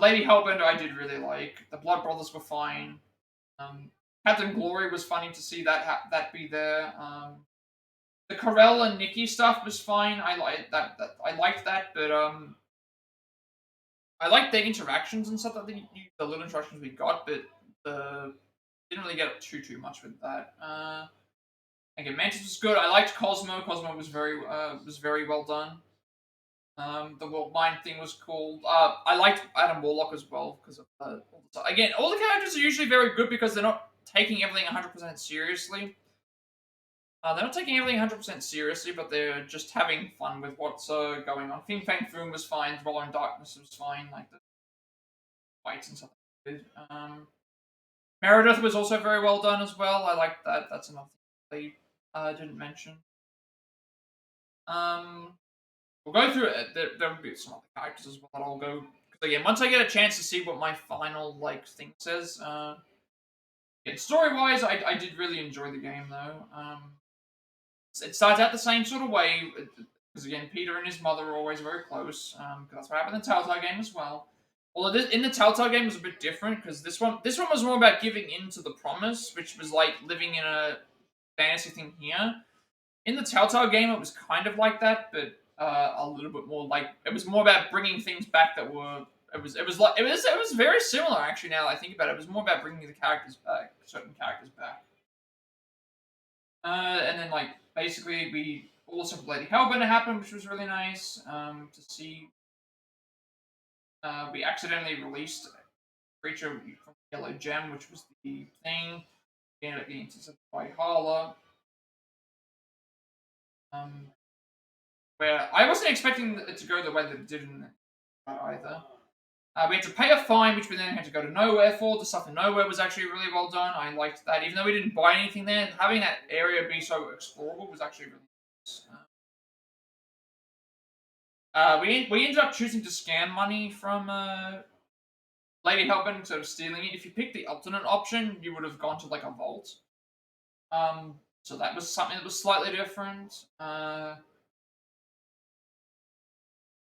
Lady Hellbender, I did really like. The Blood Brothers were fine. Captain Glory was funny to see that be there. The Corel and Nikki stuff was fine. I liked that. I liked that, but I liked the interactions and stuff the little interactions we got, but didn't really get too much with that. Again, Mantis was good. I liked Cosmo. Cosmo was very well done. The World Mind thing was cool. I liked Adam Warlock as well because of again, all the characters are usually very good because they're not taking everything 100% seriously. They're not taking everything 100% seriously, but they're just having fun with what's going on. Fin Fang Foom was fine. Roller in Darkness was fine. Like the fights and stuff. Meredith was also very well done as well. I liked that. That's another thing they didn't mention. We'll go through it. There will be some other characters as well that I'll go. Because again, once I get a chance to see what my final thing says. Story-wise, I did really enjoy the game though. It starts out the same sort of way, because again, Peter and his mother are always very close, because that's what happened in the Telltale game as well. Although in the Telltale game was a bit different, because this one was more about giving in to the promise, which was like living in a fantasy thing here. In the Telltale game, it was kind of like that, but a little bit more like it was more about bringing things back that were. It was very similar actually. Now that I think about it, it was more about bringing the characters back, certain characters back. And then basically we also Lady Hellbender happened, which was really nice to see. We accidentally released a creature from Yellow Gem, which was the thing. We ended up getting intercepted by Hala. Where I wasn't expecting it to go the way that it did either. We had to pay a fine, which we then had to go to Nowhere for. The stuff in Nowhere was actually really well done. I liked that. Even though we didn't buy anything there, having that area be so explorable was actually really nice. We ended up choosing to scam money from Lady Hellbent, instead of stealing it, if you picked the alternate option, you would have gone to like a vault. So that was something that was slightly different.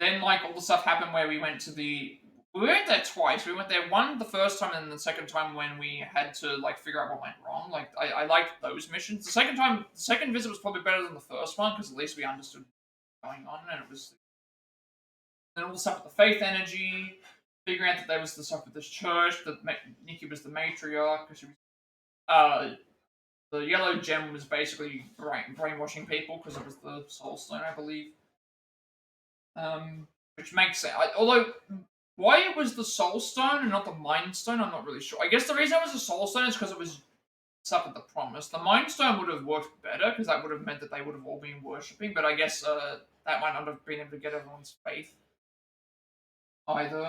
Then like all the stuff happened where we went there twice. We went there one the first time and then the second time when we had to like figure out what went wrong. Like I liked those missions. The second visit was probably better than the first one because at least we understood what was going on and it was. Then all the stuff with the faith energy, figuring out that there was the stuff with this church. That Nikki was the matriarch because she was. The yellow gem was basically brainwashing people because it was the soul stone, I believe. Which makes sense. Although, why it was the soul stone and not the mind stone, I'm not really sure. I guess the reason it was the soul stone is because it was stuff with the promise. The mind stone would have worked better because that would have meant that they would have all been worshipping. But I guess that might not have been able to get everyone's faith either.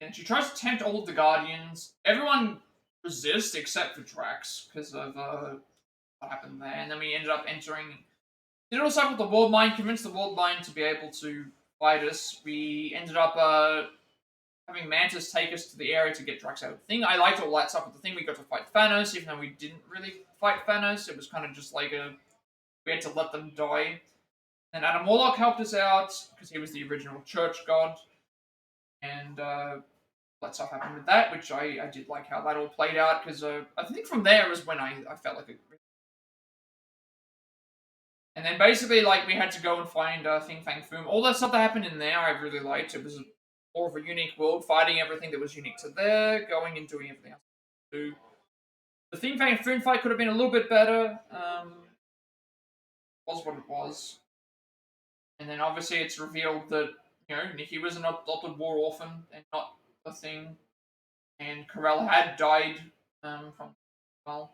And she tries to tempt all of the guardians. Everyone resist except for Drax because of what happened there, and then we ended up entering. Did all stuff with the World Mind, convinced the World Mind to be able to fight us. We ended up having Mantis take us to the area to get Drax out of the thing. I liked all that stuff with the thing. We got to fight Thanos, even though we didn't really fight Thanos. It was kind of just like we had to let them die. And Adam Warlock helped us out because he was the original church god, and that stuff happened with that, which I did like how that all played out, because I think from there was when I felt like it. And then basically, like, we had to go and find Thing Fang Foom. All that stuff that happened in there, I really liked. It was more of a unique world, fighting everything that was unique to there, going and doing everything else to do. The Thing Fang Foom fight could have been a little bit better. Was what it was. And then obviously it's revealed that, Nikki was an adopted war orphan and not a thing. And Corell had died from well.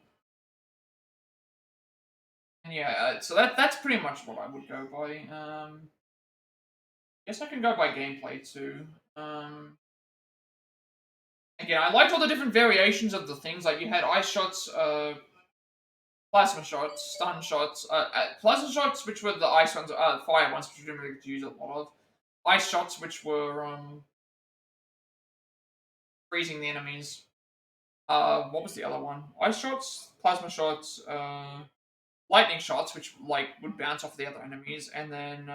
And yeah, so that's pretty much what I would go by. Guess I can go by gameplay too. Again, I liked all the different variations of the things. Like you had ice shots, plasma shots, stun shots, plasma shots, which were the ice ones, fire ones, which we didn't really get to use a lot of. Ice shots, which were freezing the enemies. What was the other one? Ice shots, plasma shots, lightning shots, which like would bounce off the other enemies, and then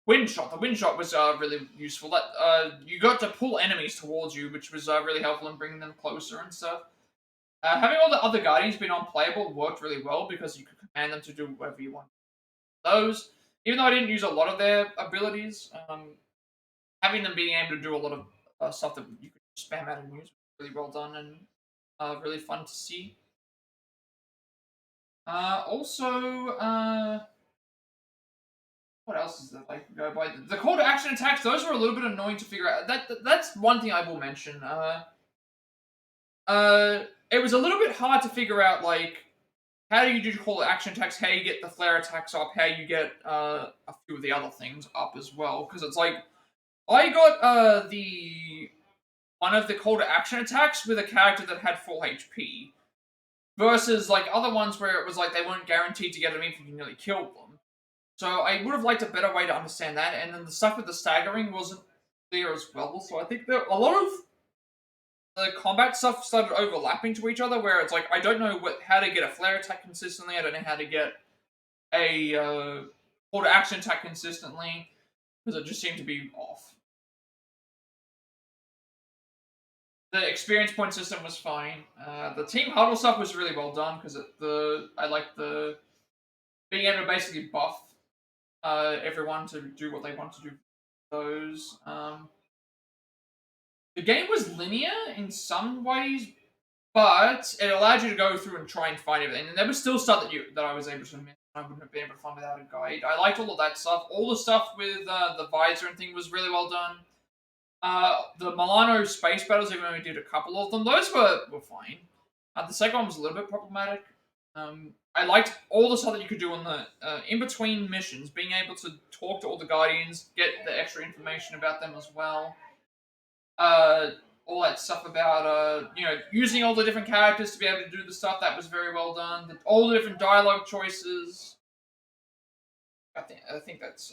wind shot. The wind shot was really useful. That you got to pull enemies towards you, which was really helpful in bringing them closer and stuff. Having all the other guardians being unplayable worked really well because you could command them to do whatever you want. Those, even though I didn't use a lot of their abilities, having them being able to do a lot of stuff that you could spam out and use was really well done and really fun to see. Also, what else is that I can go by? The call to action attacks, those were a little bit annoying to figure out. That's one thing I will mention. It was a little bit hard to figure out, like, how do you do call to action attacks, how you get the flare attacks up, how you get a few of the other things up as well. Because it's like, I got one of the call to action attacks with a character that had full HP. Versus, like, other ones where it was like they weren't guaranteed to get them if you nearly killed them. So I would have liked a better way to understand that, and then the stuff with the staggering wasn't clear as well. So I think there a lot of the combat stuff started overlapping to each other, where it's like, I don't know how to get a flare attack consistently, I don't know how to get a call to action attack consistently, because it just seemed to be off. The experience point system was fine. The team huddle stuff was really well done because I like the being able to basically buff everyone to do what they want to do. Those the game was linear in some ways, but it allowed you to go through and try and find everything. And there was still stuff that I was able to miss. I wouldn't have been able to find without a guide. I liked all of that stuff. All the stuff with the visor and thing was really well done. The Milano space battles, even though we did a couple of them, those were fine. The second one was a little bit problematic. I liked all the stuff that you could do on the in-between missions, being able to talk to all the Guardians, get the extra information about them as well. All that stuff about, using all the different characters to be able to do the stuff, that was very well done. All the different dialogue choices. I think that's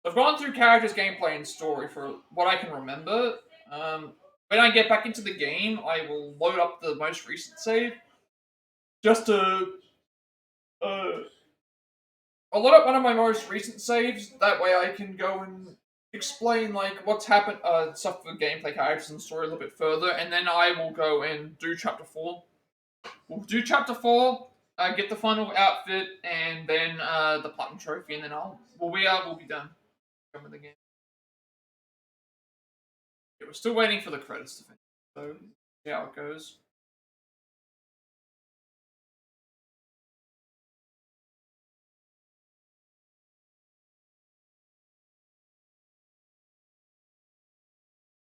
I've gone through characters, gameplay, and story for what I can remember. When I get back into the game, I will load up the most recent save just to I'll load up one of my most recent saves. That way, I can go and explain like what's happened, stuff for gameplay, characters, and story a little bit further, and then I will go and do chapter 4. We'll do chapter 4, get the final outfit, and then the platinum trophy, and then we'll be done. Done with the game. Yeah, we're still waiting for the credits to finish, so see how it goes.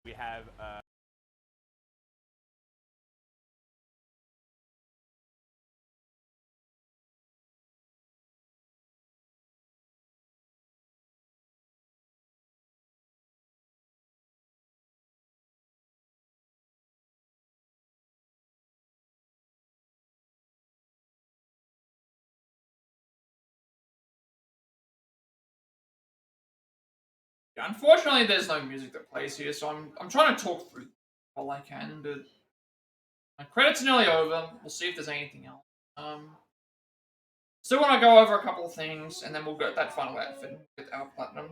We have Yeah, unfortunately, there's no music that plays here, so I'm trying to talk through all I can, but my credits are nearly over. We'll see if there's anything else. Still want to go over a couple of things, and then we'll get that final outfit and get our platinum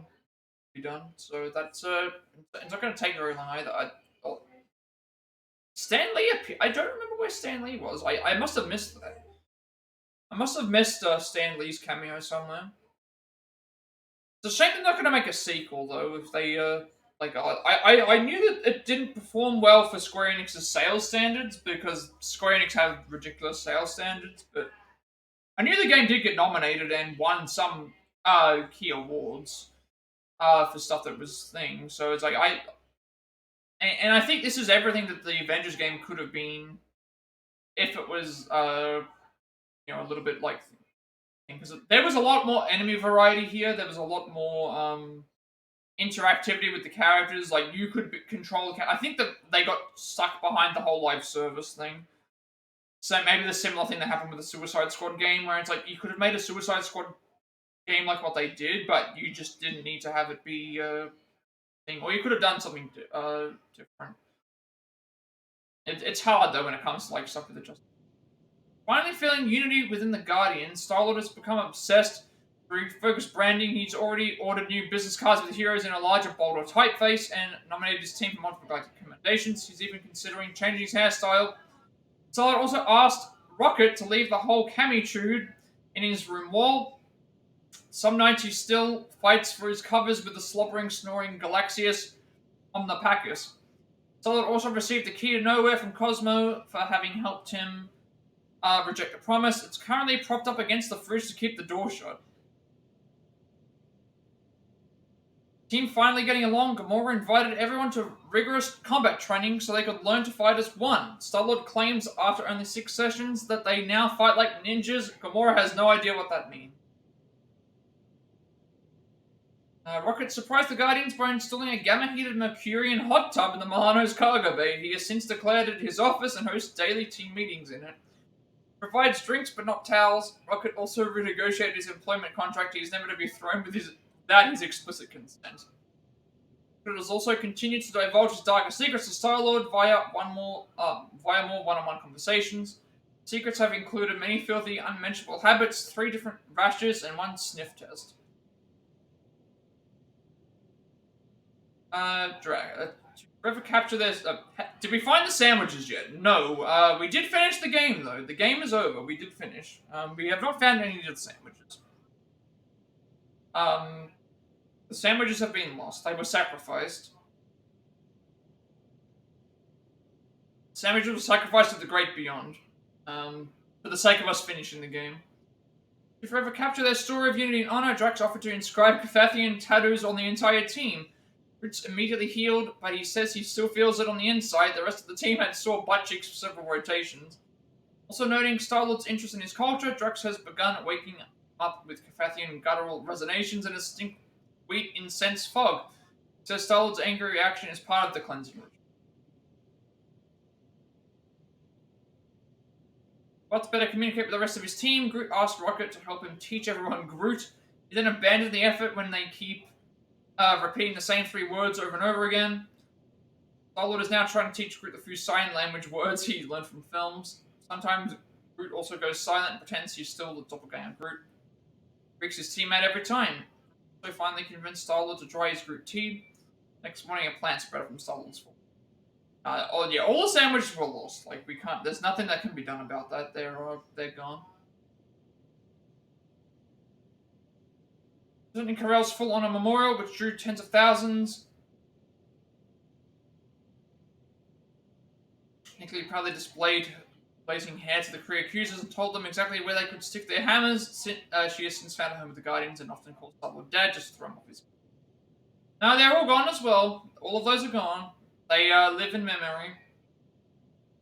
be done. So that's it's not going to take very long either. Stan Lee I don't remember where Stan Lee was. I must have missed that. I must have missed Stan Lee's cameo somewhere. It's a shame they're not going to make a sequel though. If they I knew that it didn't perform well for Square Enix's sales standards because Square Enix have ridiculous sales standards, but I knew the game did get nominated and won some key awards for stuff that was thing. So it's like and I think this is everything that the Avengers game could have been if it was a little bit like, because there was a lot more enemy variety here. There was a lot more interactivity with the characters. Like you could control the I think that they got stuck behind the whole live service thing. So maybe the similar thing that happened with the Suicide Squad game, where it's like you could have made a Suicide Squad game like what they did, but you just didn't need to have it be a thing, or you could have done something different. It's hard though when it comes to like stuff with the Justice. Finally feeling unity within the Guardians, Star-Lord has become obsessed. Through focused branding, he's already ordered new business cards with heroes in a larger, bolder typeface and nominated his team for multiple galactic commendations. He's even considering changing his hairstyle. Star-Lord also asked Rocket to leave the whole camitude in his room wall. Some nights he still fights for his covers with the slobbering, snoring Galaxius Omnipacus. Star-Lord also received the key to nowhere from Cosmo for having helped him reject the promise. It's currently propped up against the fridge to keep the door shut. Team finally getting along, Gamora invited everyone to rigorous combat training so they could learn to fight as one. Star-Lord claims after only 6 sessions that they now fight like ninjas. Gamora has no idea what that means. Rocket surprised the Guardians by installing a gamma-heated Mercurian hot tub in the Milano's cargo bay. He has since declared it his office and hosts daily team meetings in it. Provides drinks but not towels. Rocket also renegotiated his employment contract. He is never to be thrown without his explicit consent. It has also continued to divulge his darker secrets to Star-Lord via more one-on-one conversations. Secrets have included many filthy, unmentionable habits, 3 different rashes, and 1 sniff test. Ever capture this? Did we find the sandwiches yet? No. We did finish the game though. The game is over. We did finish. We have not found any of the sandwiches. The sandwiches have been lost. They were sacrificed. Sandwiches were sacrificed to the great beyond. For the sake of us finishing the game. To forever capture their story of unity and honor, Drax offered to inscribe Cathathian tattoos on the entire team. Rich immediately healed, but he says he still feels it on the inside. The rest of the team had sore butt cheeks for several rotations. Also noting Star-Lord's interest in his culture, Drax has begun waking up with Cathathian guttural resonations and a stink wheat incense fog. He says Star-Lord's angry reaction is part of the cleansing ritual. But to better communicate with the rest of his team, Groot asked Rocket to help him teach everyone Groot. He then abandoned the effort when they keep repeating the same 3 words over and over again. Star-Lord is now trying to teach Groot the few sign language words he learned from films. Sometimes Groot also goes silent and pretends he's still the doppelganger Groot. Freaks his teammate every time. So finally convinced Star-Lord to try his Groot tea. Next morning, a plant spread from Star-Lord's fault. Oh yeah, all the sandwiches were lost. Like, we can't. There's nothing that can be done about that. They're gone. President Carell's full honor memorial, which drew tens of thousands. Nicolai proudly displayed blazing hair to the Kree accusers and told them exactly where they could stick their hammers. She has since found a home with the Guardians and often calls Star-Lord Dad just to throw him off his. No, they're all gone as well. All of those are gone. They live in memory.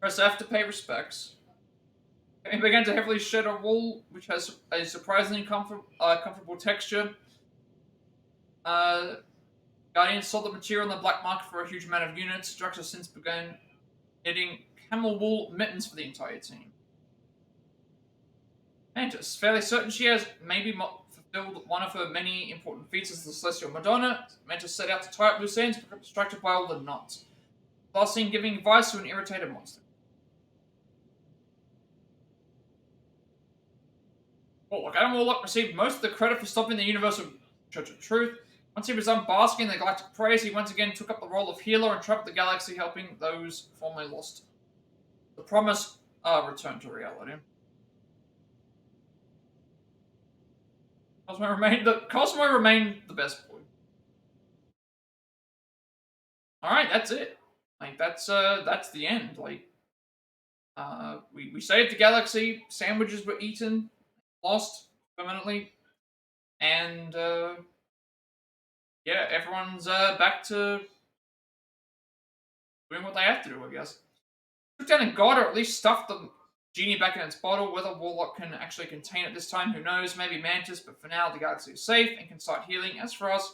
Press F to pay respects. He began to heavily shed a wool, which has a surprisingly comfortable texture. Guardians sold the material on the black market for a huge amount of units. Drax has since begun knitting camel wool mittens for the entire team. Mantis, fairly certain she has maybe fulfilled one of her many important feats as the Celestial Madonna. Mantis set out to tie up loose ends, but distracted by all the knots. Last seen giving advice to an irritated monster. Well, look, Adam Warlock received most of the credit for stopping the Universal Church of Truth. Once he was done basking in the galactic praise, he once again took up the role of healer and trapped the galaxy, helping those formerly lost. The promise returned to reality. Cosmo remained the best boy. Alright, that's it. Like, that's the end. Like, we saved the galaxy, sandwiches were eaten, lost permanently, and yeah, everyone's back to doing what they have to do, I guess. Took down a god, or at least stuffed the genie back in its bottle. Whether Warlock can actually contain it this time, who knows? Maybe Mantis, but for now, the galaxy is safe and can start healing. As for us,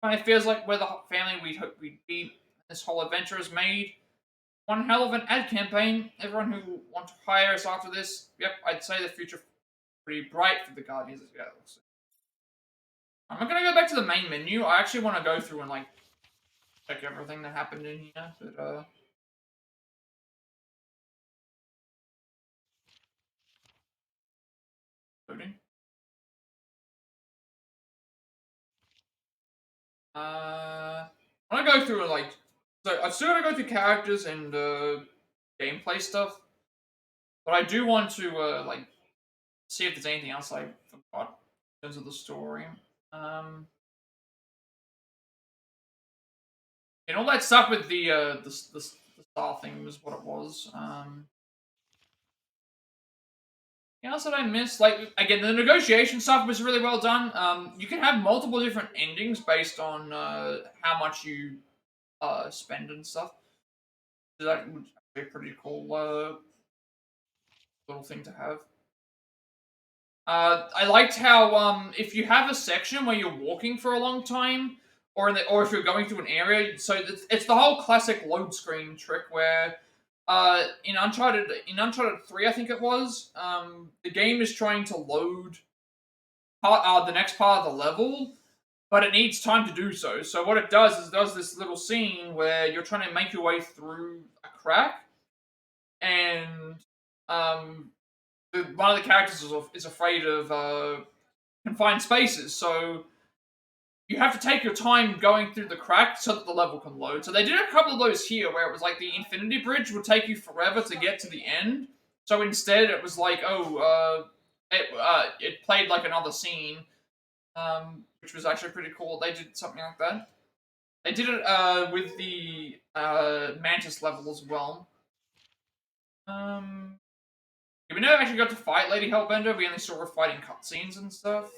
it feels like we're the family we'd hoped we'd be. This whole adventure has made one hell of an ad campaign. Everyone who will want to hire us after this, yep, I'd say the future pretty bright for the Guardians of the Galaxy. I'm not going to go back to the main menu. I actually want to go through and, like, check everything that happened in here, but, loading. I want to go through, like, so I've still got to go through characters and, gameplay stuff, but I do want to, like, see if there's anything else I forgot in terms of the story. And all that stuff with the star thing was what it was. Anything else that I missed? Like, again, the negotiation stuff was really well done. You can have multiple different endings based on how much you spend and stuff. So that would be a pretty cool little thing to have. I liked how if you have a section where you're walking for a long time, or if you're going through an area, so it's the whole classic load screen trick where in Uncharted 3, I think it was, the game is trying to load the next part of the level, but it needs time to do so. So what it does is it does this little scene where you're trying to make your way through a crack, and one of the characters is afraid of confined spaces, so you have to take your time going through the crack so that the level can load. So they did a couple of those here where it was like the Infinity Bridge would take you forever to get to the end. So instead it was like, it played like another scene, which was actually pretty cool. They did something like that. They did it with the Mantis level as well. We never actually got to fight Lady Hellbender. We only saw her fighting cutscenes and stuff.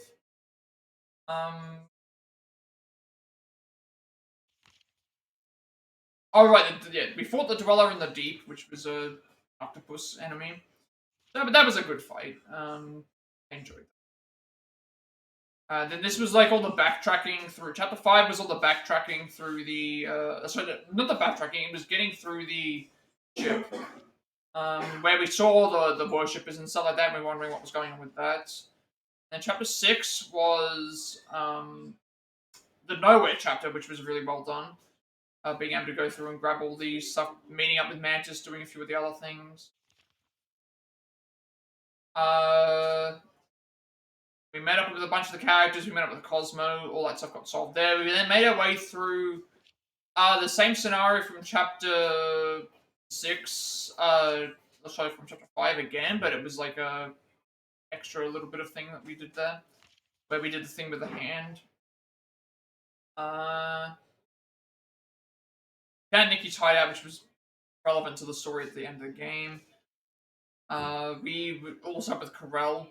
Oh, right, yeah, we fought the Dweller in the Deep, which was a octopus enemy. But that was a good fight. I enjoyed that. Then this was like all the backtracking through... Chapter 5 was all the backtracking through the... sorry, not the backtracking, it was getting through the ship. Where we saw the worshippers and stuff like that, and we were wondering what was going on with that. And chapter 6 was the Nowhere chapter, which was really well done. Being able to go through and grab all these stuff, meeting up with Mantis, doing a few of the other things. We met up with a bunch of the characters, we met up with Cosmo, all that stuff got solved there. We then made our way through the same scenario from chapter 6, sorry, from chapter 5 again, but it was like a extra little bit of thing that we did there, where we did the thing with the hand. Found Nikki's hideout, which was relevant to the story at the end of the game. We also up with Corel.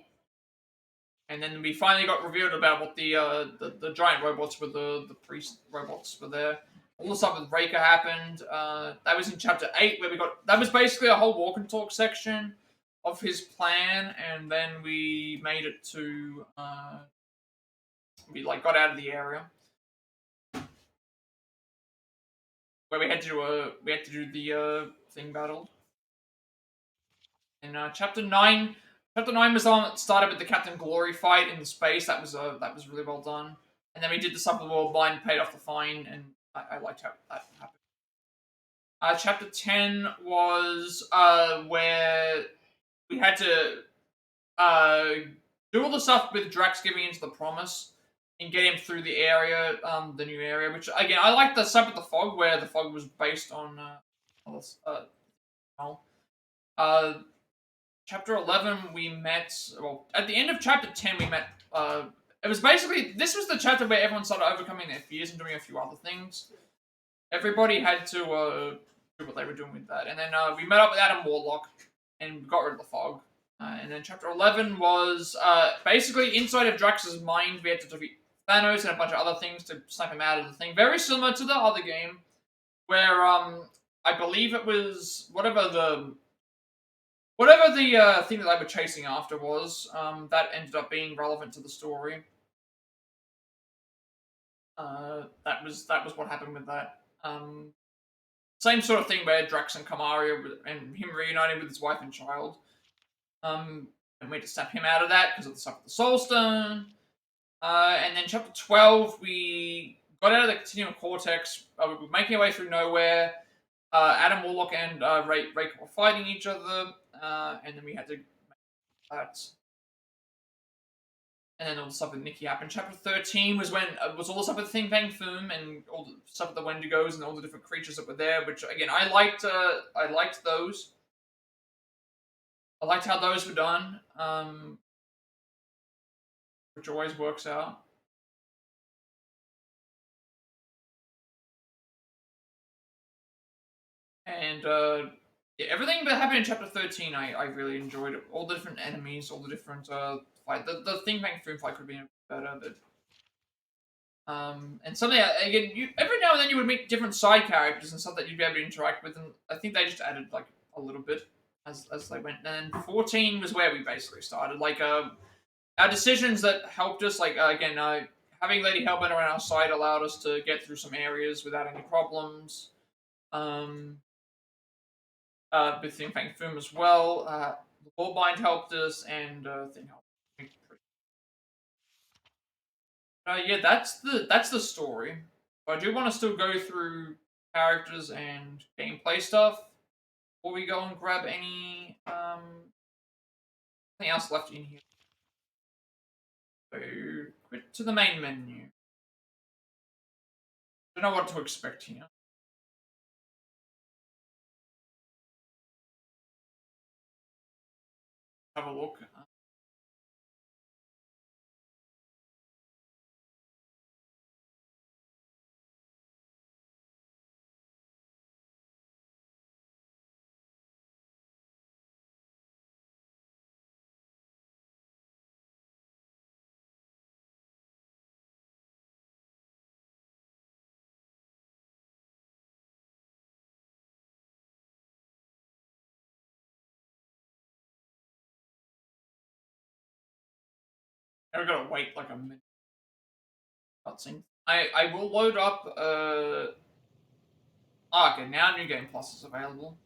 And then we finally got revealed about what the giant robots were, the priest robots were there. All the stuff with Raker happened. That was in chapter 8, where that was basically a whole walk and talk section of his plan, and then we made it to, we got out of the area. Where we had to do the thing battle. In chapter 9 was the one that started with the Captain Glory fight in the space. That was really well done. And then we did the stuff with World Bind, paid off the fine, and I liked how that happened. Chapter 10 was where we had to do all the stuff with Drax giving into the promise and get him through the area, the new area. Which again, I liked the stuff with the fog, where the fog was based on chapter 11, we met, well, at the end of chapter 10, we met, it was basically, this was the chapter where everyone started overcoming their fears and doing a few other things. Everybody had to do what they were doing with that. And then we met up with Adam Warlock and got rid of the fog. And then chapter 11 was basically inside of Drax's mind, we had to defeat Thanos and a bunch of other things to snipe him out of the thing. Very similar to the other game, where I believe it was whatever the thing that they were chasing after was, that ended up being relevant to the story. That was what happened with that. Same sort of thing where Drax and Kamaria and him reuniting with his wife and child. And we had to snap him out of that because of the stuff with the Soul Stone. And then chapter 12, we got out of the Continuum Cortex. We were making our way through nowhere. Adam Warlock and Raker were fighting each other. And then we had to make that. And then all the stuff with Nikki happened. Chapter 13 was when was all the stuff with Thing Fang Foom and all the stuff with the Wendigos and all the different creatures that were there. Which again, I liked those. I liked how those were done. Which always works out. And yeah, everything that happened in chapter 13, I really enjoyed it. All the different enemies, all the different fight. The Thing Fang Foom fight could have been better, but and something again, every now and then you would meet different side characters and stuff that you'd be able to interact with, and I think they just added like a little bit as they went. And then 14 was where we basically started. Like our decisions that helped us, like again, having Lady Hellbender on our side allowed us to get through some areas without any problems. With Thing Fang Foom as well. The Wallbind helped us, and Thing helped. Yeah, that's the story. But I do want to still go through characters and gameplay stuff before we go and grab anything else left in here. So, quit to the main menu. Don't know what to expect here. Have a look. I gotta wait like a minute. Cutscene. I will load up. Okay, now New Game Plus is available.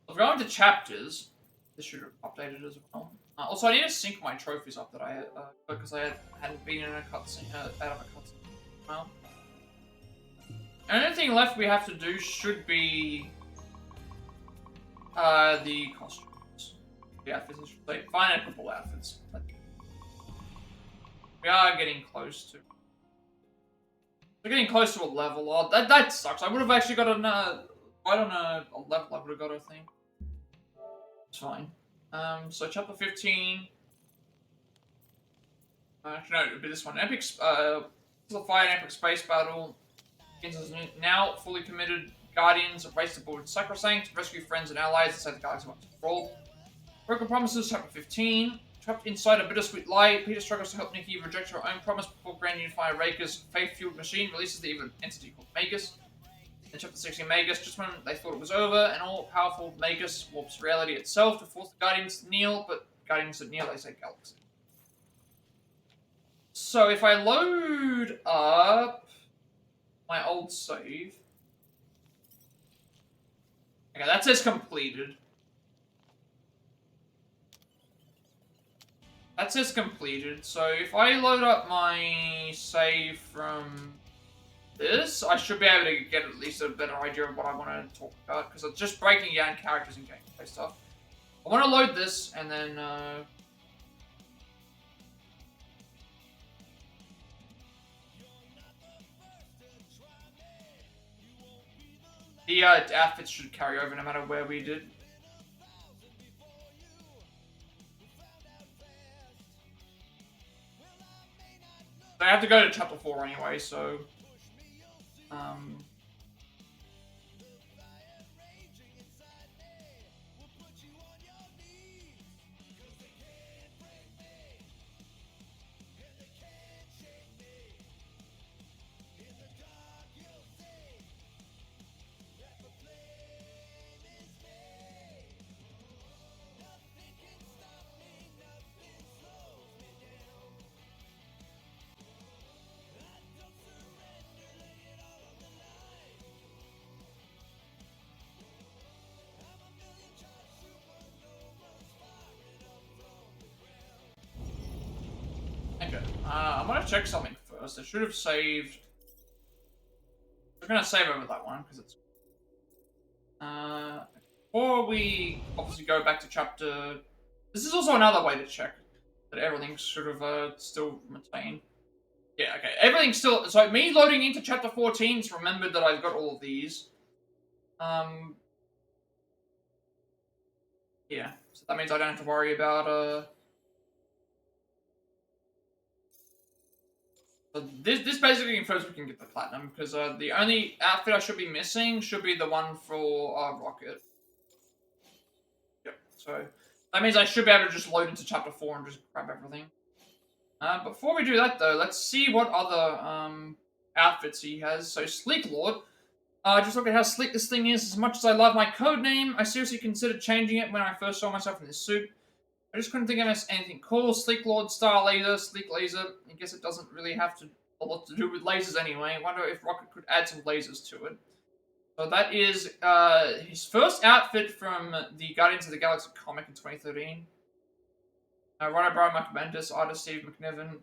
If we're going to chapters, this should have updated as well. Also, I need to sync my trophies up that I had because I hadn't been in a cutscene out of a cutscene. Well, The only thing left we have to do should be the costumes. The outfits, I should say. Find a couple outfits. We are getting close to. We're getting close to a level. Oh, that sucks. I would have actually got right on a level. I would have got, I think. It's fine. So chapter 15. Actually, no, it would be this one. Epic, simplify an epic space battle. Begins now fully committed guardians race to board Sacrosanct, rescue friends and allies inside the galaxy once for all. Broken promises, chapter 15. Trapped inside a bittersweet lie, Peter struggles to help Nikki reject her own promise before Grand Unifier Raker's faith-fueled machine releases the evil entity called Magus. In chapter 16, Magus, just when they thought it was over, an all-powerful Magus warps reality itself to force the Guardians to kneel, but Guardians that kneel, they say galaxy. So if I load up my old save... Okay, that says completed. That says completed, so if I load up my save from this, I should be able to get at least a better idea of what I want to talk about, because it's just breaking down characters and gameplay stuff. I want to load this, and then, the outfits should carry over no matter where we did. I have to go to chapter 4 anyway, so... I'm gonna check something first. I should have saved. We're gonna save over that one because it's. Before we obviously go back to chapter. This is also another way to check that everything's sort of still retained. Yeah, okay. Everything's still. So me loading into chapter 14 to remember that I've got all of these. Yeah. So that means I don't have to worry about So this basically confirms we can get the platinum, because the only outfit I should be missing should be the one for Rocket. Yep, so that means I should be able to just load into chapter 4 and just grab everything. Before we do that though, let's see what other outfits he has. So Sleek Lord, just look at how sleek this thing is. As much as I love my code name, I seriously considered changing it when I first saw myself in this suit. I just couldn't think of anything cool. Sleek Lord, Star Laser, Sleek Laser. I guess it doesn't really have a lot to do with lasers anyway. I wonder if Rocket could add some lasers to it. So that is his first outfit from the Guardians of the Galaxy comic in 2013. Writer Brian McBendis, artist Steve McNiven,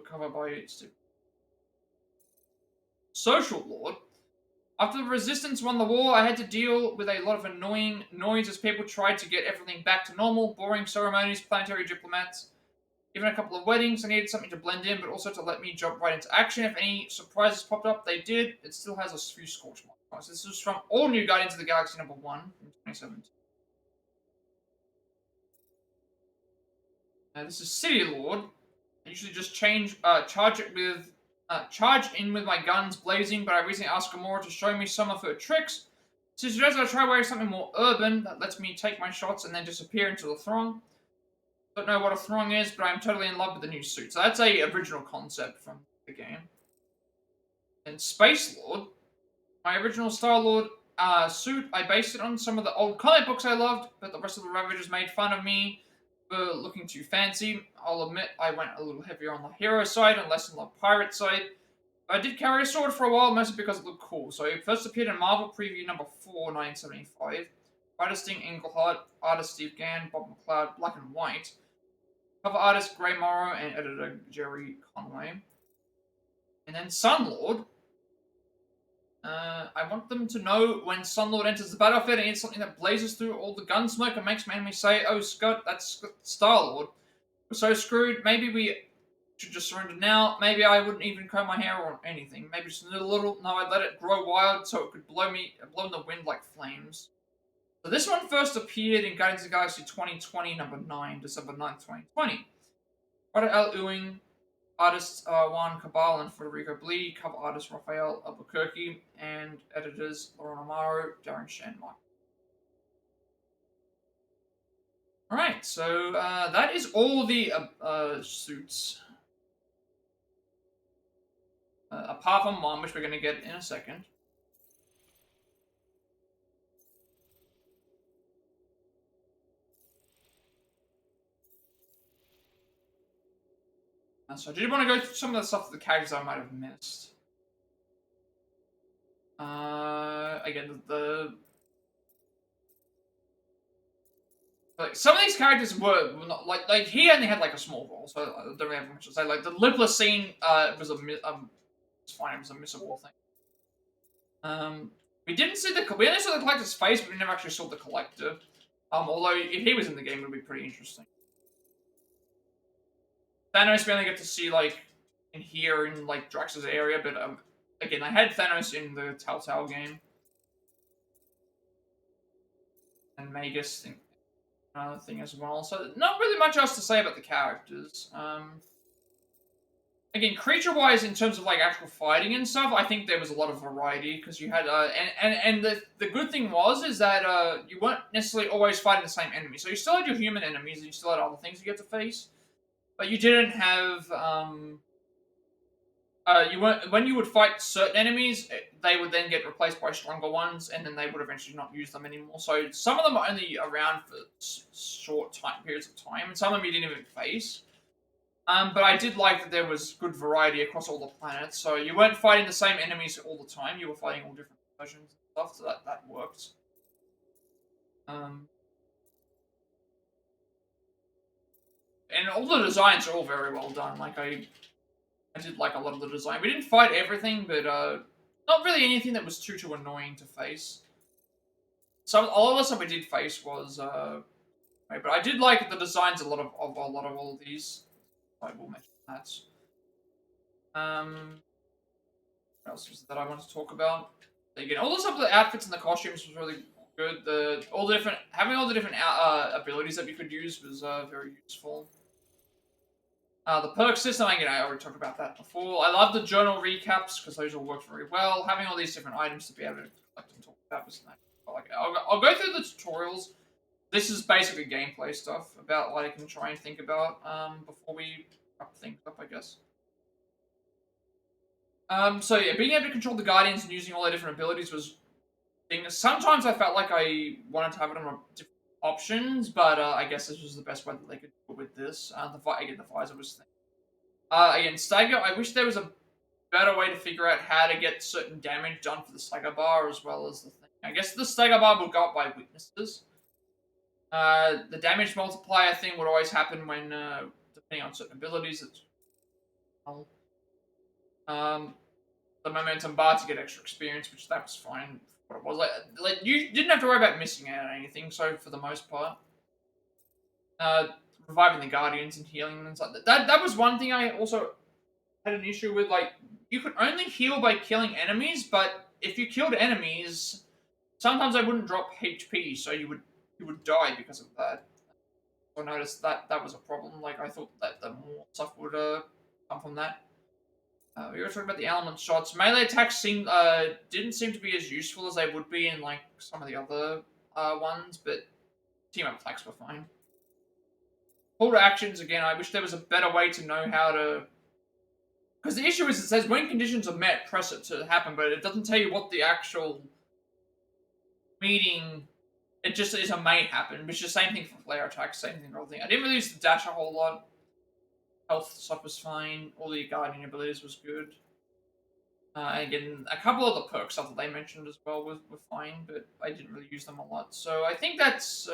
cover by Steve. Social Lord. After the Resistance won the war, I had to deal with a lot of annoying noise as people tried to get everything back to normal, boring ceremonies, planetary diplomats, even a couple of weddings. I needed something to blend in, but also to let me jump right into action. If any surprises popped up, they did. It still has a few scorch marks. This is from All New Guardians of the Galaxy #1 in 2017. This is City Lord. I usually just charge in with my guns blazing, but I recently asked Gamora to show me some of her tricks. So she suggests I try wearing something more urban that lets me take my shots and then disappear into the throng. Don't know what a throng is, but I'm totally in love with the new suit. So that's a original concept from the game. And Space Lord. My original Star-Lord suit, I based it on some of the old comic books I loved, but the rest of the Ravagers made fun of me for looking too fancy. I'll admit I went a little heavier on the hero side and less on the pirate side. I did carry a sword for a while, mostly because it looked cool. So it first appeared in Marvel Preview #4, 1975. Writer Sting Englehart, artist Steve Gann, Bob McLeod, black and white. Cover artist Gray Morrow and editor Jerry Conway. And then Sunlord. I want them to know when Sunlord enters the battlefield and it's something that blazes through all the gun smoke and makes my enemies say, "Oh, Scott, that's Star-Lord. We're so screwed. Maybe we should just surrender now. Maybe I wouldn't even comb my hair or anything. Maybe just a little. No, I'd let it grow wild so it could blow in the wind like flames." So this one first appeared in Guardians of the Galaxy 2020, number 9, December 9th, 2020. Writer Al Ewing, artists Juan Cabal and Federico Blee, cover artist Rafael Albuquerque, and editors Lauren Amaro, Darren Shanmar. Alright, so that is all the suits. Apart from one, which we're going to get in a second. So I did want to go through some of the stuff of the characters I might have missed. Again, like some of these characters were not, like he only had like a small role, so I don't really have much to say. Like the lipless scene was it's fine, it was a missable thing. We only saw the collector's face, but we never actually saw the collector. Although if he was in the game, it would be pretty interesting. Thanos we only get to see like in here in like Drax's area, but again, I had Thanos in the Telltale game. And Magus thing as well. So not really much else to say about the characters. Again, creature-wise, in terms of like actual fighting and stuff, I think there was a lot of variety because you had and the good thing is that you weren't necessarily always fighting the same enemy. So you still had your human enemies and you still had other things you get to face. But you didn't have, when you would fight certain enemies, they would then get replaced by stronger ones, and then they would eventually not use them anymore. So some of them are only around for short time periods of time, and some of them you didn't even face. But I did like that there was good variety across all the planets, so you weren't fighting the same enemies all the time, you were fighting all different versions and stuff, so that worked. And all the designs are all very well done. Like I did like a lot of the design. We didn't fight everything, but not really anything that was too annoying to face. A lot of the stuff we did face was but I did like the designs of a lot of all of these. I will mention that. What else was that I wanted to talk about? Again, all the stuff, the outfits and the costumes was really good. Having all the different abilities that you could use was very useful. The perk system, again, I already talked about that before. I love the journal recaps because those all work very well. Having all these different items to be able to collect and talk about was nice. I'll go through the tutorials. This is basically gameplay stuff about what I can try and think about before we wrap things up, I guess. So yeah, being able to control the Guardians and using all their different abilities was things. Sometimes I felt like I wanted to have it on different options, but I guess this was the best way that they could do it with this. The Visor was thing. Again, Stagger, I wish there was a better way to figure out how to get certain damage done for the Stagger bar as well as the thing. I guess the Stagger bar would go up by witnesses. The damage multiplier thing would always happen when, depending on certain abilities, the momentum bar to get extra experience, which that was fine. What it was like you didn't have to worry about missing out on anything. So for the most part, reviving the Guardians and healing them and stuff. That was one thing I also had an issue with. Like you could only heal by killing enemies, but if you killed enemies, sometimes they wouldn't drop HP, so you would die because of that. So I noticed that was a problem. Like I thought that the more stuff would come from that. We were talking about the element shots. Melee attacks didn't seem to be as useful as they would be in like some of the other ones, but team up attacks were fine. Call to actions, again, I wish there was a better way to know how to... Because the issue is it says when conditions are met, press it to happen, but it doesn't tell you what the actual meeting... It just is a may happen, which is the same thing for flare attacks, same thing for everything. I didn't really use the dash a whole lot. Health stuff was fine. All the guardian abilities was good. Again, a couple of the perks stuff that they mentioned as well were fine, but I didn't really use them a lot. So I think that's...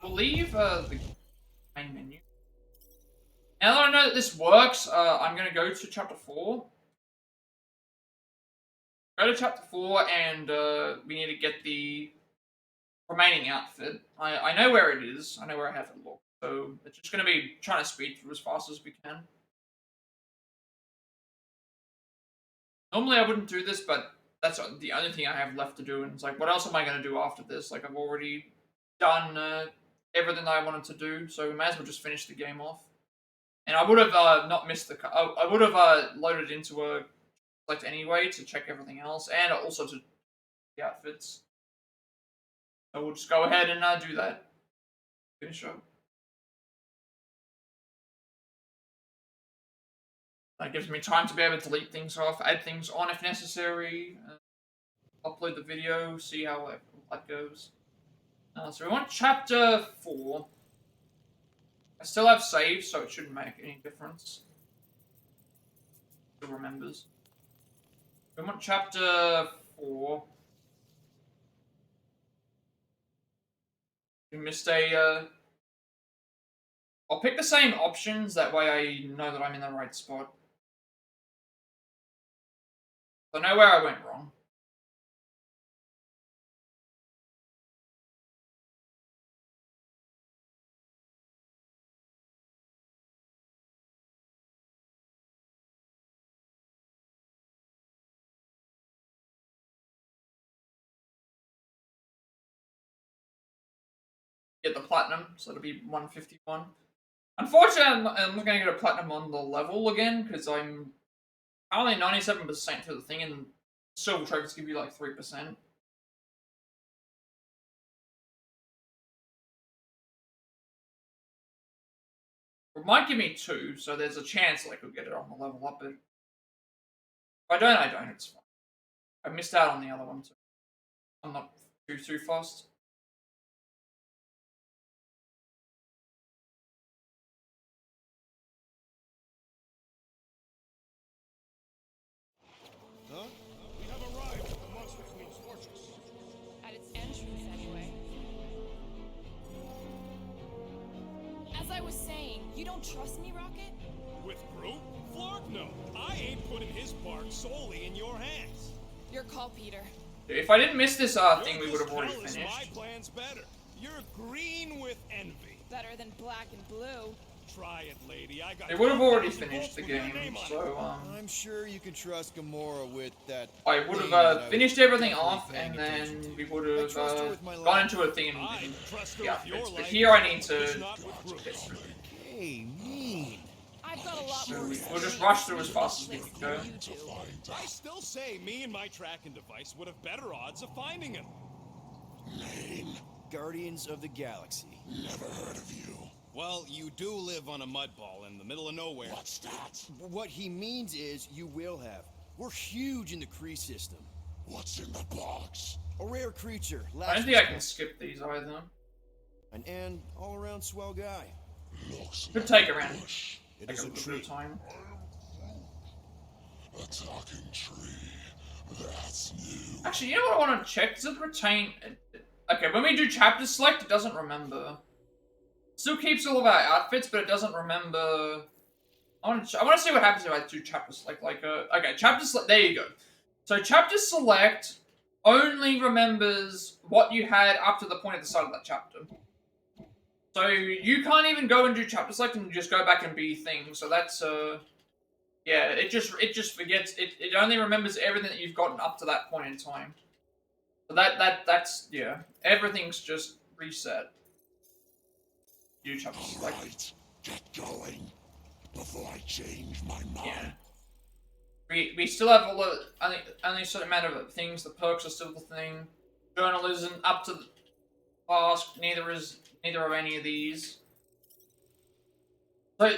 we'll leave the main menu. Now that I know that this works, I'm going to go to Chapter 4. go to chapter 4 and we need to get the remaining outfit. I know where it is. I know where I have it locked. So it's just going to be trying to speed through as fast as we can. Normally I wouldn't do this, but that's the only thing I have left to do. And it's like, what else am I going to do after this? Like, I've already done everything I wanted to do, so we may as well just finish the game off. And I would have not missed the... I would have loaded into a select anyway to check everything else, and also to the outfits. So we'll just go ahead and do that. Finish up. That gives me time to be able to delete things off, add things on if necessary, upload the video, see how that goes. So we want chapter 4. I still have saves, so it shouldn't make any difference. Still remembers. We want chapter 4. We missed a... I'll pick the same options, that way I know that I'm in the right spot. I know where I went wrong. Get the platinum, so it'll be 151. Unfortunately, I'm not going to get a platinum on the level again, because I'm only 97% for the thing, and silver trophies give you like 3%. It might give me 2, so there's a chance I could get it on the level up, but if I don't, it's fine. I missed out on the other one too. I'm not too fast. Huh? We have arrived at the Monster Queen's fortress. At its entrance, anyway. As I was saying, you don't trust me, Rocket? With Groot? Flark, no. I ain't putting his bark solely in your hands. Your call, Peter. If I didn't miss this thing, we would have already finished. My plan's better. You're green with envy. Better than black and blue. Try it, lady. I got. They would have already finished the game, so I'm sure you can trust Gamora with that. I would have finished everything off, and then we would have gone into a thing and the outfits. But here I need to. Hey, mean. I've got a lot more. We'll just rush through as fast as we can go. I still say me and my tracking device would have better odds of finding him. Lame. Guardians of the Galaxy. Never heard of you. Well, you do live on a mud ball in the middle of nowhere. What's that? What he means is you will have. We're huge in the Kree system. What's in the box? A rare creature. I don't think I can skip these either. And all-around swell guy. Could take around. It is a treat. Time. A talking tree. That's new. Actually, you know what I want to check? Does it retain... Okay, when we do chapter select, it doesn't remember. Still keeps all of our outfits, but it doesn't remember... I want to see what happens if I do chapter select. Like, okay, chapter select... There you go. So chapter select only remembers what you had up to the point at the start of that chapter. So you can't even go and do chapter select and just go back and be things. So that's yeah, it just forgets. It only remembers everything that you've gotten up to that point in time. So that's yeah, everything's just reset. Do chapter select. Right, get going before I change my mind. Yeah. We still have all the only a certain amount of things. The perks are still the thing. Journalism up to the task. Neither of any of these.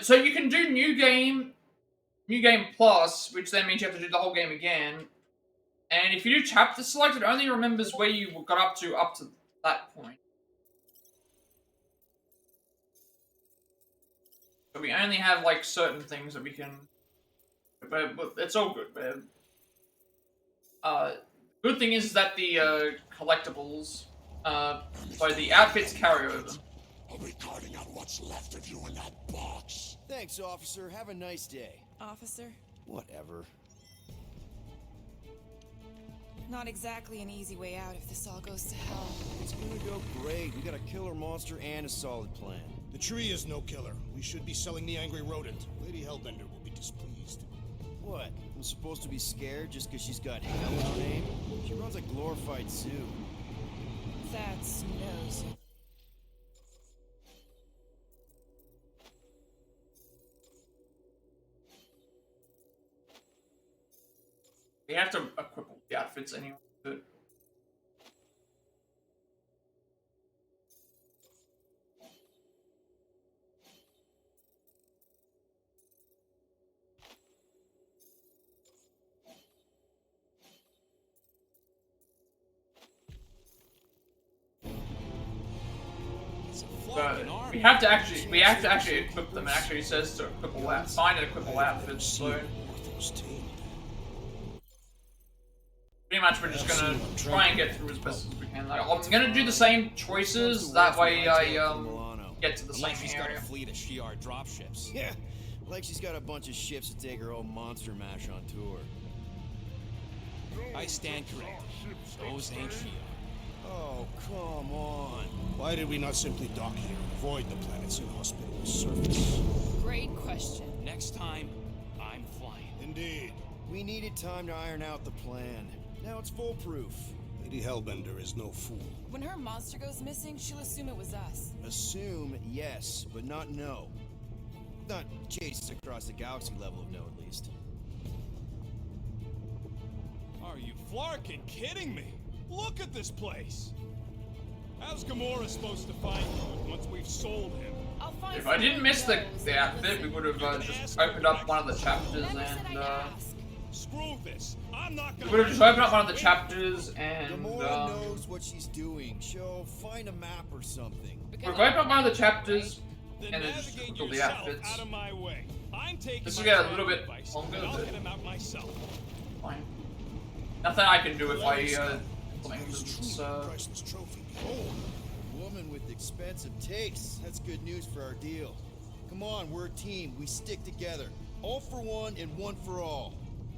So you can do new game plus, which then means you have to do the whole game again. And if you do chapter select, it only remembers where you got up to that point. So we only have like certain things that we can, but it's all good. Good thing is that the collectibles. So the outfits carry over. I'll be carting out what's left of you in that box. Thanks, officer. Have a nice day. Officer? Whatever. Not exactly an easy way out if this all goes to hell. It's gonna go great. We got a killer monster and a solid plan. The tree is no killer. We should be selling the angry rodent. Lady Hellbender will be displeased. What? I'm supposed to be scared just because she's got hell in her name? She runs a glorified zoo. That's nose. We have to equip all the outfits anyway. But... we have to actually equip them. It actually says to equip all outfits. Find and equip all outfits. So pretty much we're just gonna try and get through as best as we can. Like, I'm gonna do the same choices. That way I get to the same She's area. got a fleet of Shi'ar dropships. Yeah, like she's got a bunch of ships to take her old monster mash on tour. I stand corrected. Those ain't Shi'ar. Oh, come on. Why did we not simply dock here and avoid the planet's inhospitable surface? Great question. Next time, I'm flying. Indeed. We needed time to iron out the plan. Now it's foolproof. Lady Hellbender is no fool. When her monster goes missing, she'll assume it was us. Assume, yes, but not no. Not chases across the galaxy level of no, at least. Are you flarkin' kidding me? Look at this place! How's Gamora supposed to find him once we've sold him? I'll find If I didn't miss the outfit, we would have just opened up one of the chapters and Screw this! I'm not we gonna. would have just opened up one of the chapters and Gamora knows what she's doing. She'll find a map or something. we would have opened up one of the chapters Then and then just navigate equipped all the yourself outfits. out of my way. I'm taking This my will get a time little bit advice, longer, and I'll but get him out myself. fine. Nothing I can do if I Priceless trophy. Oh, woman with expensive tastes. That's good news for our deal. Come on, we're a team. We stick together. All for one and one for all.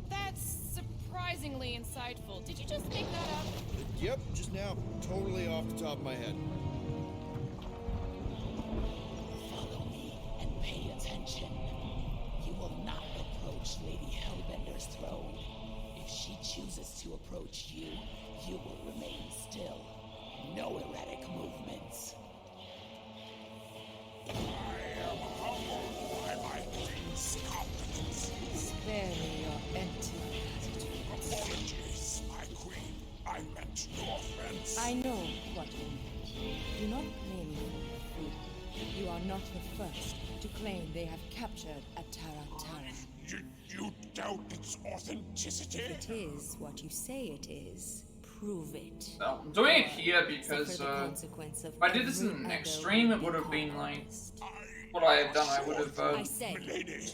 That's surprisingly insightful. Did you just make that up? Yep, just now. Totally off the top of my head. Follow me and pay attention. You will not approach Lady Hellbender's throne. If she chooses to approach you, you will remain still. No erratic movements. I am humbled by my queen's competence. Spare me your empty attitude. Apologies, my queen. I meant no offense. I know what you meant. Do not blame me for your freedom. You are not the first to claim they have captured a Tara. You doubt its authenticity? If it is what you say it is, prove it. Well, I'm doing it here because if I did this in an extreme, it would have been like what I have done. I would have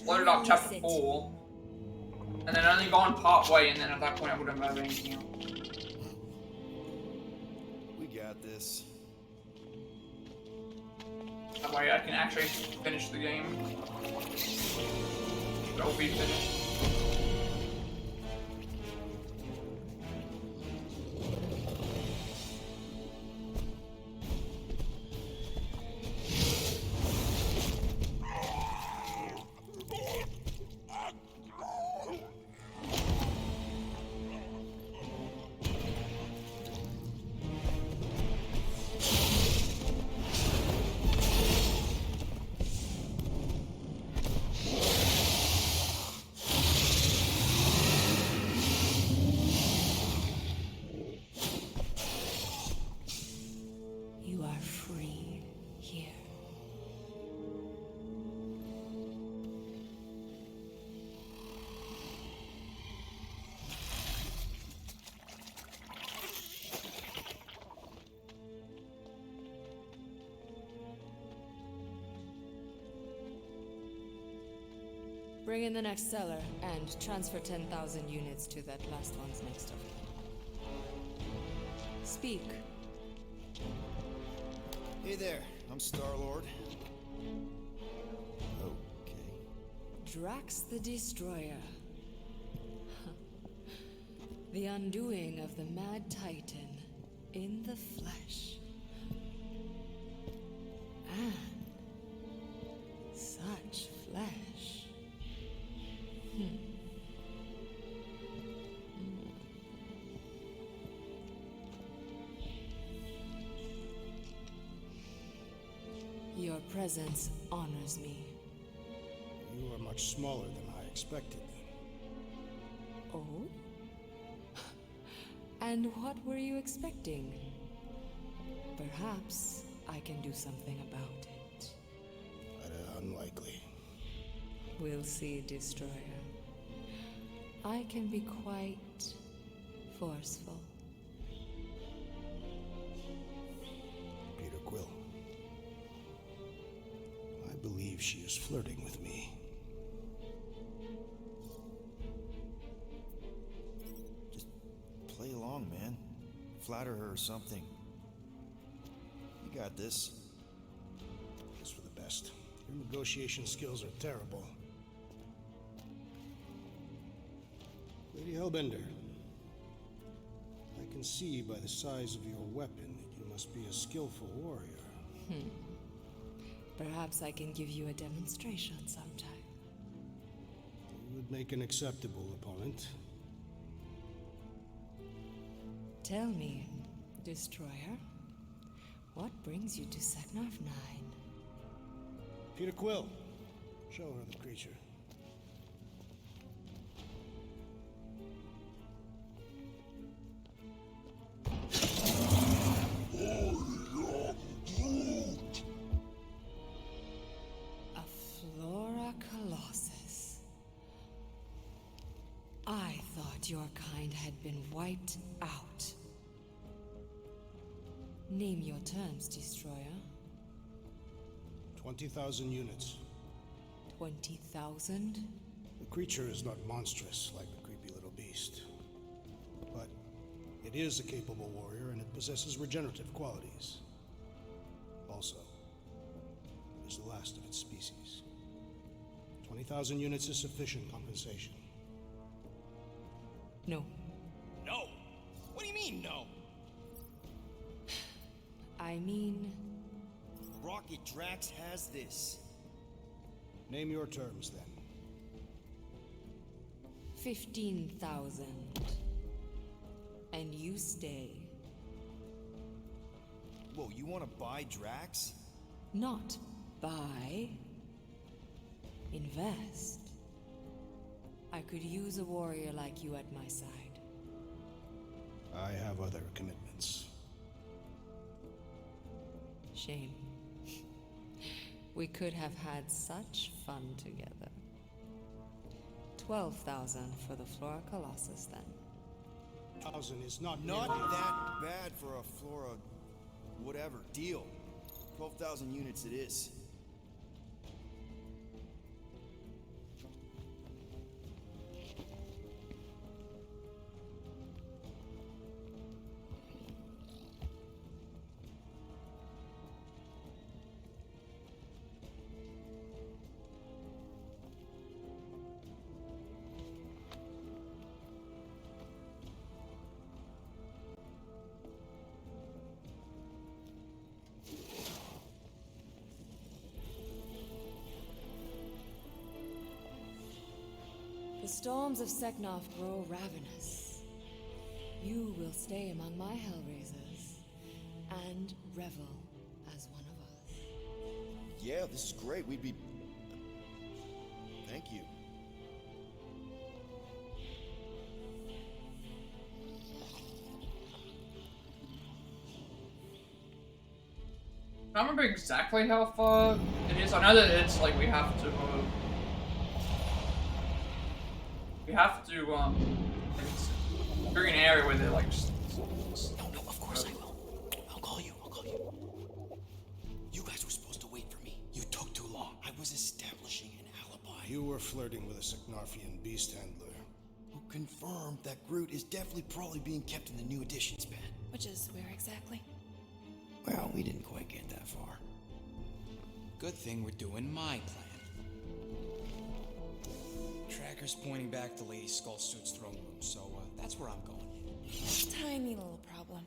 loaded up chapter 4 and then only gone part way, and then at that point I wouldn't have anything else. We got this. That way I can actually finish the game. It'll be finished. You are free here. Bring in the next seller and transfer 10,000 units to that last one's next of kin. Speak. Hey there, I'm Star-Lord. Okay. Drax the Destroyer. The undoing of the Mad Titan in the flesh. And such flesh. Your presence honors me. You are much smaller than I expected. Oh? And what were you expecting? Perhaps I can do something about it. Unlikely. We'll see, Destroyer. I can be quite forceful. Peter Quill. I believe she is flirting with me. Just play along, man. Flatter her or something. You got this. It's for the best. Your negotiation skills are terrible. Lady Hellbender, I can see by the size of your weapon that you must be a skillful warrior. Perhaps I can give you a demonstration sometime. You would make an acceptable opponent. Tell me, Destroyer, what brings you to Seknarf 9? Peter Quill, show her the creature. A Flora Colossus. I thought your kind had been wiped out. Name your terms, Destroyer. 20,000 units. 20,000? The creature is not monstrous like the creepy little beast. But it is a capable warrior and it possesses regenerative qualities. Also, it is the last of its species. 20,000 units is sufficient compensation. No. No? What do you mean, no? I mean... Rocket Drax has this. Name your terms, then. 15,000. And you stay. Whoa, you want to buy Drax? Not buy. Invest. I could use a warrior like you at my side. I have other commitments. Shame. We could have had such fun together. 12,000 for the Flora Colossus, then. 1,000 is not Not nearly that bad for a Flora... whatever, deal. 12,000 units it is. The storms of Seknarf grow ravenous. You will stay among my Hellraisers and revel as one of us. Yeah, this is great. We'd be... Thank you. I don't remember exactly how far it is. I know that it's like we have to bring an area where they're like. No, of course I will. I'll call you. You guys were supposed to wait for me. You took too long. I was establishing an alibi. You were flirting with a Seknarfian beast handler. Who confirmed that Groot is definitely probably being kept in the new editions pen. Which is where exactly? Well, we didn't quite get that far. Good thing we're doing my plan. Tracker's pointing back to Lady Skullsuit's throne room, so That's where I'm going. Tiny little problem.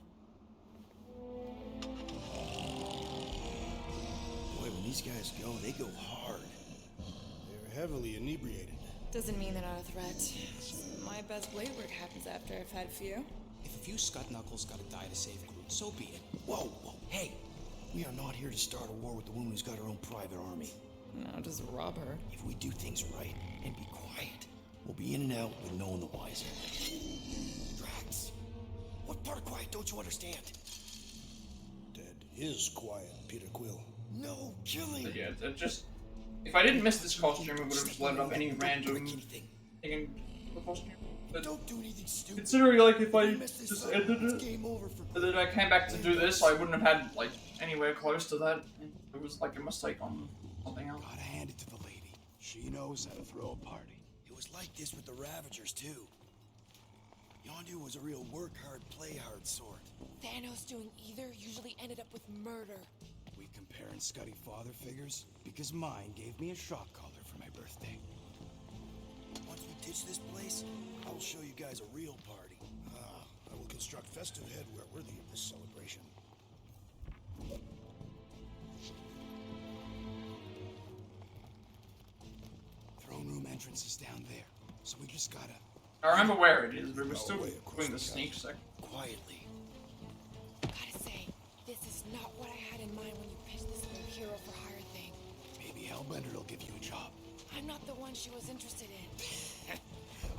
Boy, when these guys go, they go hard. They're heavily inebriated. Doesn't mean they're not a threat. My best blade work happens after I've had a few. If a few scut knuckles gotta die to save Groot, so be it. Whoa, whoa, hey! We are not here to start a war with the woman who's got her own private army. No, just rob her. If we do things right and be quiet, we'll be in and out with no one the wiser. Drax, what part of quiet don't you understand? Dead is quiet, Peter Quill. No killing! Yeah, it just... If I didn't miss this costume, it would have just loaded up any random thing in the costume. But don't do anything stupid. Considering, like, if I just ended it, and then I came back to do this, I wouldn't have had, like, anywhere close to that. It was, like, a mistake on something else. Gotta hand it to the lady. She knows how to throw a party. It was like this with the Ravagers, too. Yondu was a real work hard, play hard sort. Thanos doing either usually ended up with murder. We comparing Scuddy father figures? Because mine gave me a shock collar for my birthday. Once we ditch this place, I will show you guys a real party. I will construct festive headwear worthy of this celebration. Throne room entrance is down there, so we just gotta... I remember where it is, but we're still doing the sneak second. Quietly. Gotta say, this is not what I had in mind when you pitched this little hero for hire thing. Maybe Hellbender will give you a job. I'm not the one she was interested in.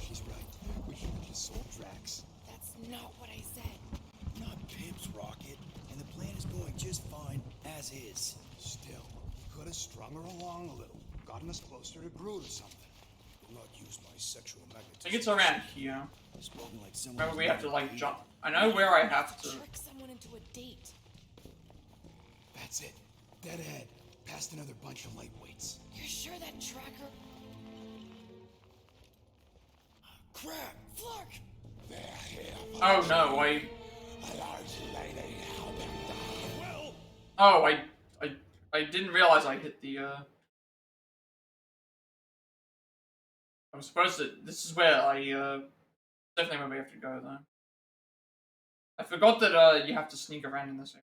She's right. We should have just sold Drax. That's not what I said. Not pimps, Rocket. And the plan is going just fine, as is. Still, could have strung her along a little. Gotten us closer to Groot or something. Will not use my sexual magnetism. I think it's around here. Spoken like someone. Remember, we have to, like, jump. I know where I have to. Trick someone into a date. That's it. Dead ahead. Past another bunch of lightweights. You're sure that tracker... Crap! Flark! They're here. Oh no, I... A large lady Hellbender. Well... Oh, I didn't realize I hit the, I was supposed to... This is where I, definitely where we have to go, though. I forgot that, you have to sneak around in this area.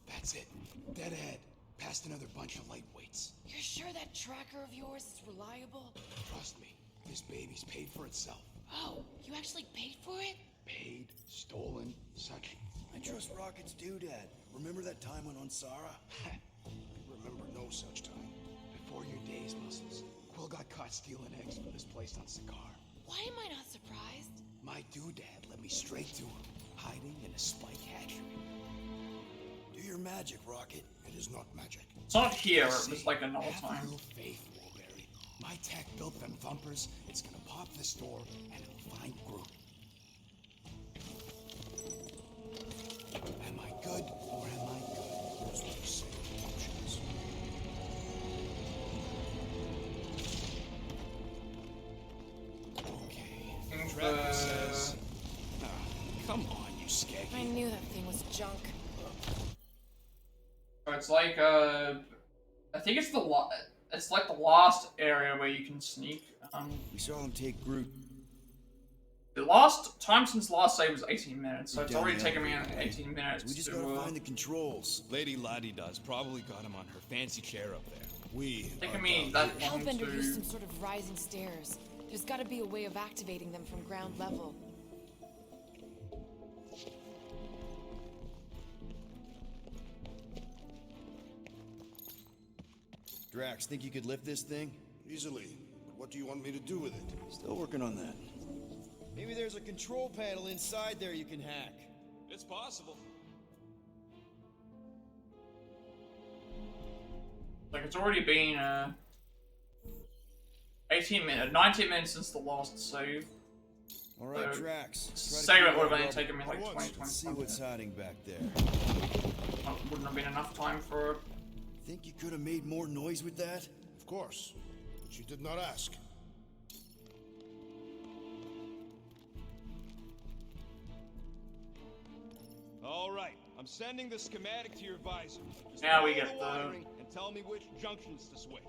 That's it. Dead ahead. Past another bunch of lightweights. You're sure that tracker of yours is reliable? Trust me, this baby's paid for itself. Oh, you actually paid for it? Paid, stolen, such. I trust Rocket's doodad. Remember that time on Ansara? Remember no such time. Before your days, Muscles. Quill got caught stealing eggs from this place on Sakaar. Why am I not surprised? My doodad led me straight to him, hiding in a spike hatchery. Do your magic, Rocket. It is not magic. It's not here, it was like another time. Have a faith, Warberry. My tech built them thumpers. It's gonna pop this door, and it'll find Groot. Am I good, or am I good? Those were the same options. Okay. Trevor says... come on, you skeggy. I knew that thing was junk. It's like, I think it's it's like the last area where you can sneak. We saw him take Groot. The last time since last save was 18 minutes, so it's Down already the taken me elevator. 18 minutes We just to, gotta find the controls. Lady Lottie does probably got him on her fancy chair up there. We taken me that long Hellbender to... used some sort of rising stairs. There's gotta be a way of activating them from ground level. Drax, think you could lift this thing? easily. But what do you want me to do with it? Still working on that. Maybe there's a control panel inside there you can hack. It's possible. Like It's already been 19 minutes since the last save. All right, So, Drax. Segment would have only taken me like 20 See what's hiding back there. Wouldn't have been enough time for it. Think you could have made more noise with that? Of course, but you did not ask. All right, I'm sending the schematic to your visor. Just now we follow get the wiring and tell me which junctions to switch.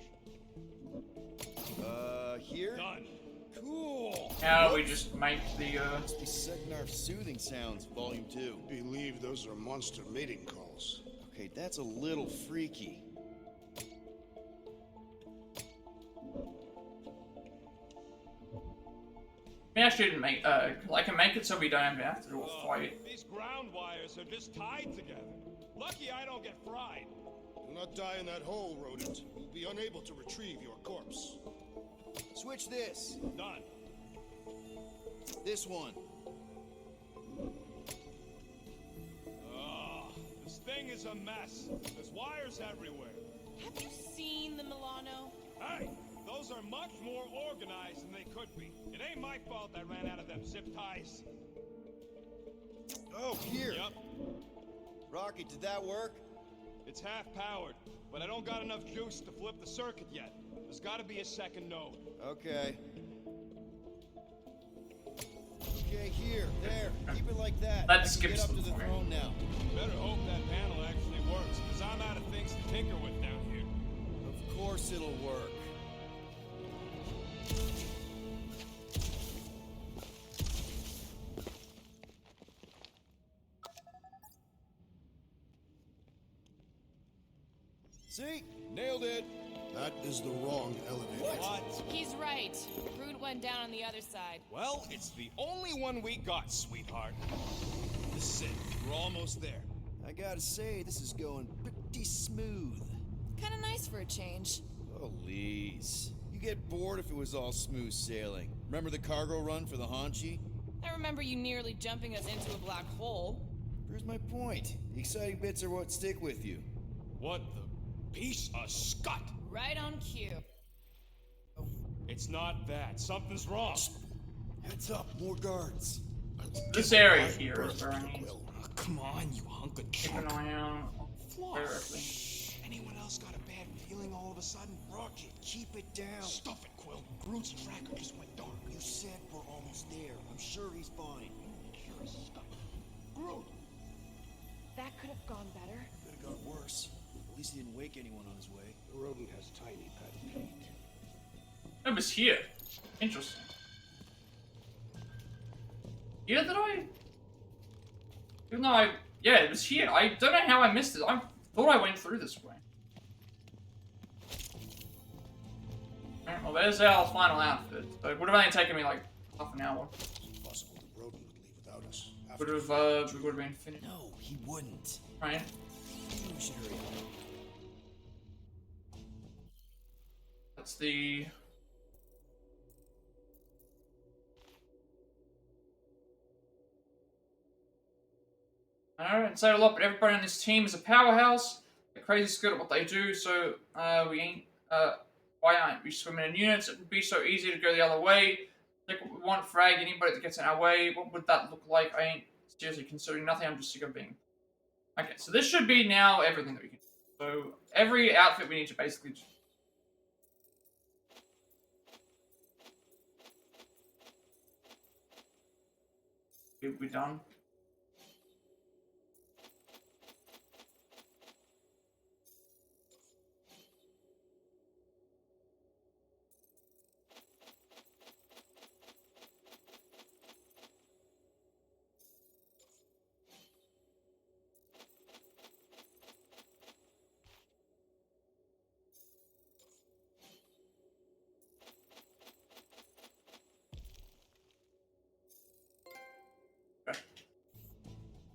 Here? Done. Cool. Now we just make the Must be Segnarf soothing sounds, volume 2. Believe those are monster mating calls. Okay, that's a little freaky. Maybe I shouldn't make I can make it so we don't have to do a fight. These ground wires are just tied together. Lucky I don't get fried. Do not die in that hole, rodent. You'll be unable to retrieve your corpse. Switch this. Done. This one. This thing is a mess. There's wires everywhere. Have you seen the Milano? Hey, those are much more organized than they could be. It ain't my fault I ran out of them zip ties. Oh, here. Yep. Rocky, did that work? It's half powered, but I don't got enough juice to flip the circuit yet. There's gotta be a second node. Okay. Okay, here, there. Keep it like that. That I can skips get up to the the point. throne now. Better hope that panel actually works, because I'm out of things to tinker with down here. Of course it'll work. See? Nailed it. That is the wrong elevator. What? He's right. Route went down on the other side. Well, it's the only one we got, sweetheart. This is it. We're almost there. I gotta say, this is going pretty smooth. Kinda nice for a change. Please. You get bored if it was all smooth sailing. Remember the cargo run for the Hanchi? I remember you nearly jumping us into a black hole. Here's my point. The exciting bits are what stick with you. What the piece of scut? Right on cue. It's not that. Something's wrong. Heads up, more guards. This area here is where I need Oh, come on, you hunk of keep an junk. eye out. Shh. Anyone else got a bad feeling all of a sudden? Rocket, keep it down. Stuff it, Quill. Groot's tracker just went dark. You said we're almost there. I'm sure he's fine. Sure as stuff. Groot! That could have gone better. Could have got worse. At least he didn't wake anyone on his way. The rodent has tiny padded feet. It was here. Interesting. Yeah, did I? Even though yeah, it was here. I don't know how I missed it. I thought I went through this way. Alright, well, there's our final outfit. But it would have only taken me like half an hour. It's possible the rodent would leave without us. We would have been finished. No, he wouldn't. Right. We should hurry up. That's the... Alright, so look, everybody on this team is a powerhouse. They're crazy good at what they do, so we ain't why aren't we swimming in units? It would be so easy to go the other way. Like we want frag anybody that gets in our way. What would that look like? I ain't seriously considering nothing, I'm just sick of being. Okay, so this should be now everything that we can do. So every outfit we need to basically just... We're done.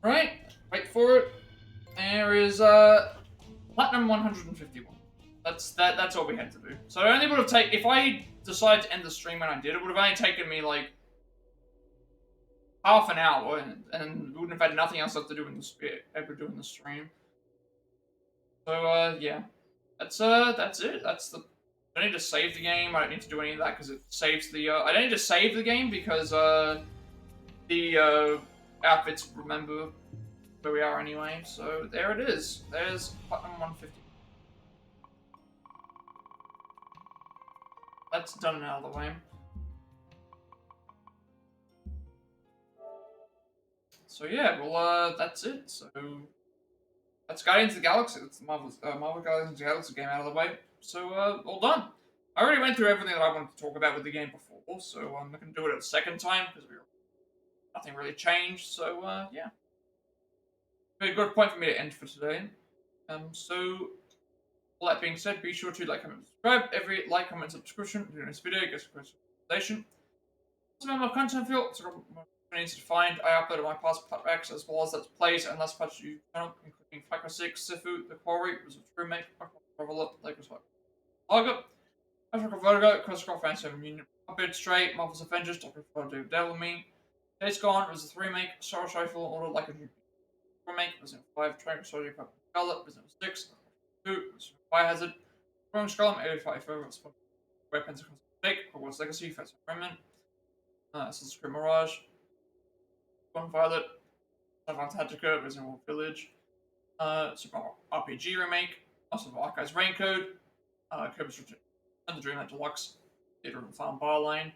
Right, wait for it. There is platinum 151. That's all we had to do. So it only would have taken, if I decided to end the stream when I did, it would have only taken me like half an hour, and we wouldn't have had nothing else left to do in the stream. So yeah, That's it. I don't need to save the game. I don't need to do any of that because it saves the. I don't need to save the game because the outfits remember where we are anyway. So there it is. There's Platinum 150. That's done and out of the way. So yeah, well, that's it. So that's Guardians of the Galaxy. That's the Marvel Guardians of the Galaxy game out of the way. So all done. I already went through everything that I wanted to talk about with the game before, so I'm not going to do it a second time because nothing really changed. So yeah, very good point for me to end for today. So all that being said, be sure to like, comment, subscribe. Every like, comment, subscription during this video gets a recommendation. Some more content feel so needs to find. I uploaded my past Plat Rex as well as Let's Plays and Let's Plays YouTube channel, including Flacco 6, Sifu, The Quarry, was a remake, Lakers Saga, Africa Vertigo, Critical Fan 7 Union, Puppet Stray, Marvel's Avengers, Dr. David Devil Me, Days Gone was a remake, Star Rifle Order like a remake, Resident 5, Triangle Soldier, Puppet Scarlet, Resident 6, 2, Biohazard, Strong Skull, 85 Weapons, Fake, Hogwarts Legacy, Fast Remnant, Assassin's Creed Mirage, One Violet, Advanced Tactica, Resident Evil Village, Super Mario RPG Remake, also Archives Raincode, Kirby's Return, and the Dreamland Deluxe, Theater of the Farm Barline,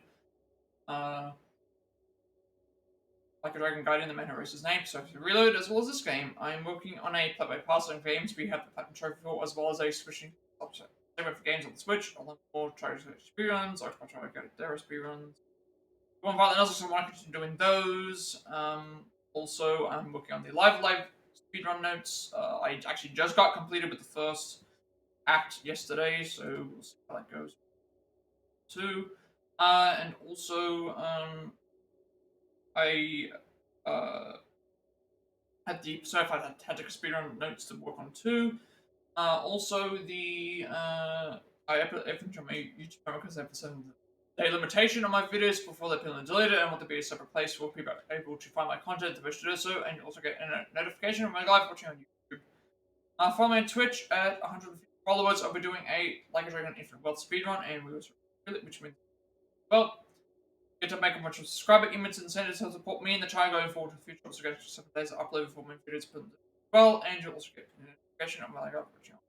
Like a Dragon Guardian, the man who erased his name. So if you reload as well as this game, I'm working on a play by parcel games we have the Platinum Trophy for, as well as a switching subset. Segment for games on the Switch, along with more try to speedruns, I try to get Dara speedruns. One Violent Nuzzles, so I'm continue doing those. Also, I'm working on the live speedrun notes. I actually just got completed with the first act yesterday, so we'll see how that goes. Too. And also, I had the certified tactical speedrun notes to work on too. Also, I upload everything on my YouTube channel because I have a limitation on my videos before they're permanently deleted and want to be a separate place where people are able to find my content, the wish to do so, and you also get a notification of my live watching on YouTube. Follow me on Twitch at 150 followers. I'll be doing a Like a Dragon Infinite World speedrun, and we also which means well, get to make a bunch of subscriber emails and incentives to support me in the channel going forward in the future. Also get 7 days of uploading for my videos as well, and you'll also get a notification of my live watching on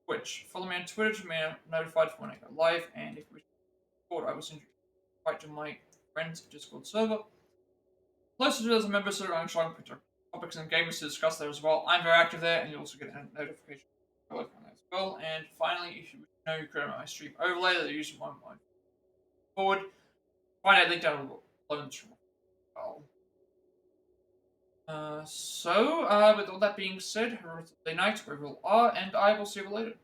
Twitch. Follow me on Twitter to be notified for when I go live, and if you wish I will send you right to my friend's Discord server. Plus, there's a member server on strong topics and gamers to discuss there as well. I'm very active there, and you'll also get a notification from that as well. And finally, if you know you create my stream overlay that I use my forward, find that link down below in the description. With all that being said, have a night wherever you all are, and I will see you later.